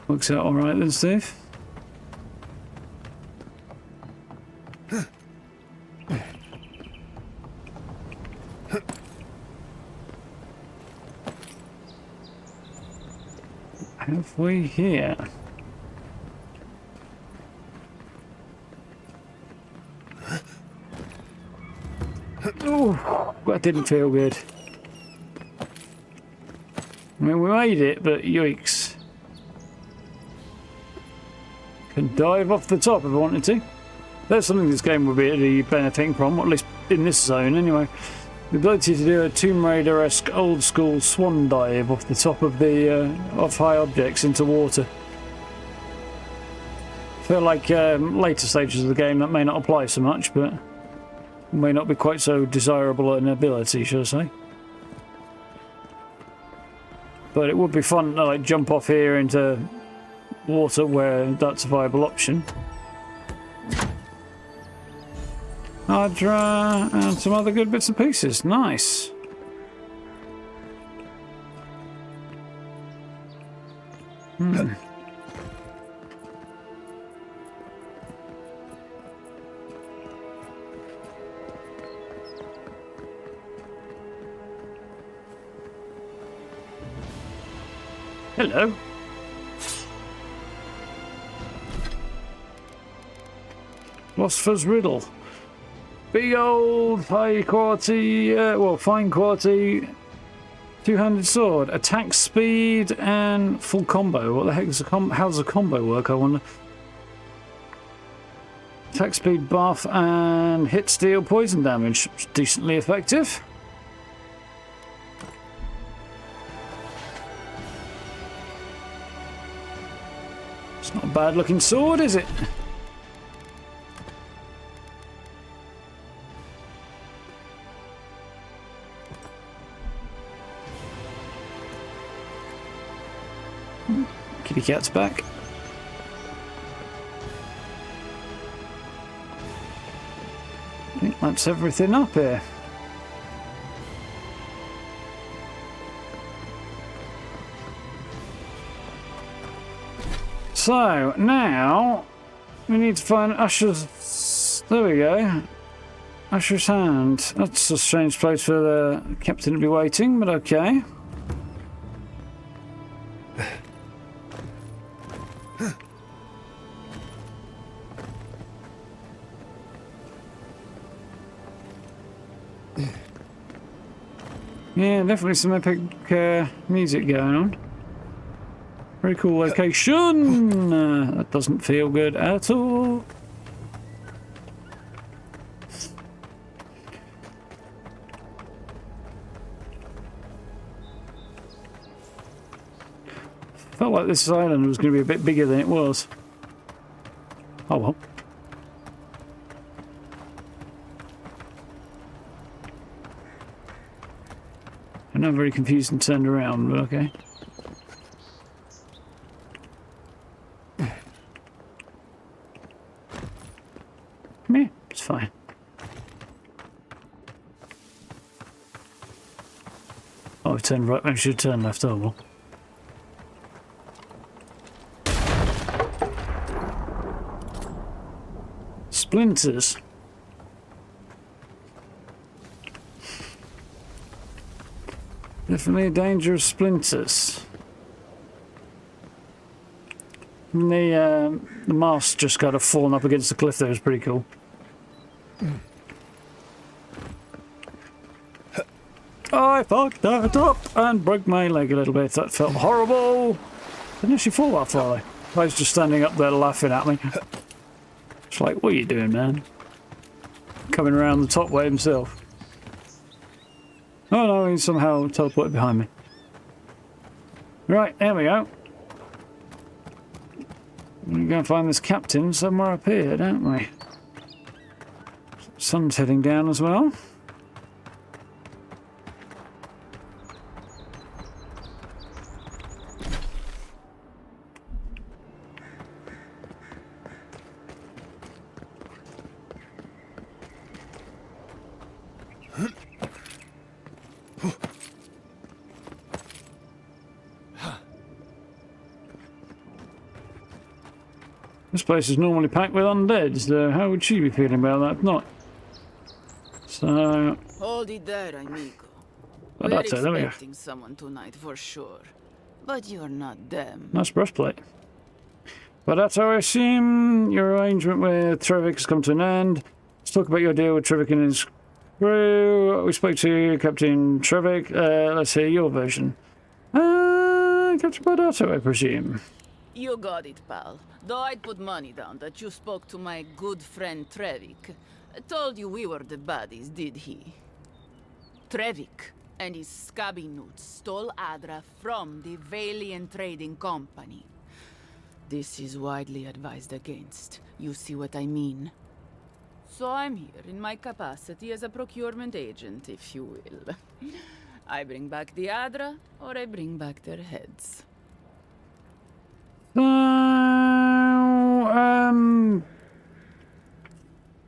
Works out all right then, Steve. Halfway here. Oh, that didn't feel good. I mean, we made it, but yikes. Can dive off the top if I wanted to. That's something this game will be really benefiting from, or at least in this zone anyway. The ability to do a Tomb Raider-esque old school swan dive off the top of the off high objects into water. I feel like later stages of the game that may not apply so much, but may not be quite so desirable an ability, shall I say. But it would be fun to like jump off here into water where that's a viable option. Ardra and some other good bits and pieces. Nice. Hello. Philosopher's Riddle. Big old high quality, fine quality two-handed sword. Attack speed and full combo. What the heck is how does a combo work, I wonder? Attack speed buff and hit steal poison damage. Decently effective. It's not a bad looking sword, is it? Kitty cat's back. I think that's everything up here. So now we need to find Usher's. There we go. Usher's hand. That's a strange place for the captain to be waiting, but okay. Yeah, definitely some epic music going on. Very cool location. That doesn't feel good at all. Felt like this island was going to be a bit bigger than it was. Oh well. I'm not very confused and turned around, but okay. Come here, it's fine. Oh, I turned right when I should turn left, oh well. Splinters. They're Definitely a danger of splinters. And the mast just kind of fallen up against the cliff there was pretty cool. I fucked that up and broke my leg a little bit. That felt horrible. Didn't actually fall that far though. I was just standing up there laughing at me. It's like, what are you doing, man? Coming around the top way himself. Oh no, he somehow teleported behind me. Right, there we go. We're going to find this captain somewhere up here, don't we? Sun's heading down as well. This place is normally packed with undead, so how would she be feeling about that? Not. So. Hold it there, amigo. Well, We're that's it, there we go. expecting someone tonight for sure. But you're not them. Nice breastplate. But that's how I assume your arrangement with Trevik has come to an end. Let's talk about your deal with Trevik and his crew. We spoke to Captain Trevik. Let's hear your version. Captain Bardato, I presume. You got it, pal. Though I'd put money down that you spoke to my good friend Trevik. Told you we were the buddies, did he? Trevik and his scabby newts stole Adra from the Valiant Trading Company. This is widely advised against. You see what I mean? So I'm here in my capacity as a procurement agent, if you will. I bring back the Adra, or I bring back their heads.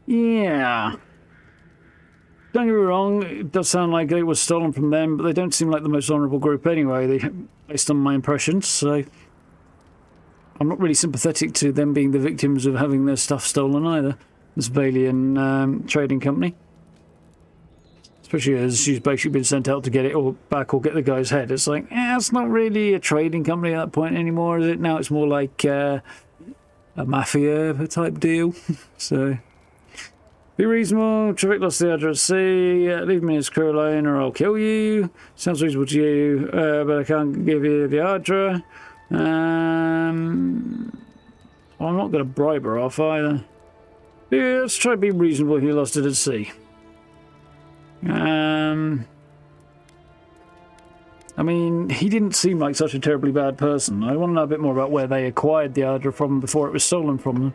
Yeah. Don't get me wrong, it does sound like it was stolen from them, but they don't seem like the most honourable group anyway, based on my impressions, so I'm not really sympathetic to them being the victims of having their stuff stolen either, this Valiant trading company. Especially as she's basically been sent out to get it all back or get the guy's head. It's like, it's not really a trading company at that point anymore, is it? Now it's more like a mafia type deal. So, be reasonable. Trevik lost the Adra at sea. Leave me as crew alone or I'll kill you. Sounds reasonable to you, but I can't give you the Adra. Well, I'm not going to bribe her off either. Yeah, let's try to be reasonable if you lost it at sea. I mean, he didn't seem like such a terribly bad person. I want to know a bit more about where they acquired the Adra from before it was stolen from them.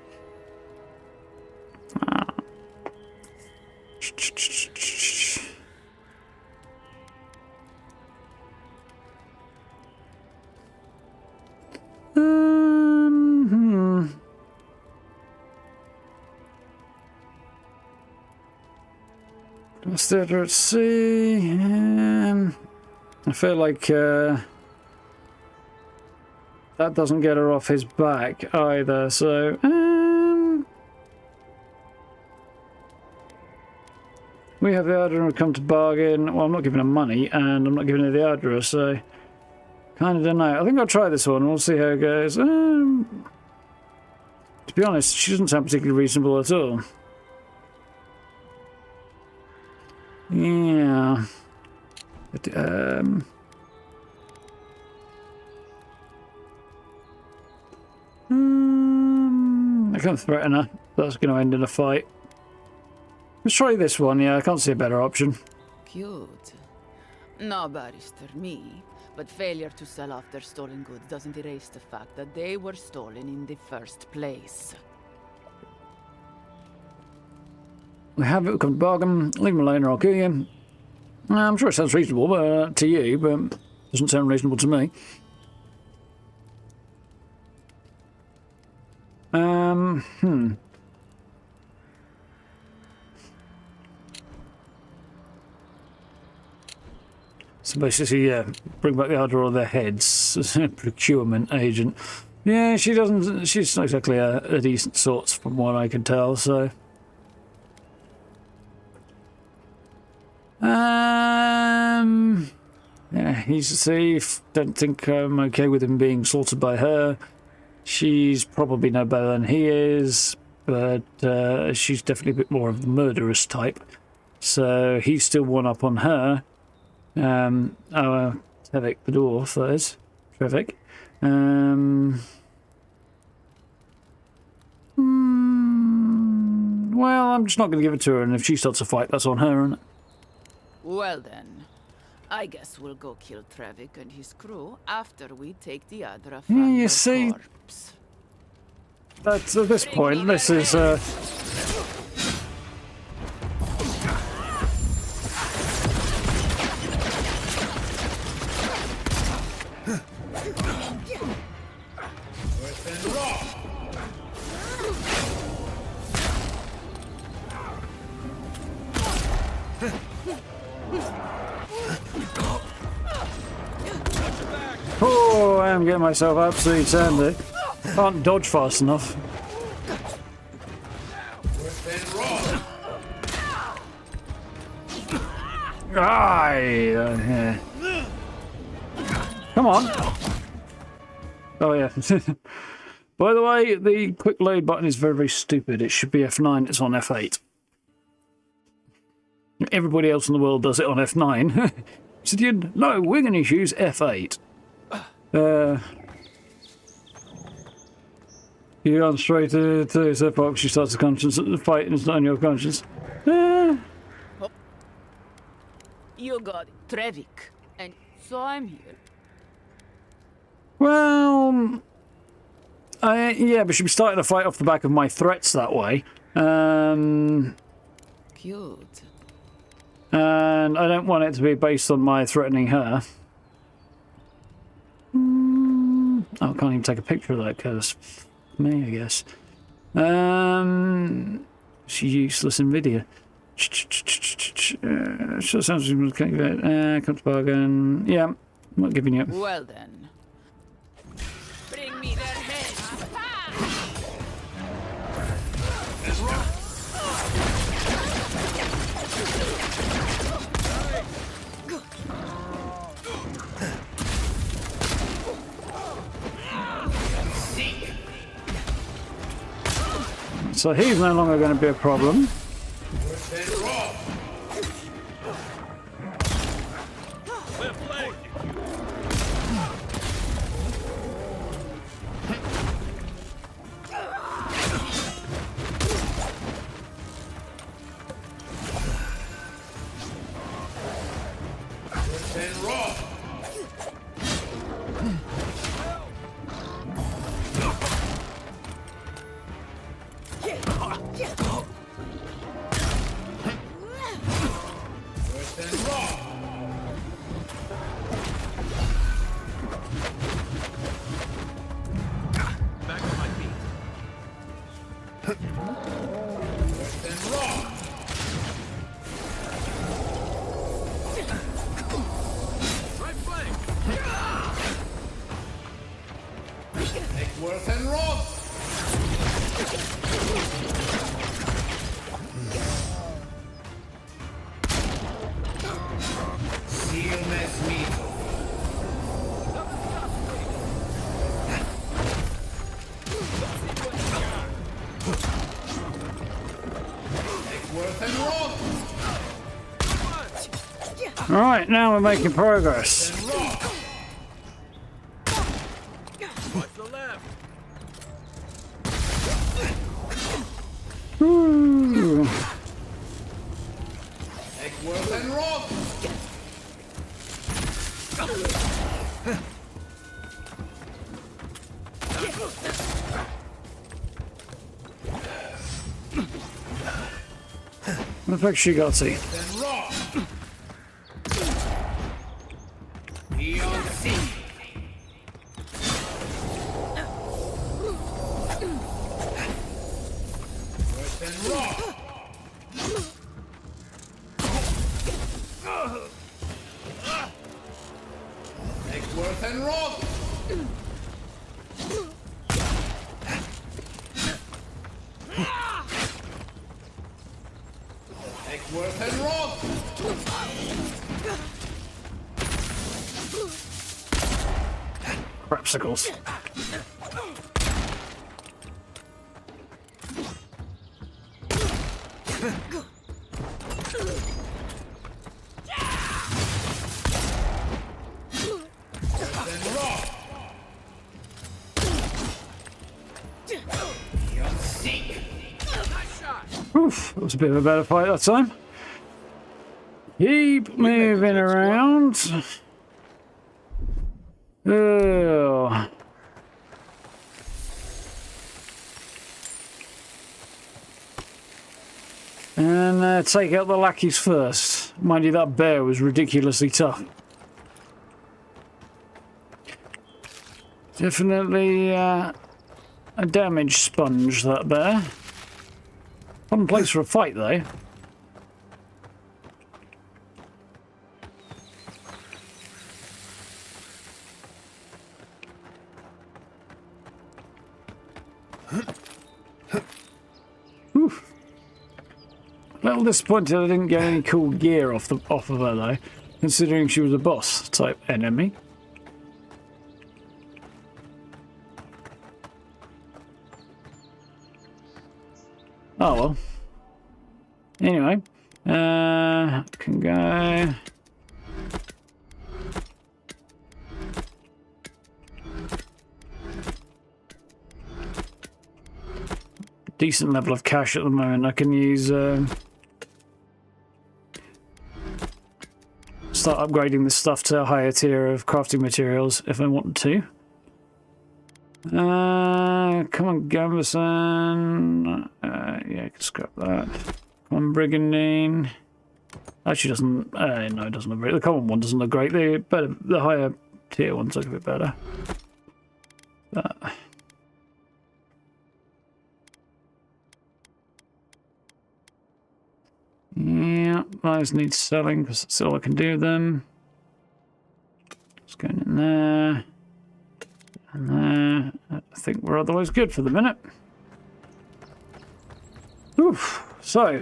Lost the Adra at sea. I feel like that doesn't get her off his back either, so we have the Adra and come to bargain. Well, I'm not giving her money and I'm not giving her the Adra, so kind of don't know. I think I'll try this one and we'll see how it goes. To be honest, she doesn't sound particularly reasonable at all. Yeah. But, I can't threaten her. That's going to end in a fight. Let's try this one. Yeah, I can't see a better option. Cute. No barrister me, but failure to sell off their stolen goods doesn't erase the fact that they were stolen in the first place. We have it, come to bargain. Leave him alone or I'll kill you. I'm sure it sounds reasonable to you, but doesn't sound reasonable to me. So basically, yeah, bring back the Adra or their heads. Procurement agent. Yeah, she doesn't. She's not exactly a decent sort, from what I can tell. So. Yeah, he's a thief. Don't think I'm okay with him being slaughtered by her. She's probably no better than he is, but she's definitely a bit more of the murderous type. So he's still one up on her. Our Tevik the dwarf, that is. Trevik. Well, I'm just not going to give it to her, and if she starts a fight, that's on her, isn't it? Well then, I guess we'll go kill Trevik and his crew after we take the Adra from Yeah, you their see, corpse. that's, at this point, this is... Oh, I am getting myself absolutely turned. Can't dodge fast enough. Aye. Come on. Oh yeah. By the way, the quick load button is very, very stupid. It should be F9. It's on F8. Everybody else in the world does it on F9. Obsidian, no, we're going to use F8. You run straight to the box. She starts the conscience fight, and it's not in your conscience. You got it, Trevik, and so I'm here. Well, yeah, but she'd be starting a fight off the back of my threats that way. Cute. And I don't want it to be based on my threatening her. Oh, I can't even take a picture of that because me, I guess. She's useless in video. Sure sounds come to bargain. Yeah, I'm not giving you. Well then. Bring me their heads. So he's no longer going to be a problem. Alright, now we're making progress. Ooh. What the fuck she got to? obstacles. Oof, that was a bit of a better fight that time. Keep moving around. Oh. And take out the lackeys first. Mind you, that bear was ridiculously tough. Definitely a damage sponge, that bear. Fun place for a fight, though. Oof. A little disappointed I didn't get any cool gear off of her, though, considering she was a boss type enemy. Oh well. Anyway, can go. Decent level of cash at the moment. I can use start upgrading this stuff to a higher tier of crafting materials if I want to. Come on, Gamberson. Yeah, I can scrap that. Come on, Brigandine. Actually, doesn't. No, it doesn't look great. The common one doesn't look great. The higher tier ones look a bit better. Yeah, those need selling because that's all I can do them. Just going in there. And there. I think we're otherwise good for the minute. Oof. So.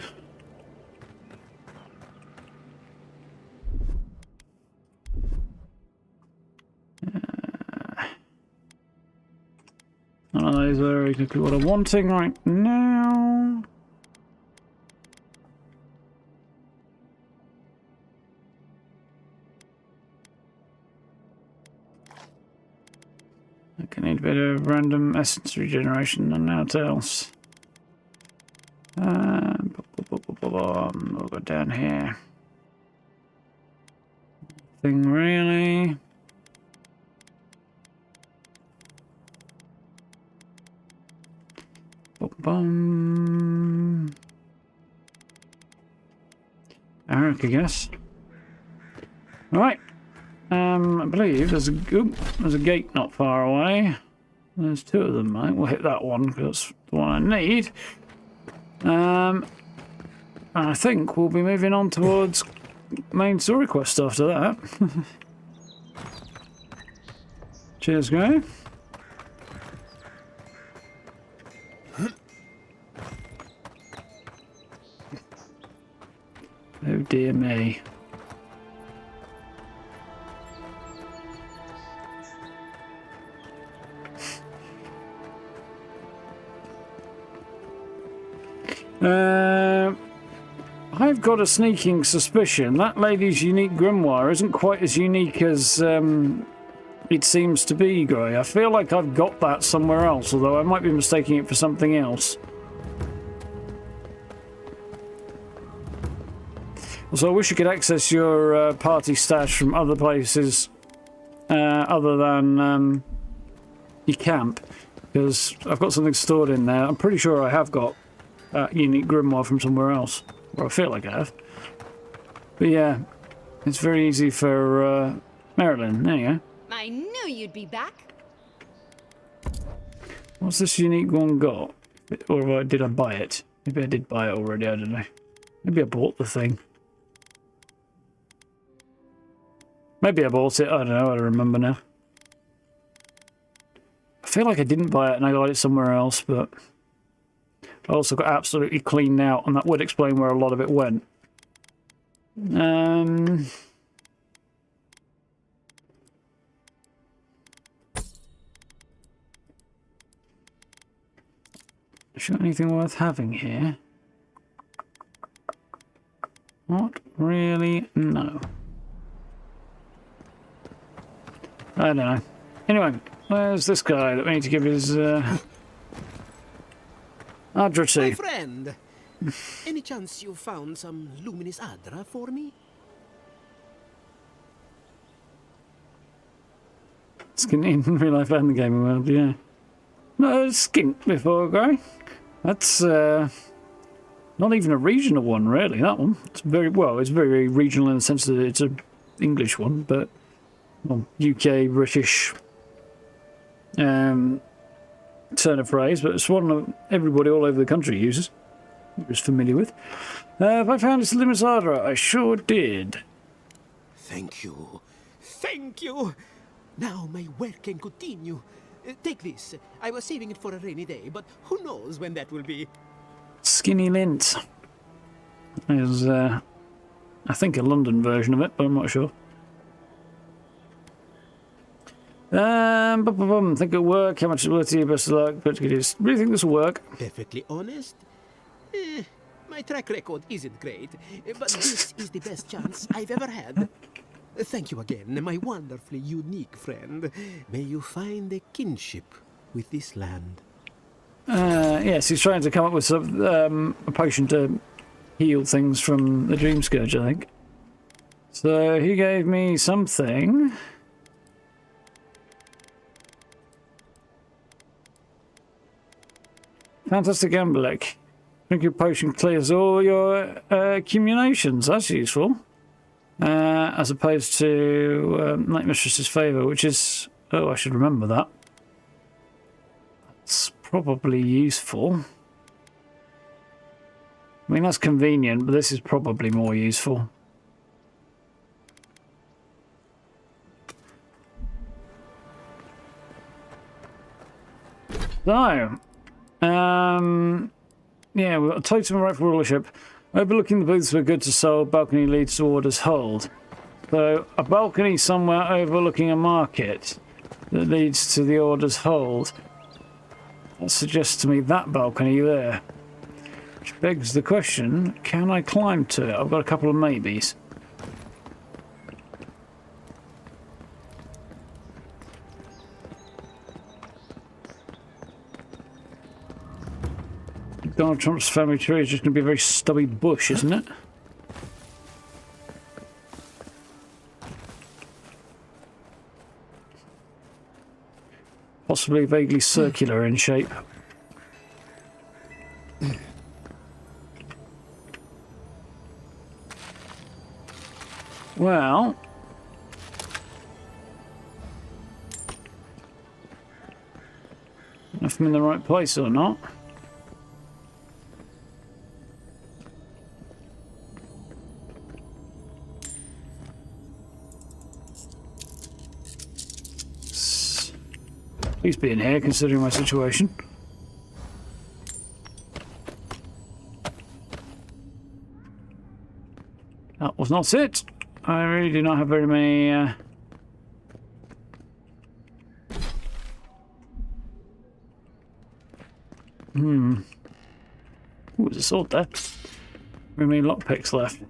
None of those are exactly what I'm wanting right now. I need a bit of random essence regeneration and now else. We'll go down here. Thing really. Bum. Eric, I guess. All right. I believe there's a gate not far away. There's two of them, right? We'll hit that one because that's the one I need. I think we'll be moving on towards main story quest after that. Cheers, Gray. Oh dear me. I've got a sneaking suspicion that lady's unique grimoire isn't quite as unique as it seems to be, Gray. I feel like I've got that somewhere else, although I might be mistaking it for something else. Also, I wish you could access your party stash from other places other than your camp, because I've got something stored in there. I'm pretty sure I have got that unique grimoire from somewhere else, or I feel like I have. But yeah, it's very easy for Marilyn. There you go. I knew you'd be back. What's this unique one got? Or did I buy it? Maybe I did buy it already, I don't know. Maybe I bought the thing. Maybe I bought it, I don't know, I don't remember now. I feel like I didn't buy it and I got it somewhere else, but I also got absolutely cleaned out, and that would explain where a lot of it went. Is there anything worth having here? Not really, no. I don't know. Anyway, where's this guy that we need to give his Adra to? My friend, any chance you found some luminous Adra for me? Skint in real life and the gaming world, yeah. No, skint before, Gray. That's not even a regional one, really, that one. It's very, well, it's very regional in the sense that it's an English one, but well, UK, British turn of phrase, but it's one that everybody all over the country uses. Was familiar with. If I found this luminous Adra, I sure did. Thank you. Thank you. Now my work can continue. Take this. I was saving it for a rainy day, but who knows when that will be. Skinny Lint. There's, I think, a London version of it, but I'm not sure. Think it'll work. How much is it worth to you? Best of luck. But really think this will work? Perfectly honest? My track record isn't great, but this is the best chance I've ever had. Thank you again, my wonderfully unique friend. May you find a kinship with this land. Yes, he's trying to come up with some, a potion to heal things from the Dreamscourge, I think. So he gave me something. Fantastic Embolic. Drink your potion clears all your accumulations. That's useful. As opposed to Night Mistress's Favour, which is... Oh, I should remember that. It's probably useful. I mean, that's convenient, but this is probably more useful. So, yeah, we've got a totem of rightful rulership. Overlooking the booths where goods are sold, balcony leads to Order's Hold. So, a balcony somewhere overlooking a market that leads to the Order's Hold. That suggests to me that balcony there. Which begs the question, can I climb to it? I've got a couple of maybes. Donald Trump's family tree is just going to be a very stubby bush, isn't it? Possibly vaguely circular in shape. Well... I don't know if I'm in the right place or not. Please be in here, considering my situation. That was not it. I really do not have very many... Ooh, there's a sword there. Very many lockpicks left.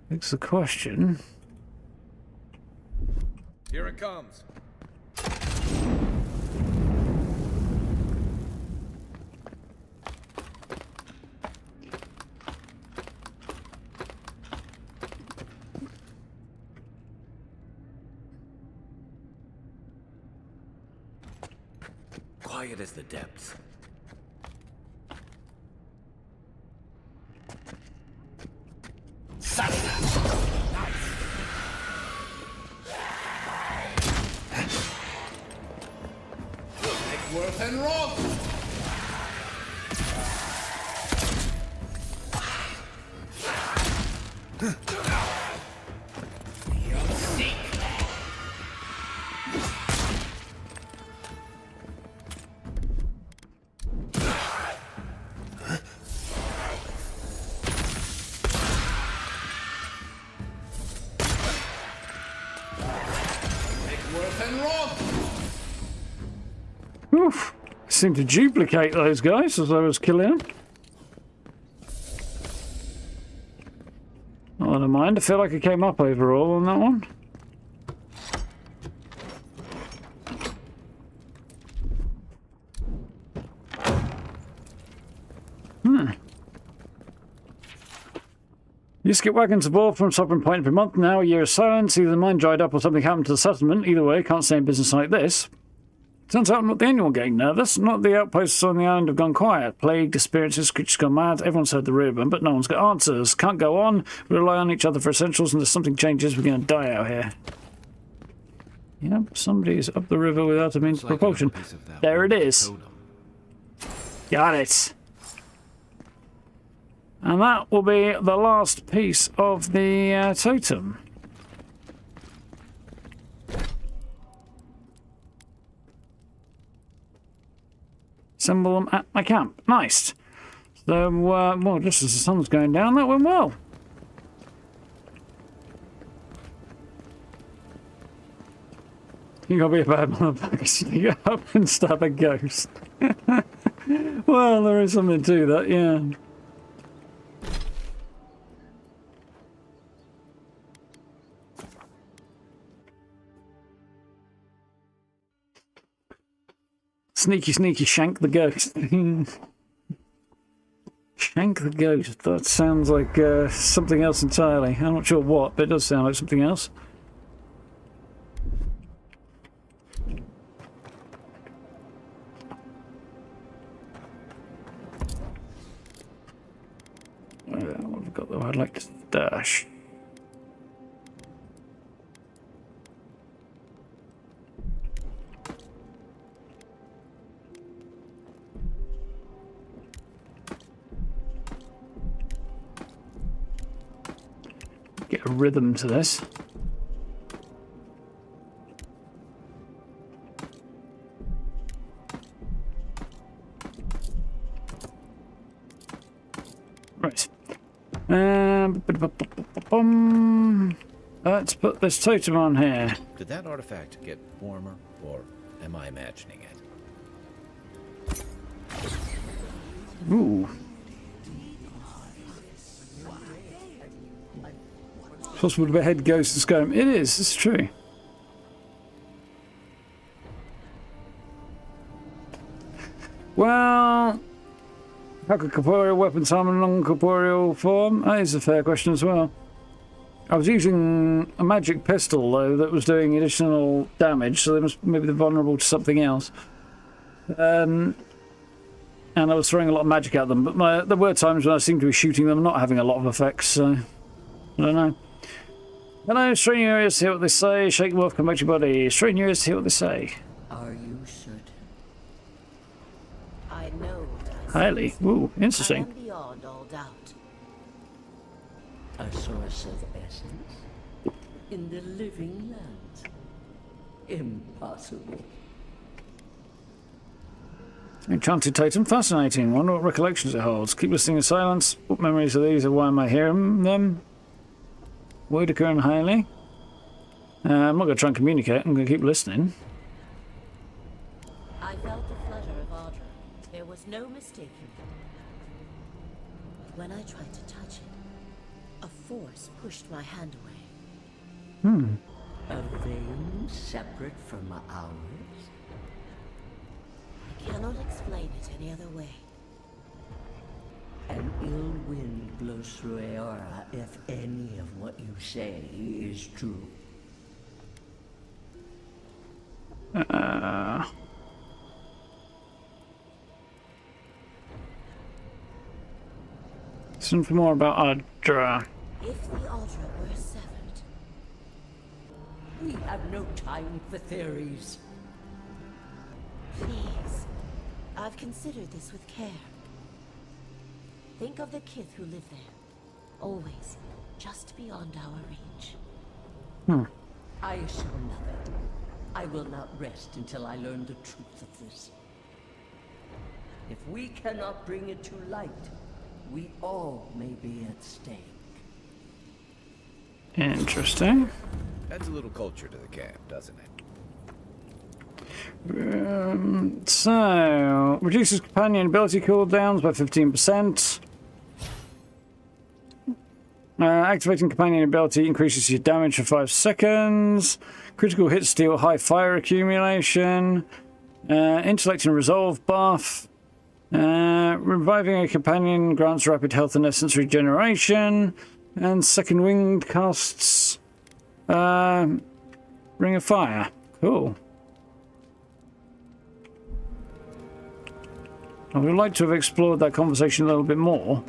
Begs the question... Here it comes. Quiet as the depths. Worth and wrong. seem to duplicate those guys as I was killing them. Oh, never mind. I feel like I came up overall on that one. Used to get wagons of ore from Sovereign Point every month. Now a year of silence. Either the mine dried up or something happened to the settlement. Either way, can't stay in business like this. Turns out I'm not the only one getting nervous. Not the outposts on the island have gone quiet. Plague, disappearances, creatures gone mad. Everyone's heard the rumour, of them, but no one's got answers. Can't go on. We rely on each other for essentials, and if something changes, we're going to die out here. Yep, somebody's up the river without a means of propulsion. There it is. Got it. And that will be the last piece of the totem. Assemble them at my camp. Nice. So, well, just as the sun's going down, that went well. You gotta be a bad motherfucker, sneak up and stab a ghost. Well, there is something to that, yeah. Sneaky, sneaky, shank the ghost. Shank the ghost. That sounds like something else entirely. I'm not sure what, but it does sound like something else. What have I got though? I'd like to stash. Get a rhythm to this. Right. Let's put this totem on here. Did that artifact get warmer, or am I imagining it? Ooh. Possible to behead ghosts and scum. It is, it's true. Well, how could corporeal weapons harm a non-corporeal form? That is a fair question as well. I was using a magic pistol, though, that was doing additional damage, so they must maybe they're vulnerable to something else. And I was throwing a lot of magic at them, but there were times when I seemed to be shooting them, not having a lot of effects, so I don't know. Hello, strain your ears to hear what they say. Shake them off, come back to your body. Strain your ears to hear what they say. Are you certain? I know. Highly. Ooh, interesting. I am beyond all doubt. A source of essence? In the living lands? Impossible. Enchanted totem, fascinating. Wonder what recollections it holds. Keep listening in silence. What memories are these, or why am I hearing them? Would occur in highly. I'm not going to try and communicate. I'm going to keep listening. I felt the flutter of Adyran. There was no mistaking it. When I tried to touch it, a force pushed my hand away. A vein separate from ours? I cannot explain it any other way. An ill wind blows through Eora if any of what you say is true. Something more about Adyran. If the Adyran were severed... We have no time for theories. Please. I've considered this with care. Think of the kith who live there. Always just beyond our reach. I assure nothing. I will not rest until I learn the truth of this. If we cannot bring it to light, we all may be at stake. Interesting. Adds a little culture to the camp, doesn't it? So, reduces companion ability cooldowns by 15%. Activating companion ability increases your damage for 5 seconds. Critical hit steal, high fire accumulation. Intellect and resolve buff. Reviving a companion grants rapid health and essence regeneration. And second wind casts Ring of Fire. Cool. I would like to have explored that conversation a little bit more.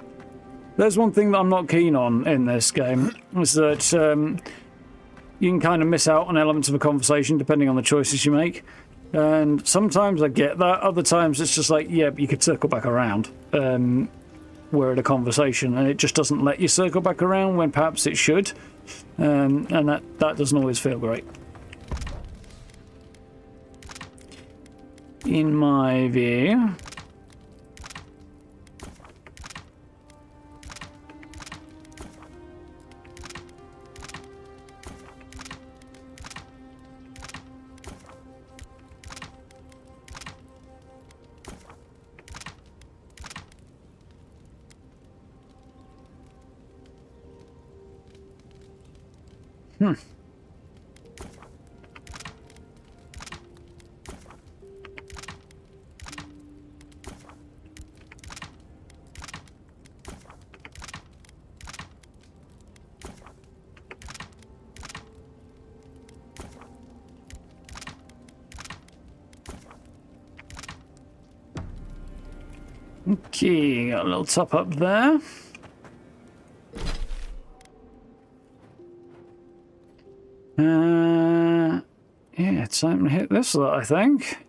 There's one thing that I'm not keen on in this game, is that you can kind of miss out on elements of a conversation depending on the choices you make. And sometimes I get that, other times it's just like, yeah, you could circle back around. We're at a conversation and it just doesn't let you circle back around when perhaps it should. And that doesn't always feel great. In my view... Okay, got a little top up there. Yeah, it's time to hit this lot, I think.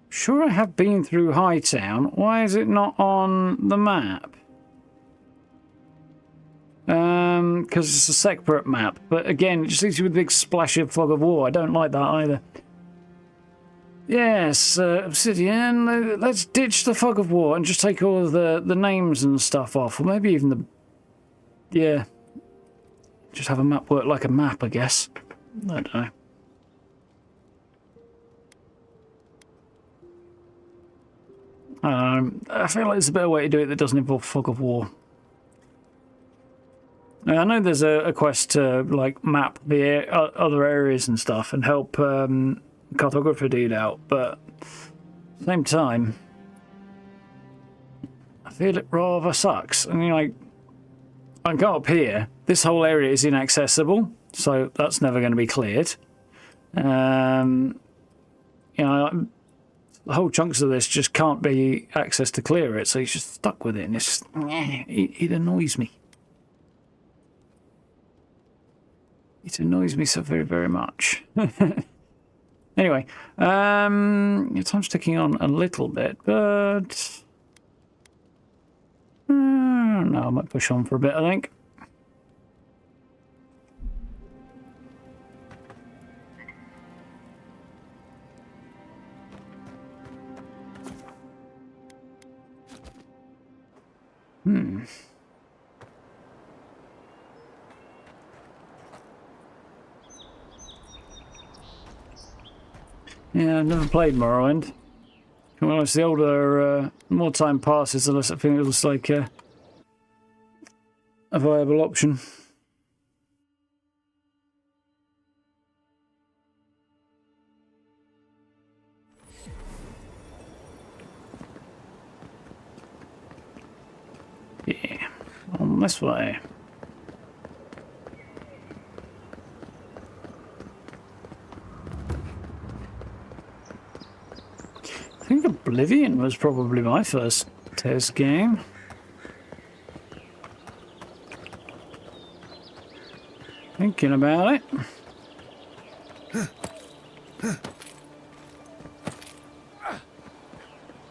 Sure, I have been through Hightown. Why is it not on the map? Because it's a separate map. But again, it just leaves you with a big splash of fog of war. I don't like that either. Yes, Obsidian, let's ditch the fog of war and just take all of the names and stuff off. Or maybe even the... Yeah. Just have a map work like a map, I guess. I don't know. I feel like there's a better way to do it that doesn't involve fog of war. I know there's a quest to like map the other areas and stuff and help cartographer dude out, but at the same time, I feel it rather sucks. I mean, like, I can go up here. This whole area is inaccessible, so that's never going to be cleared. You know, whole chunks of this just can't be accessed to clear it, so he's just stuck with it, and it's it annoys me. It annoys me so very, very much. Anyway, time's ticking on a little bit, but no, I might push on for a bit, I think. Yeah, I've never played Morrowind. Well, it's the older, more time passes, the less I think it was like a viable option. Yeah, on this way. I think Oblivion was probably my first test game. Thinking about it.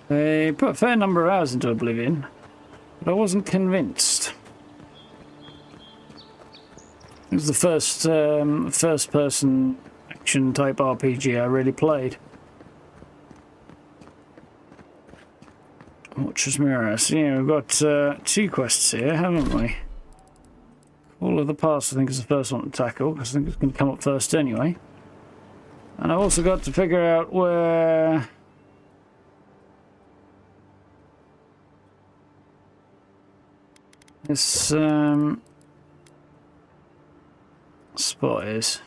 They put a fair number of hours into Oblivion, but I wasn't convinced. It was the first first-person action-type RPG I really played. Watcher's Mirror. So yeah, we've got 2 quests here, haven't we? Call of the Past, I think, is the first one to tackle, because I think it's going to come up first anyway. And I've also got to figure out where this spot is.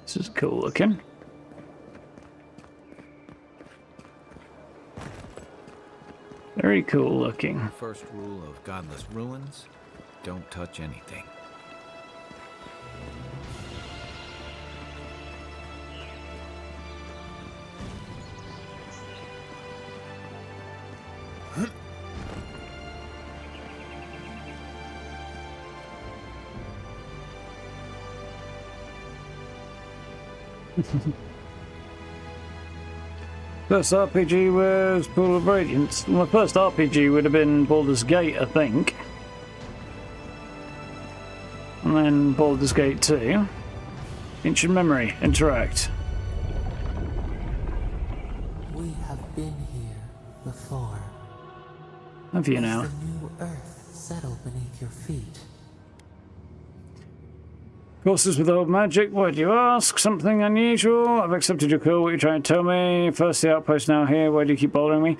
This is cool looking. Very cool looking. First rule of Godless Ruins, don't touch anything. First RPG was Pool of Radiance. My first RPG would have been Baldur's Gate, I think. And then Baldur's Gate 2. Ancient Memory, interact. We have been here before. Have you now? The new earth settle beneath your feet. Courses with old magic, why do you ask? Something unusual? I've accepted your call, what are you trying to tell me? First the outpost, now here, why do you keep bothering me?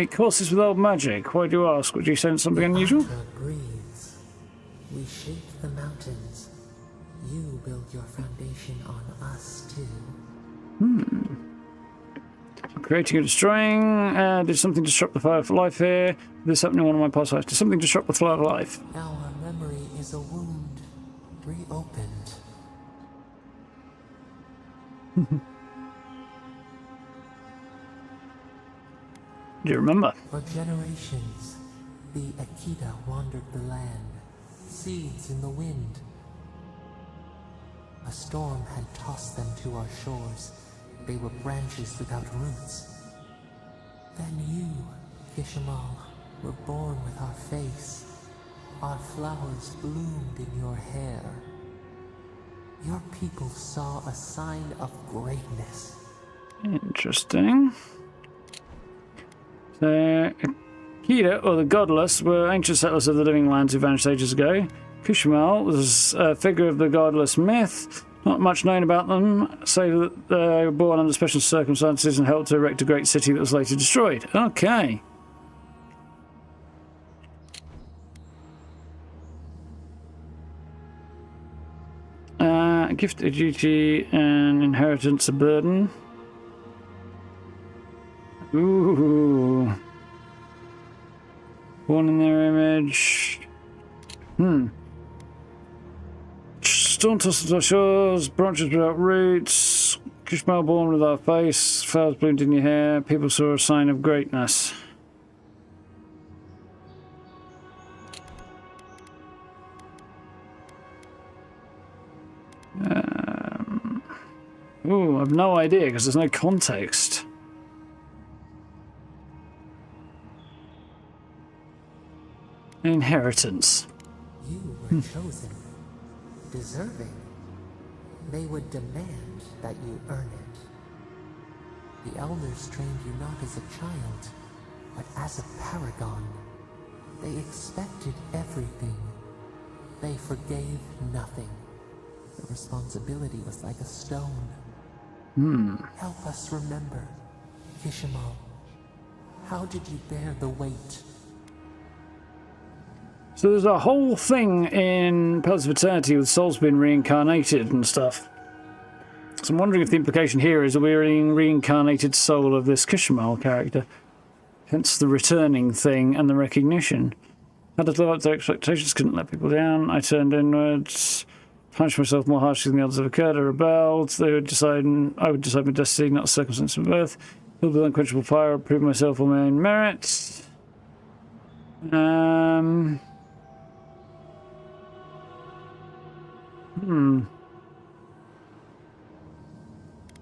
It courses with old magic, why do you ask? Would you sense something unusual? Breathes. We shape the mountains. You build your foundation on us too. Creating or destroying. Did something disrupt the flow of life here? This happened in one of my past lives. Did something disrupt the flow of life? Our memory is a wound. Reopened. Do you remember? For generations, the Akita wandered the land, seeds in the wind. A storm had tossed them to our shores. They were branches without roots. Then you, Kishimal, were born with our face. Our flowers bloomed in your hair. Your people saw a sign of greatness. Interesting. The Akita, or the Godless, were ancient settlers of the living lands who vanished ages ago. Kushimal was a figure of the Godless myth. Not much known about them, save that they were born under special circumstances and helped to erect a great city that was later destroyed. Okay. Gift a duty and inheritance a burden. Ooh. Born in their image. Storm tossed our shores, branches without roots. Kishmael born with our face, flowers bloomed in your hair. People saw a sign of greatness. Ooh, I've no idea because there's no context. Inheritance. You were chosen. Deserving. They would demand that you earn it. The elders trained you not as a child, but as a paragon. They expected everything. They forgave nothing. The responsibility was like a stone. Help us remember, Kishimal. How did you bear the weight? So there's a whole thing in Pillars of Eternity with souls being reincarnated and stuff. So I'm wondering if the implication here is that we're a reincarnated soul of this Kishimal character. Hence the returning thing and the recognition. Had to live up to expectations, couldn't let people down. I turned inwards. Punished myself more harshly than the others have occurred. I rebelled. I would decide my destiny, not the circumstance of birth. Filled with unquenchable fire, I proved myself on my own merits.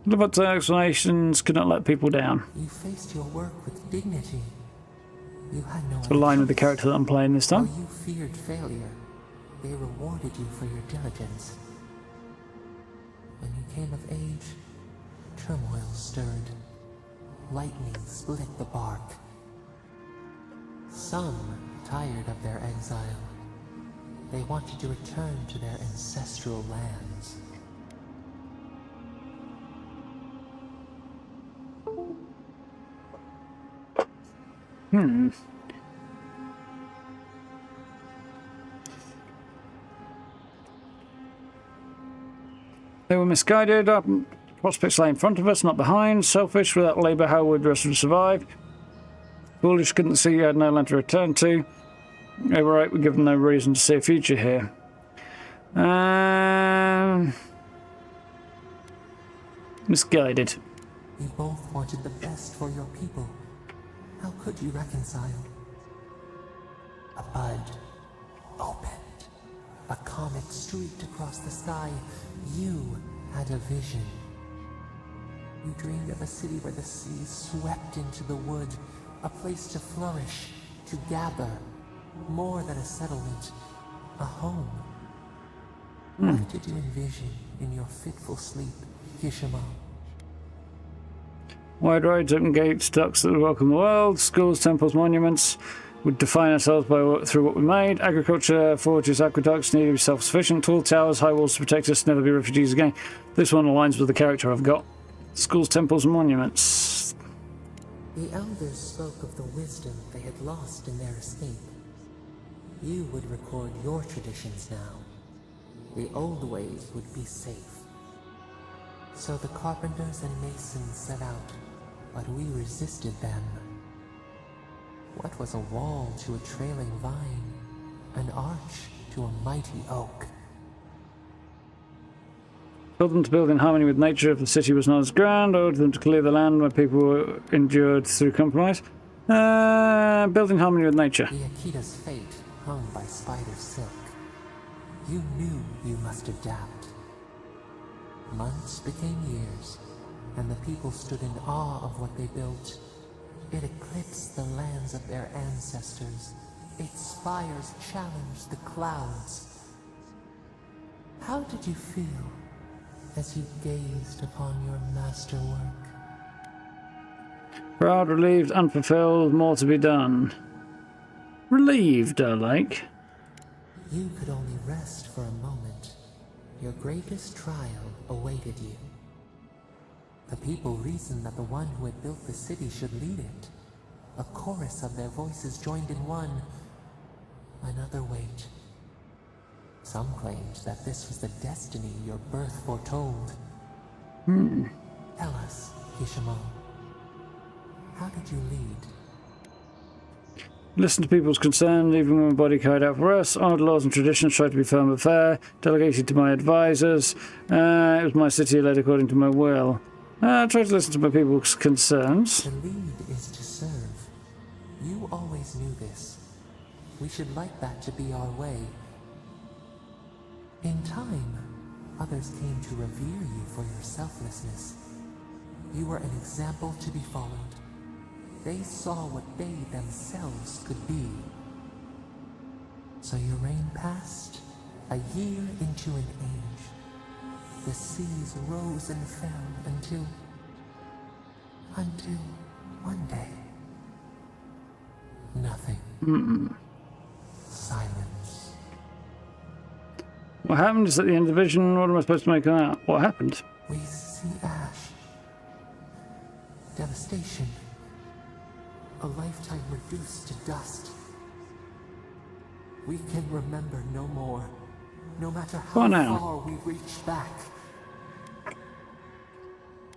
Live up to explanations, could not let people down. You faced your work with dignity. You had no It's aligned with the character that I'm playing this time. While you feared failure, they rewarded you for your diligence. When you came of age, turmoil stirred. Lightning split the bark. Some tired of their exile. They wanted to return to their ancestral lands. They were misguided. Prospects lay in front of us, not behind. Selfish. Without labour, how would the rest of us survive? Foolish. Couldn't see you had no land to return to. They were right. We're given no reason to see a future here. Misguided. You both wanted the best for your people. How could you reconcile? A bud opened. A comet streaked across the sky. You had a vision. You dreamed of a city where the sea swept into the wood. A place to flourish, to gather. More than a settlement. A home. What did you envision in your fitful sleep, Kishima? Wide roads, open gates, ducks that would welcome the world, schools, temples, monuments. Would define ourselves through what we made. Agriculture, forges, aqueducts, needed to be self-sufficient. Tall towers, high walls to protect us, never be refugees again. This one aligns with the character I've got. Schools, temples, and monuments. The elders spoke of the wisdom they had lost in their escape. You would record your traditions now. The old ways would be safe. So the carpenters and masons set out, but we resisted them. What was a wall to a trailing vine? An arch to a mighty oak? Told them to build in harmony with nature if the city was not as grand. Ordered them to clear the land where people were endured through compromise. Build in harmony with nature. The Akita's fate hung by spider silk. You knew you must adapt. Months became years, and the people stood in awe of what they built. It eclipsed the lands of their ancestors. Its spires challenged the clouds. How did you feel as you gazed upon your masterwork? Proud, relieved, unfulfilled, more to be done. Relieved, I like. You could only rest for a moment. Your greatest trial awaited you. The people reasoned that the one who had built the city should lead it. A chorus of their voices joined in one. Another wait. Some claimed that this was the destiny your birth foretold. Tell us, Kishima. How did you lead? Listen to people's concerns, even when my body carried out for us. Honored laws and traditions, tried to be firm but fair. Delegated to my advisors. It was my city led according to my will. I tried to listen to my people's concerns. The lead is to serve. You always knew this. We should like that to be our way. In time, others came to revere you for your selflessness. You were an example to be followed. They saw what they themselves could be. So your reign passed, a year into an age. The seas rose and fell until one day. Nothing. Silence. What happened is at the end of the vision. What am I supposed to make of that? What happened? We see ash. Devastation. A lifetime reduced to dust. We can remember no more. No matter how far we reach back.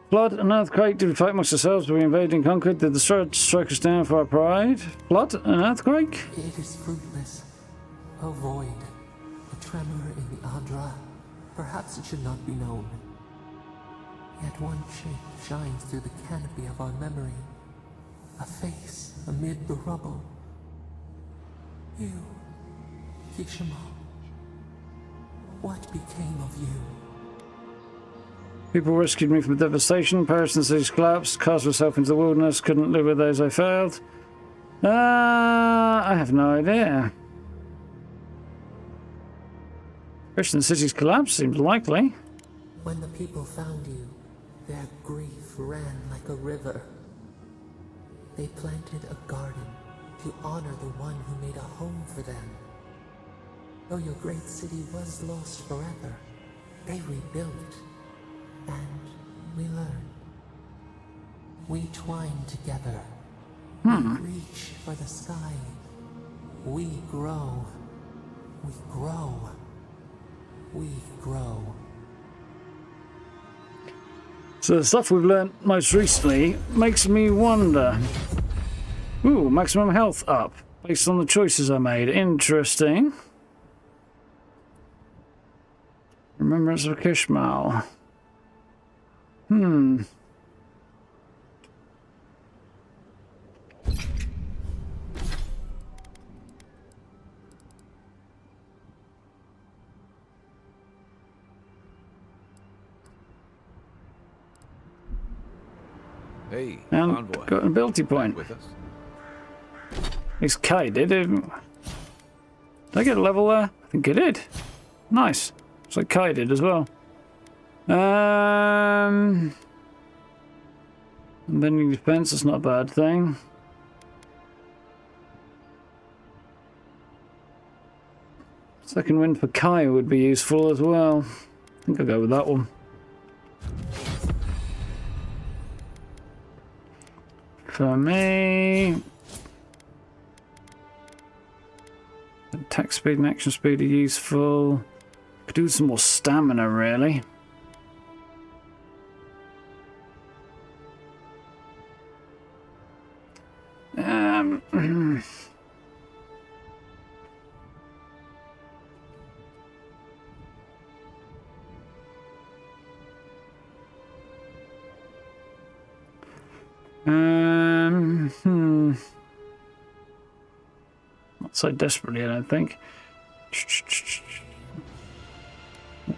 Blood, an earthquake. Did we fight amongst ourselves? Were we invaded and conquered? Did the sword strike us down for our pride? Blood, an earthquake? It is fruitless. A void. A tremor in the Adra. Perhaps it should not be known. Yet one shape shines through the canopy of our memory. A face amid the rubble. You, Kishima. What became of you? People rescued me from devastation. Paris and cities collapsed. Cast myself into the wilderness. Couldn't live with those I failed. I have no idea. Paris and cities collapsed seems likely. When the people found you, their grief ran like a river. They planted a garden, to honor the one who made a home for them. Though your great city was lost forever, they rebuilt, and we learned. We twine together. We reach for the sky. We grow. We grow. We grow. So the stuff we've learnt most recently makes me wonder. Ooh, maximum health up based on the choices I made. Interesting. Remembrance of Kishmal. Hey, And Envoy. got an ability point. With us? At least Kai did. Did I get a level there? I think I did. Nice. It's like Kai did as well. Bending defense is not a bad thing. Second wind for Kai would be useful as well. I think I'll go with that one. For me, attack speed and action speed are useful. Could do some more stamina, really. Not so desperately, I don't think.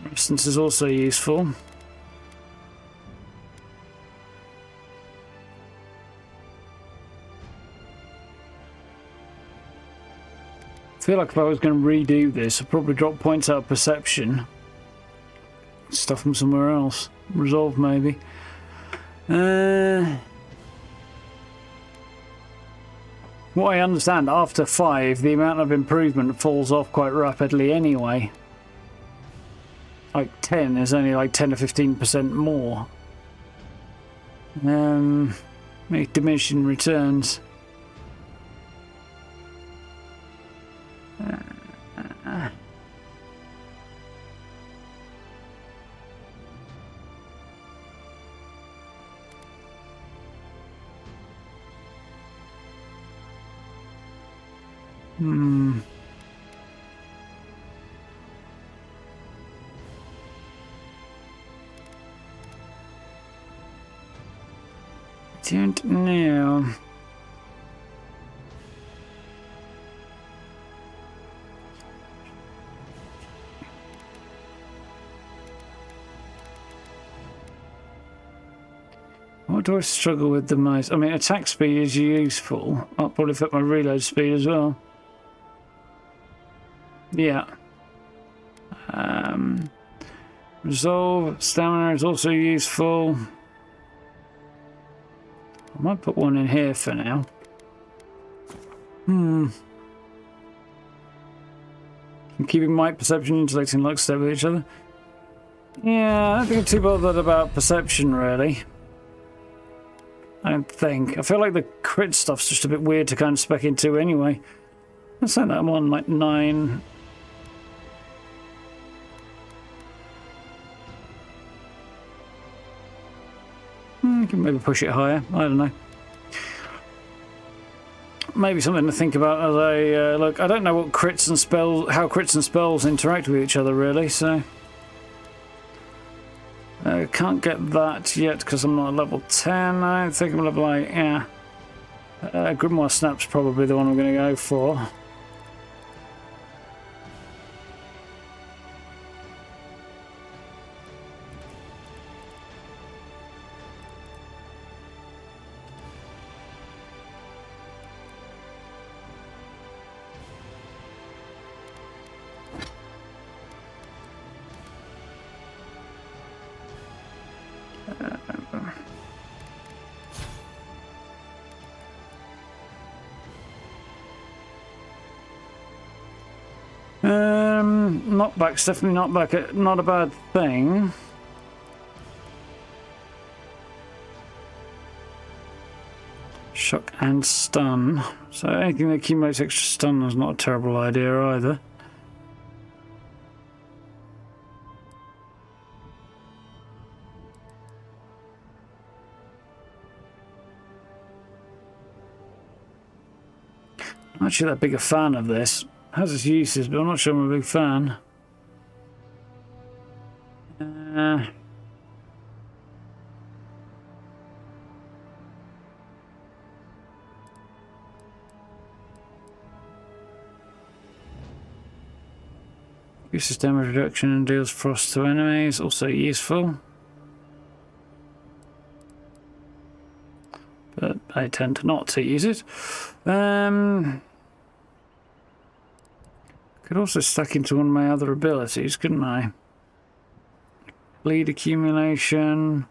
Resistance is also useful. I feel like if I was going to redo this, I'd probably drop points out of perception. Stuff them somewhere else. Resolve, maybe. What I understand, after 5, the amount of improvement falls off quite rapidly anyway. Like 10 is only like 10 or 15% more. Make diminishing returns. Don't know. What do I struggle with the most? I mean, attack speed is useful. I'll probably affect my reload speed as well. Yeah. Resolve, stamina is also useful. I might put one in here for now. And keeping might, perception, intellect, and lockstep with each other. Yeah, I don't think I'm too bothered about perception, really. I don't think. I feel like the crit stuff's just a bit weird to kind of spec into anyway. Let's say that I'm on like 9. I can maybe push it higher. I don't know. Maybe something to think about as I look. I don't know what crits and spells, how crits and spells interact with each other really. So I can't get that yet because I'm not at level 10. I think I'm level 8. Yeah. Grimoire Snap's probably the one I'm going to go for. Knockback's definitely not a bad thing. Shock and stun. So anything that accumulates extra stun is not a terrible idea either. I'm actually that big a fan of this. It has its uses, but I'm not sure I'm a big fan. Uses damage reduction and deals frost to enemies, also useful. But I tend to not to use it. Could also stack into one of my other abilities, couldn't I? Bleed accumulation.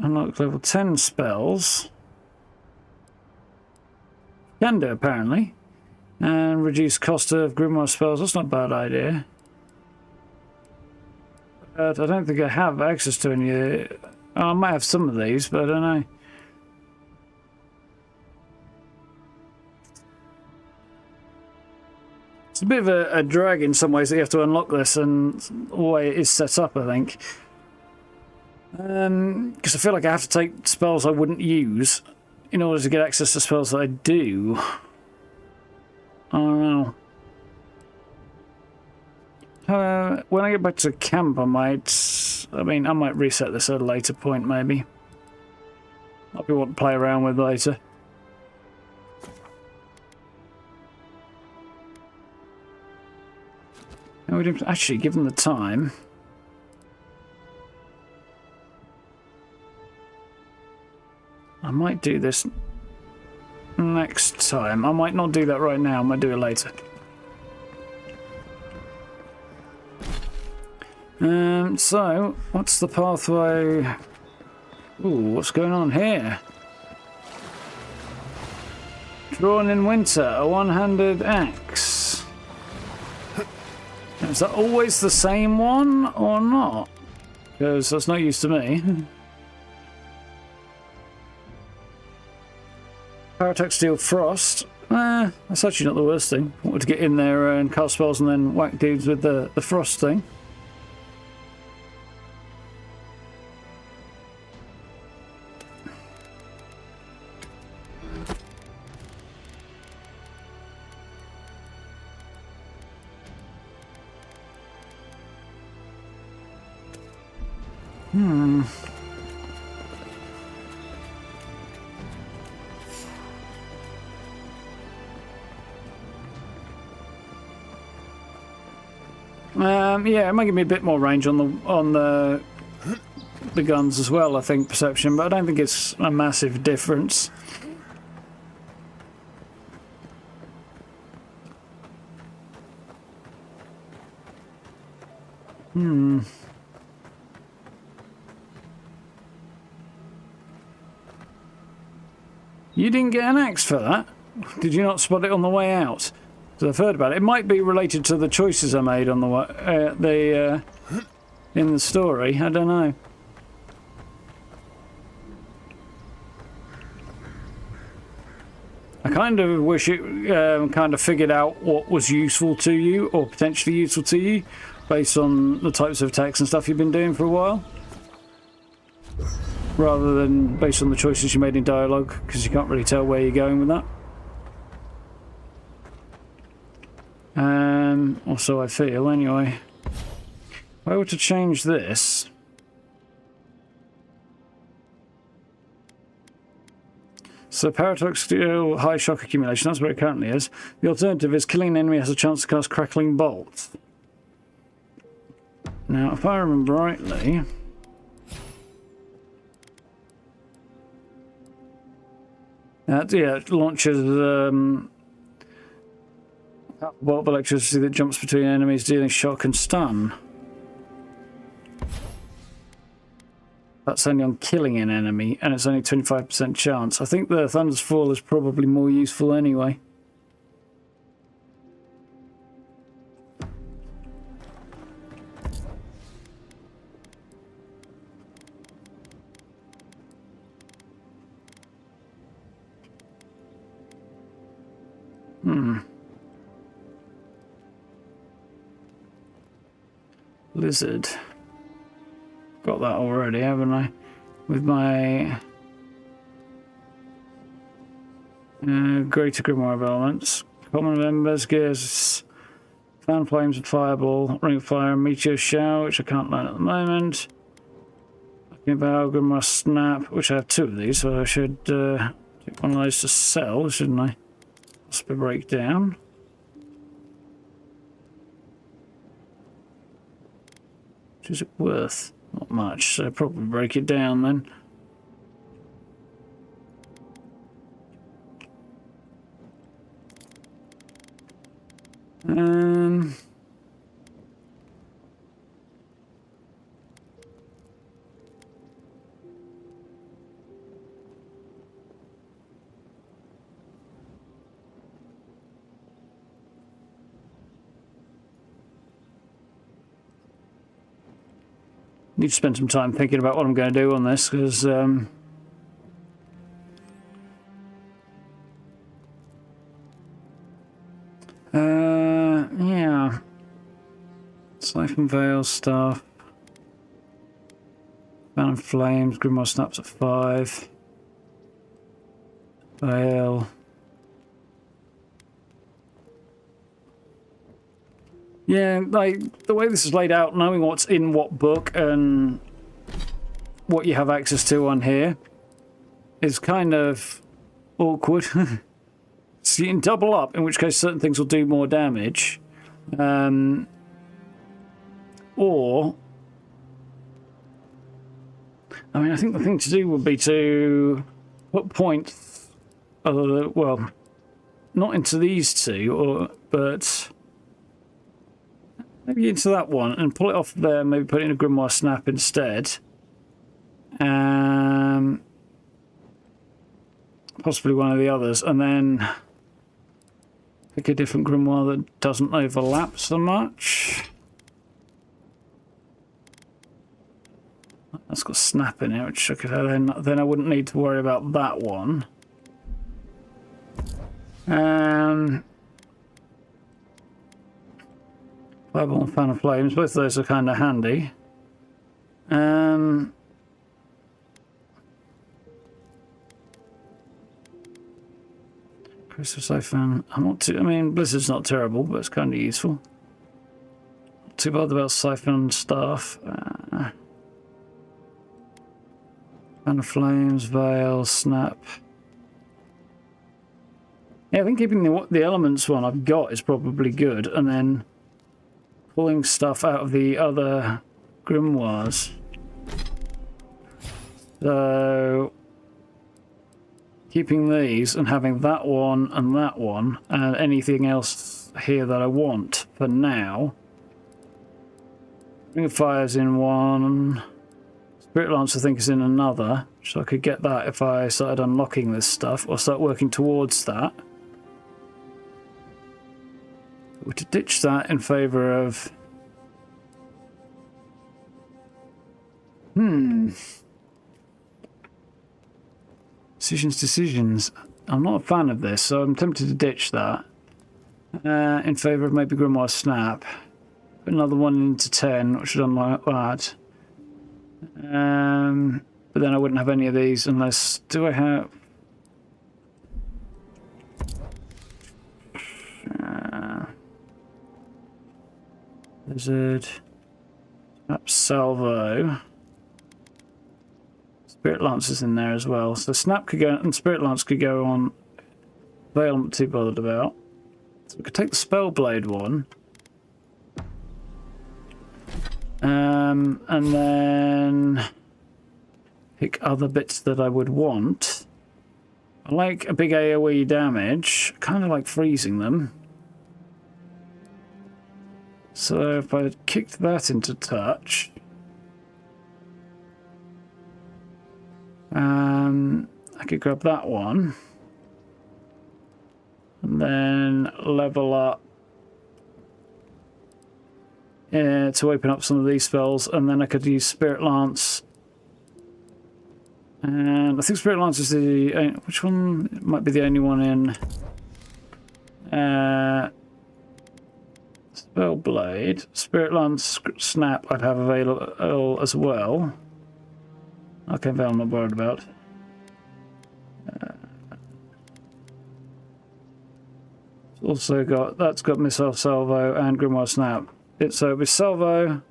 Unlock level 10 spells. Can do, apparently. And reduce cost of grimoire spells. That's not a bad idea. But I don't think I have access to any. I might have some of these, but I don't know. It's a bit of a drag in some ways that you have to unlock this, and the way it is set up, I think. Because I feel like I have to take spells I wouldn't use in order to get access to spells that I do. I don't know. When I get back to camp, I might reset this at a later point, maybe. Might be what to play around with later. And we didn't actually give them the time. I might do this next time. I might not do that right now. I might do it later. So, what's the pathway? Ooh, what's going on here? Drawn in winter, a one-handed axe. Is that always the same one or not? Because that's not used to me. Paratex deal frost. That's actually not the worst thing. I wanted to get in there and cast spells and then whack dudes with the frost thing. Yeah, it might give me a bit more range on the guns as well, I think, perception, but I don't think it's a massive difference. You didn't get an axe for that? Did you not spot it on the way out? I've heard about it. It might be related to the choices I made on the way, in the story. I don't know. I kind of wish it kind of figured out what was useful to you or potentially useful to you based on the types of attacks and stuff you've been doing for a while, rather than based on the choices you made in dialogue, because you can't really tell where you're going with that. Or so I feel, anyway. If I were to change this... So paradox deal high shock accumulation, that's where it currently is. The alternative is killing an enemy has a chance to cast crackling bolt. Now, if I remember rightly... yeah, it launches... Bolt of electricity that jumps between enemies, dealing shock and stun. That's only on killing an enemy, and it's only 25% chance. I think the Thunder's Fall is probably more useful anyway. Lizard. Got that already, haven't I? With my Greater Grimoire of Elements. Common Members, Gears, Fan Flames and Fireball, Ring of Fire and Meteor Shower, which I can't learn at the moment. Avowed, Grimoire Snap, which I have 2 of these, so I should take one of those to sell, shouldn't I? Possibly break down. What is it worth? Not much, so probably break it down then. Need to spend some time thinking about what I'm going to do on this, because yeah, Siphon Veil stuff, Fan and Flames, Grimoire Snaps at 5, Veil. Yeah, like, the way this is laid out, knowing what's in what book and what you have access to on here is kind of awkward. So you can double up, in which case certain things will do more damage. Or... I mean, I think the thing to do would be to put points... well, not into these two, but... maybe into that one and pull it off there, maybe put it in a Grimoire Snap instead. Possibly one of the others, and then pick a different Grimoire that doesn't overlap so much. That's got Snap in it, which I could have, then I wouldn't need to worry about that one. Fireball and Fan of Flames, both of those are kind of handy. Crystal Siphon, I'm not too, I mean, Blizzard's not terrible, but it's kind of useful. Not too bothered about Siphon stuff. Fan of Flames, Veil, Snap. Yeah, I think keeping the Elements one I've got is probably good, and then pulling stuff out of the other grimoires. So keeping these and having that one and anything else here that I want for now. Ring of Fire's in one. Spirit Lance I think is in another, so I could get that if I started unlocking this stuff or start working towards that. We're to ditch that in favour of... Decisions. I'm not a fan of this, so I'm tempted to ditch that. In favour of maybe Grimoire Snap. Put another one into 10, which should unlock that. But then I wouldn't have any of these unless... Do I have... Lizard. Snap Salvo. Spirit Lance is in there as well. So Snap could go, and Spirit Lance could go on. Veil I'm not too bothered about. So we could take the Spellblade one. And then pick other bits that I would want. I like a big AoE damage. I kind of like freezing them. So if I kicked that into touch, I could grab that one and then level up to open up some of these spells, and then I could use Spirit Lance. And I think Spirit Lance is the... which one? It might be the only one in... Spell Blade. Spirit Lance Snap I'd have available as well. Okay, that I'm not worried about. Also got... That's got Missile Salvo and Grimoire Snap. So with Salvo...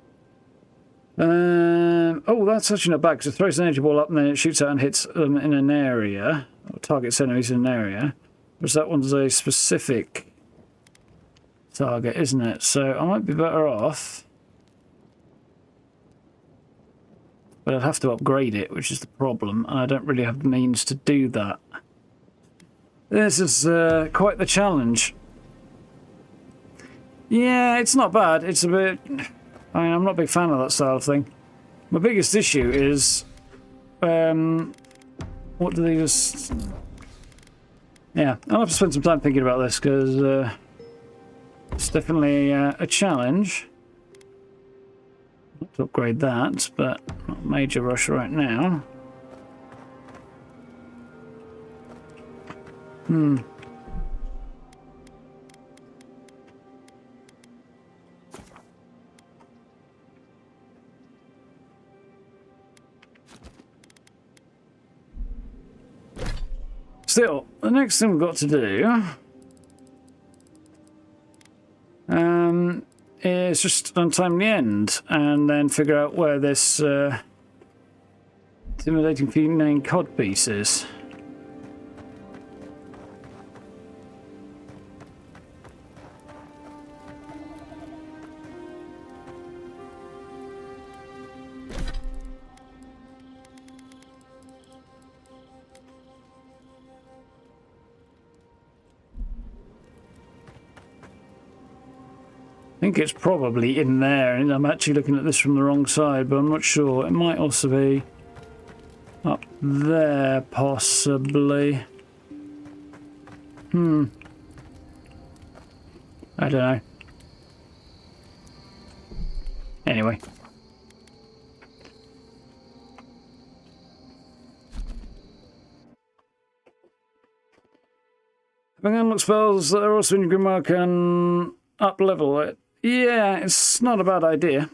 oh, that's actually not bad, because it throws an energy ball up and then it shoots out and hits them in an area, or targets enemies in an area. Whereas that one's a specific target, isn't it? So I might be better off, but I'd have to upgrade it, which is the problem, and I don't really have the means to do that. This is quite the challenge. Yeah, it's not bad. It's a bit... I mean, I'm not a big fan of that style of thing. My biggest issue is... what do they just... Yeah, I'll have to spend some time thinking about this, because it's definitely a challenge. I'll have to upgrade that, but not a major rush right now. Still, the next thing we've got to do is just untime the end and then figure out where this intimidating female cod piece is. I think it's probably in there, and I'm actually looking at this from the wrong side, but I'm not sure. It might also be up there, possibly. I don't know. Anyway. Having unlocked spells that are also in your Grimoire can up-level it. Yeah, it's not a bad idea.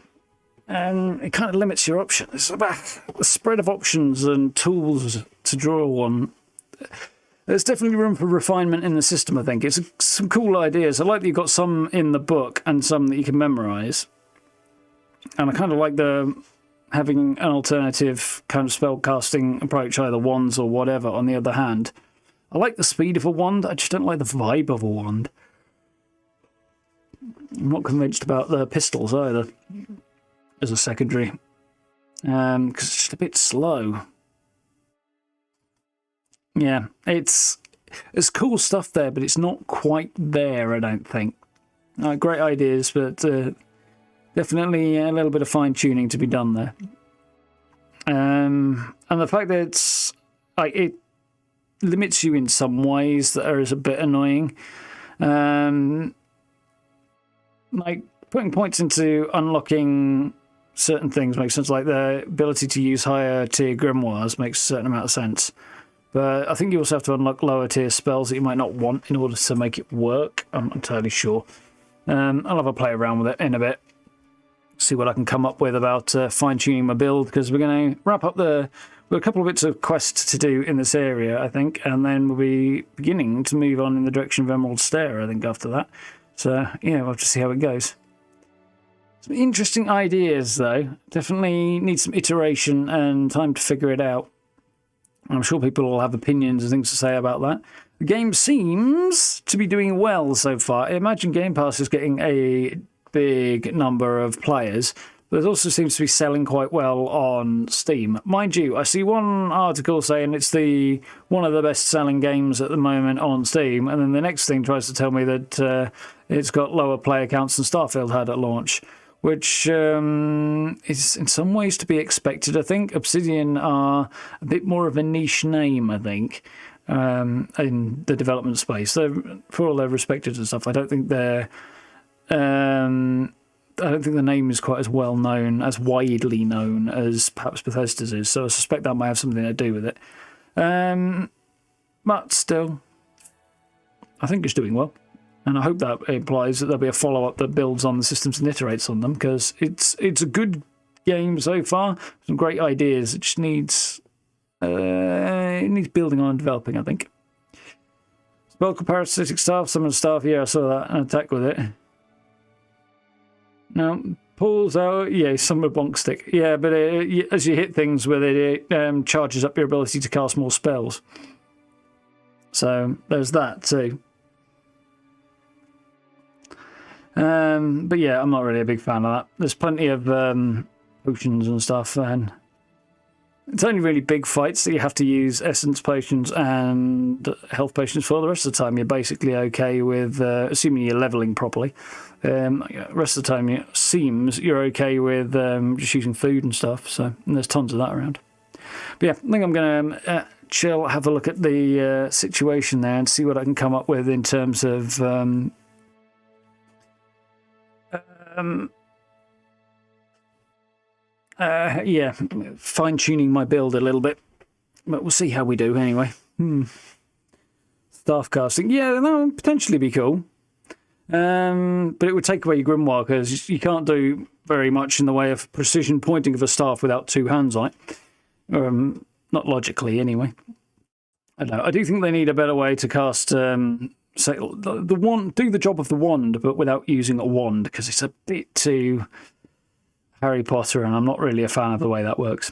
It kind of limits your options. It's about the spread of options and tools to draw on. There's definitely room for refinement in the system, I think. It's some cool ideas. I like that you've got some in the book and some that you can memorise. And I kind of like the having an alternative kind of spell casting approach, either wands or whatever, on the other hand. I like the speed of a wand, I just don't like the vibe of a wand. I'm not convinced about the pistols either, as a secondary, because it's just a bit slow. Yeah, there's cool stuff there, but it's not quite there, I don't think. Great ideas, but definitely a little bit of fine-tuning to be done there. And the fact that it's like it limits you in some ways that are a bit annoying. Like putting points into unlocking certain things makes sense, like the ability to use higher tier grimoires makes a certain amount of sense. But I think you also have to unlock lower tier spells that you might not want in order to make it work. I'm not entirely sure. I'll have a play around with it in a bit. See what I can come up with about fine-tuning my build, because we're going to wrap up we've got a couple of bits of quests to do in this area, I think, and then we'll be beginning to move on in the direction of Emerald Stair, I think, after that. So, yeah, we'll have to see how it goes. Some interesting ideas, though. Definitely need some iteration and time to figure it out. I'm sure people will have opinions and things to say about that. The game seems to be doing well so far. I imagine Game Pass is getting a big number of players, but it also seems to be selling quite well on Steam. Mind you, I see one article saying it's one of the best-selling games at the moment on Steam, and then the next thing tries to tell me that it's got lower player counts than Starfield had at launch, which is in some ways to be expected. I think Obsidian are a bit more of a niche name, I think, in the development space. For all they're respected and stuff, I don't think they're... I don't think the name is quite as well known, as widely known as perhaps Bethesda's is, so I suspect that might have something to do with it. But still, I think it's doing well. And I hope that implies that there'll be a follow-up that builds on the systems and iterates on them, because it's a good game so far. Some great ideas. It just needs building on and developing, I think. Spell parasitic staff, summon staff. Yeah, I saw that. An attack with it. Now, pulls out. Yeah, summon a bonk stick. Yeah, but as you hit things with it, it charges up your ability to cast more spells. So there's that too. But yeah, I'm not really a big fan of that. There's plenty of potions and stuff, and it's only really big fights that you have to use essence potions and health potions for. The rest of the time, you're basically okay with, assuming you're leveling properly. Rest of the time, it seems you're okay with just using food and stuff. So and there's tons of that around. But yeah, I think I'm going to chill, have a look at the situation there, and see what I can come up with in terms of. Yeah, fine-tuning my build a little bit, but we'll see how we do anyway. Staff casting, yeah, that would potentially be cool, but it would take away your grimoire, because you can't do very much in the way of precision pointing of a staff without two hands on it. Not logically, anyway. I don't know. I do think they need a better way to cast. Say the wand, do the job of the wand, but without using a wand, because it's a bit too Harry Potter, and I'm not really a fan of the way that works.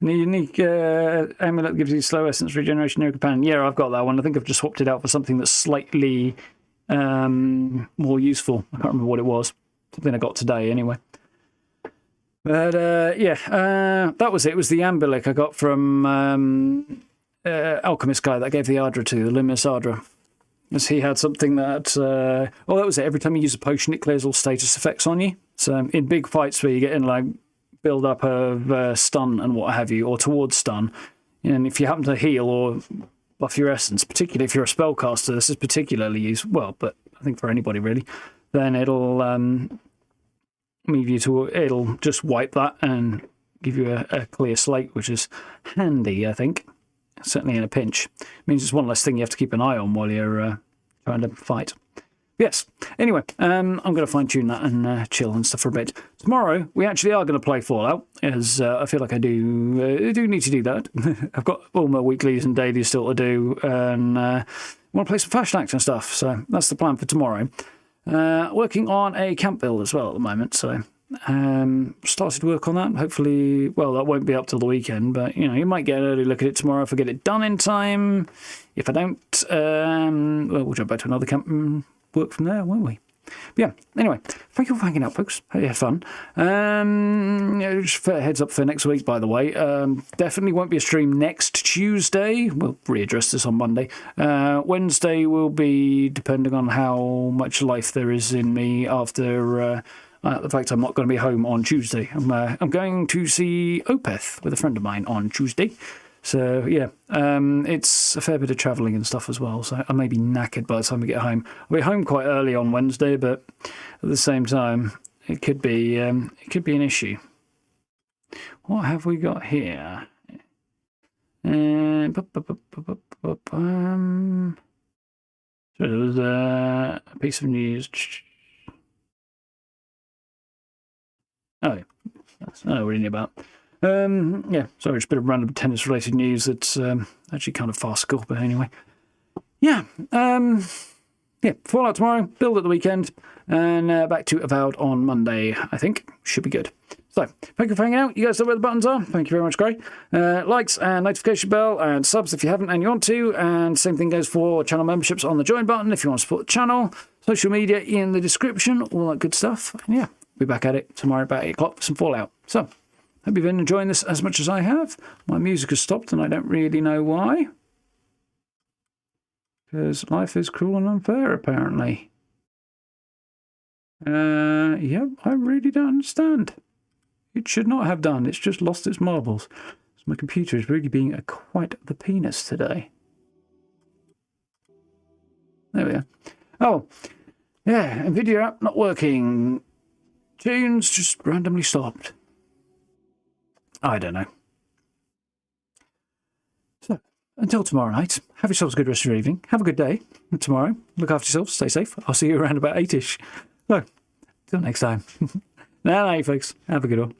The unique amulet gives you slow essence regeneration near companion. Yeah, I've got that one. I think I've just swapped it out for something that's slightly more useful. I can't remember what it was. Something I got today, anyway. But yeah, that was it. It was the amulet I got from alchemist guy that I gave the Adra to, the Luminous Adra. As he had something that... that was it. Every time you use a potion, it clears all status effects on you. So in big fights where you get in, like, build up of stun and what have you, or towards stun, and if you happen to heal or buff your essence, particularly if you're a spellcaster, this is particularly used, well, but I think for anybody really, then it'll move you to... It'll just wipe that and give you a clear slate, which is handy, I think. Certainly in a pinch. It means it's one less thing you have to keep an eye on while you're trying to fight. Yes. Anyway, I'm going to fine-tune that and chill and stuff for a bit. Tomorrow, we actually are going to play Fallout, as I feel like I do need to do that. I've got all my weeklies and dailies still to do, and I want to play some Fashion Act and stuff, so that's the plan for tomorrow. Working on a camp build as well at the moment, so... started work on that. Hopefully, well, that won't be up till the weekend, but you know, you might get an early look at it tomorrow if I get it done in time. If I don't, well, we'll jump back to another camp and work from there, won't we? But yeah, anyway, thank you for hanging out, folks. Hope you had fun. Just for heads up for next week, by the way. Definitely won't be a stream next Tuesday. We'll readdress this on Monday. Wednesday will be depending on how much life there is in me after... the fact I'm not going to be home on Tuesday. I'm going to see Opeth with a friend of mine on Tuesday. So, yeah, it's a fair bit of travelling and stuff as well. So I may be knackered by the time we get home. I'll be home quite early on Wednesday, but at the same time, it could be an issue. What have we got here? So there was a piece of news... Oh, that's what we're reading about. Yeah, sorry, it's a bit of random tennis-related news that's actually kind of farcical, but anyway. Yeah, yeah, Fallout tomorrow, build at the weekend, and back to Avowed on Monday, I think. Should be good. So, thank you for hanging out. You guys know where the buttons are. Thank you very much, Gray. Likes and notification bell and subs if you haven't and you want to. And same thing goes for channel memberships on the join button if you want to support the channel. Social media in the description, all that good stuff. And yeah. Be back at it tomorrow about 8 o'clock for some Fallout. So, hope you've been enjoying this as much as I have. My music has stopped and I don't really know why. Because life is cruel and unfair, apparently. Yep, I really don't understand. It should not have done. It's just lost its marbles. So my computer is really being quite the penis today. There we go. Oh, yeah, NVIDIA app not working. Tunes just randomly stopped. I don't know. So, until tomorrow night, have yourselves a good rest of your evening. Have a good day tomorrow. Look after yourselves. Stay safe. I'll see you around about 8-ish. So, till next time. Night, folks. Have a good one.